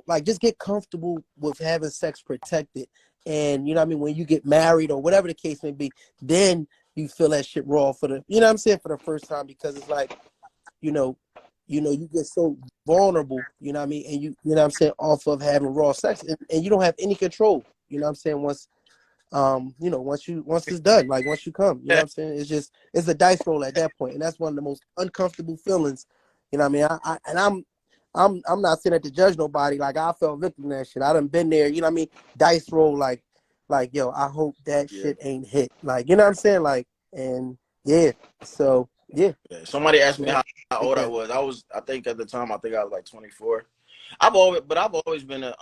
like just get comfortable with having sex protected. And you know what I mean, when you get married or whatever the case may be, then you feel that shit raw for the, you know what I'm saying, for the first time, because it's like, you know, you get so vulnerable, you know what I mean, and you know what I'm saying, off of having raw sex, and you don't have any control, you know what I'm saying, once you know, once it's done, like once you come, you know what I'm saying, it's a dice roll at that point, and that's one of the most uncomfortable feelings, you know what I mean. I'm not saying that to judge nobody, like I felt victim of that shit. I done been there, you know what I mean, dice roll, like yo, I hope that Yeah. shit ain't hit, like, you know what I'm saying, like, and yeah, so yeah. Somebody asked me how old I was. I think at the time, I think I was like 24. I've always been I'm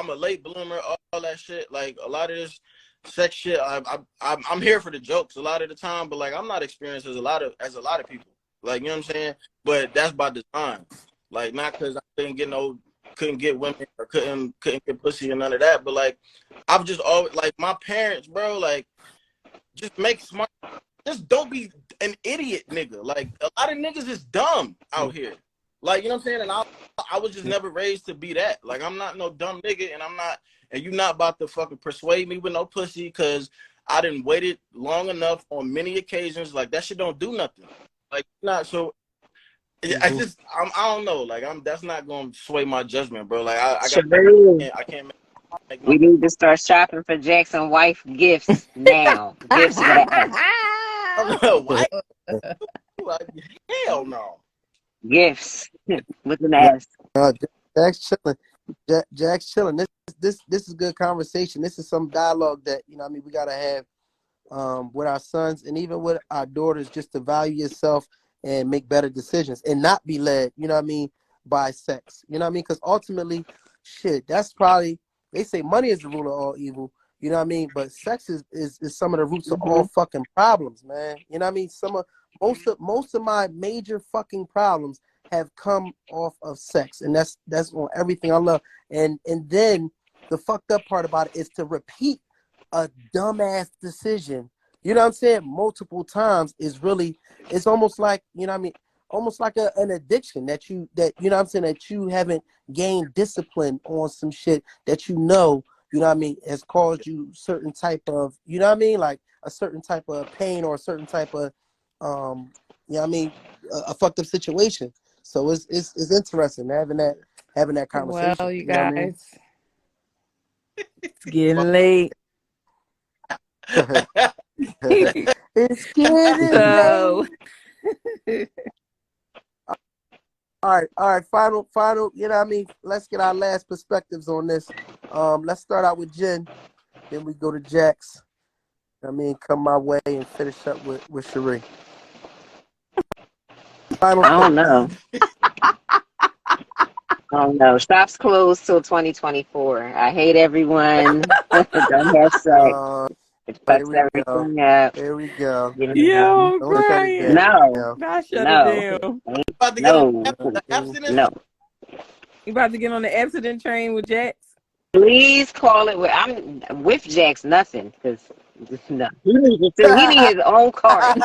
a late bloomer. All that shit, like a lot of this sex shit. I'm here for the jokes a lot of the time, but like I'm not experienced as a lot of people. Like, you know what I'm saying? But that's by design. Like, not because I couldn't get women or couldn't get pussy and none of that. But like, I've just always, like, my parents, bro, like, just make smart. Just don't be an idiot, nigga. Like, a lot of niggas is dumb out here. Like, you know what I'm saying? And I was just never raised to be that. Like, I'm not no dumb nigga, and you not about to fucking persuade me with no pussy, because I didn't waited long enough on many occasions. Like, that shit don't do nothing. Like, not so. I don't know. Like, that's not gonna sway my judgment, bro. Like, I can't make no. We need to start shopping for Jackson wife gifts now. Gifts with an S. Why? Hell no. Gifts with an No, S. Jack's chilling. Jack's chilling. This is good conversation. This is some dialogue that, you know what I mean, we gotta have with our sons and even with our daughters, just to value yourself and make better decisions and not be led, you know what I mean, by sex. You know what I mean? Because ultimately, shit, that's probably, they say money is the root of all evil. You know what I mean? But sex is some of the roots of all fucking problems, man. You know what I mean? Most of my major fucking problems have come off of sex, and that's on everything I love. And then the fucked up part about it is to repeat a dumbass decision, you know what I'm saying, multiple times is really, it's almost like, you know what I mean, almost like an addiction that you know what I'm saying, that you haven't gained discipline on some shit that you know what I mean, has caused you certain type of, you know what I mean, like a certain type of pain or a certain type of you know what I mean, a fucked up situation. So it's interesting having that conversation. Well, you You know what I mean? guys, it's getting late. It's getting So late. All right. Final. You know what I mean? Let's get our last perspectives on this. Let's start out with Jen, then we go to Jax. I mean, come my way and finish up with Cherie. Final I don't thoughts. know. I don't know. Shops closed till 2024. I hate everyone. Don't have sex. It Here fucks we go. everything up. Here we go. You yo, I'm Don't shut it crying. know? down. I shut it No, down. About to get on no, the no, abstinence. no. You about to get on the accident train with Jax? Please call it. I'm with Jax. Nothing, because no. He need his own cart.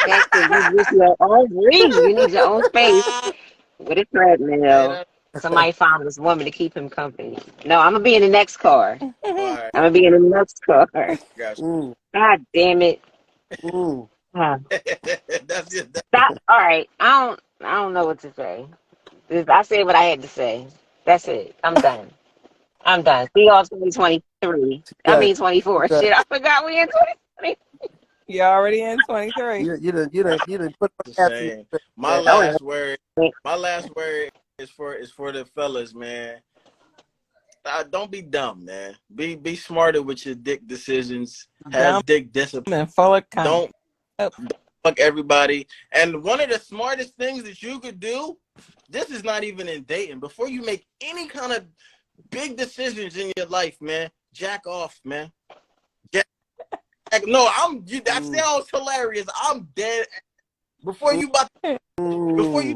Jackson, you need your own ring. You need your own space with a treadmill. Somebody found this woman to keep him company. No, I'm gonna be in the next car. All I'm right, gonna be in the next car. gotcha. God damn it. Huh. That's it. Stop. All right. I don't know what to say. I said what I had to say. That's it. I'm done. See y'all 2023. I Good. mean 24. Good. Shit, I forgot we in 2020. You already in 23. You didn't put The my absence. same. My Oh, last word. My last word is for the fellas, man. Don't be dumb, man. Be smarter with your dick decisions. Dumb Have dick discipline. and full of cum. Don't fuck everybody. And one of the smartest things that you could do, this is not even in dating, before you make any kind of big decisions in your life, man, jack off, man. Jack No, that sounds hilarious. I'm dead. Before you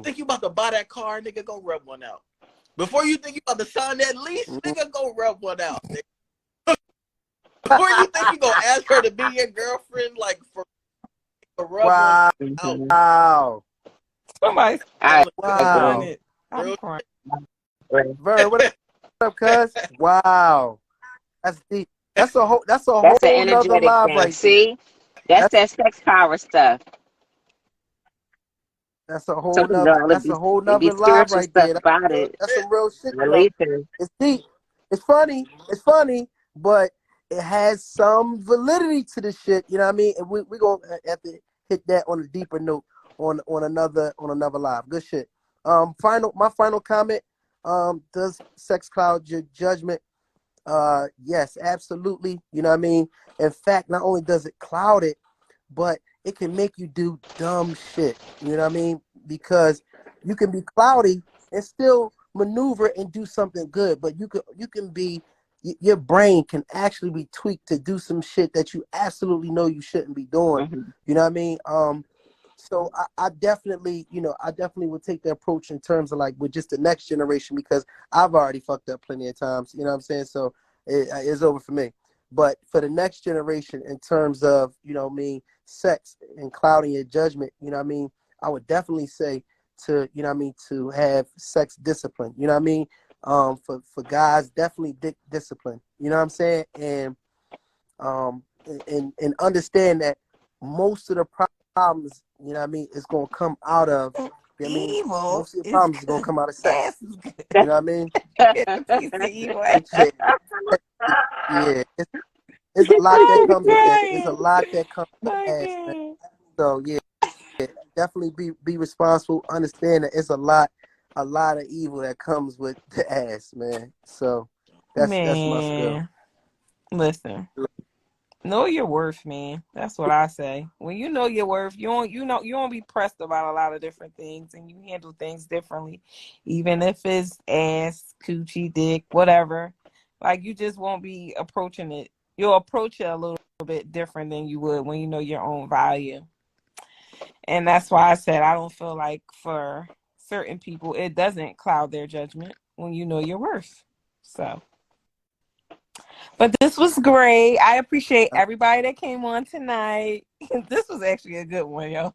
think you about to buy that car, nigga, go rub one out. Before you think you about to sign that lease, nigga, go rub one out. Before you think you gonna ask her to be your girlfriend, like for rub one out. Wow. Somebody's Wow. it. I'm crying. Ver, what up, cuz? Wow. That's deep. That's a whole That's an nother energetic live thing. right there. See? That's that sex power stuff. That's a whole Some nother. people, That's a whole it be nother live spiritual right stuff there. about it. That's some real shit, bro. Releasing. It's deep. It's funny. It's funny, but it has some validity to the shit. You know what I mean? And we gonna have to hit that on a deeper note on another live. Good shit. My final comment. Does sex cloud your judgment? Yes, absolutely. You know what I mean? In fact, not only does it cloud it, but it can make you do dumb shit. You know what I mean? Because you can be cloudy and still maneuver and do something good, but you can be your brain can actually be tweaked to do some shit that you absolutely know you shouldn't be doing. Mm-hmm. You know what I mean? So I definitely would take the approach in terms of like with just the next generation, because I've already fucked up plenty of times. You know what I'm saying? So it's over for me. But for the next generation, in terms of, sex and clouding your judgment, I would definitely say to, to have sex discipline. You know what I mean? For guys, definitely dick discipline. You know what I'm saying? And understand that most of the problems, you know what I mean, is gonna come out of, Evil most of the is problems is gonna good. come out of Gas sex. is good. You know what I mean? Get a piece of evil. Yeah, it's a lot that I'm comes with that. It's a crying. lot that comes with ass, man. Okay. So yeah, definitely be responsible. Understand that it's a lot of evil that comes with the ass, man. So that's must go. Man, listen. Know your worth, man. That's what I say. When you know your worth, you don't be pressed about a lot of different things, and you handle things differently, even if it's ass, coochie, dick, whatever. Like you just won't be approaching it. You'll approach it a little bit different than you would when you know your own value. And that's why I said I don't feel like for certain people it doesn't cloud their judgment when you know your worth. So. But this was great. I appreciate everybody that came on tonight. This was actually a good one, yo.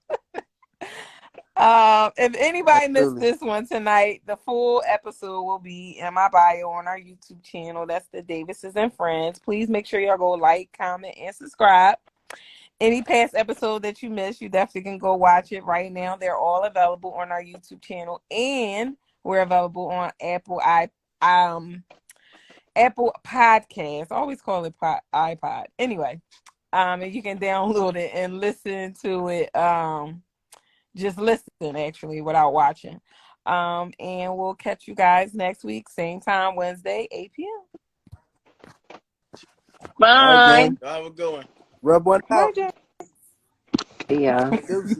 If anybody missed Absolutely. this one tonight, the full episode will be in my bio on our YouTube channel. That's the Davises and Friends. Please make sure y'all go like, comment, and subscribe. Any past episode that you missed, you definitely can go watch it right now. They're all available on our YouTube channel, and we're available on Apple Podcasts. I always call it iPod. Anyway, and you can download it and listen to it. Just listen actually without watching. And we'll catch you guys next week, same time, Wednesday, 8 p.m. All right, Bye. gang. Have a good one. Rub one Bye, out. Jay. Yeah. Deuces.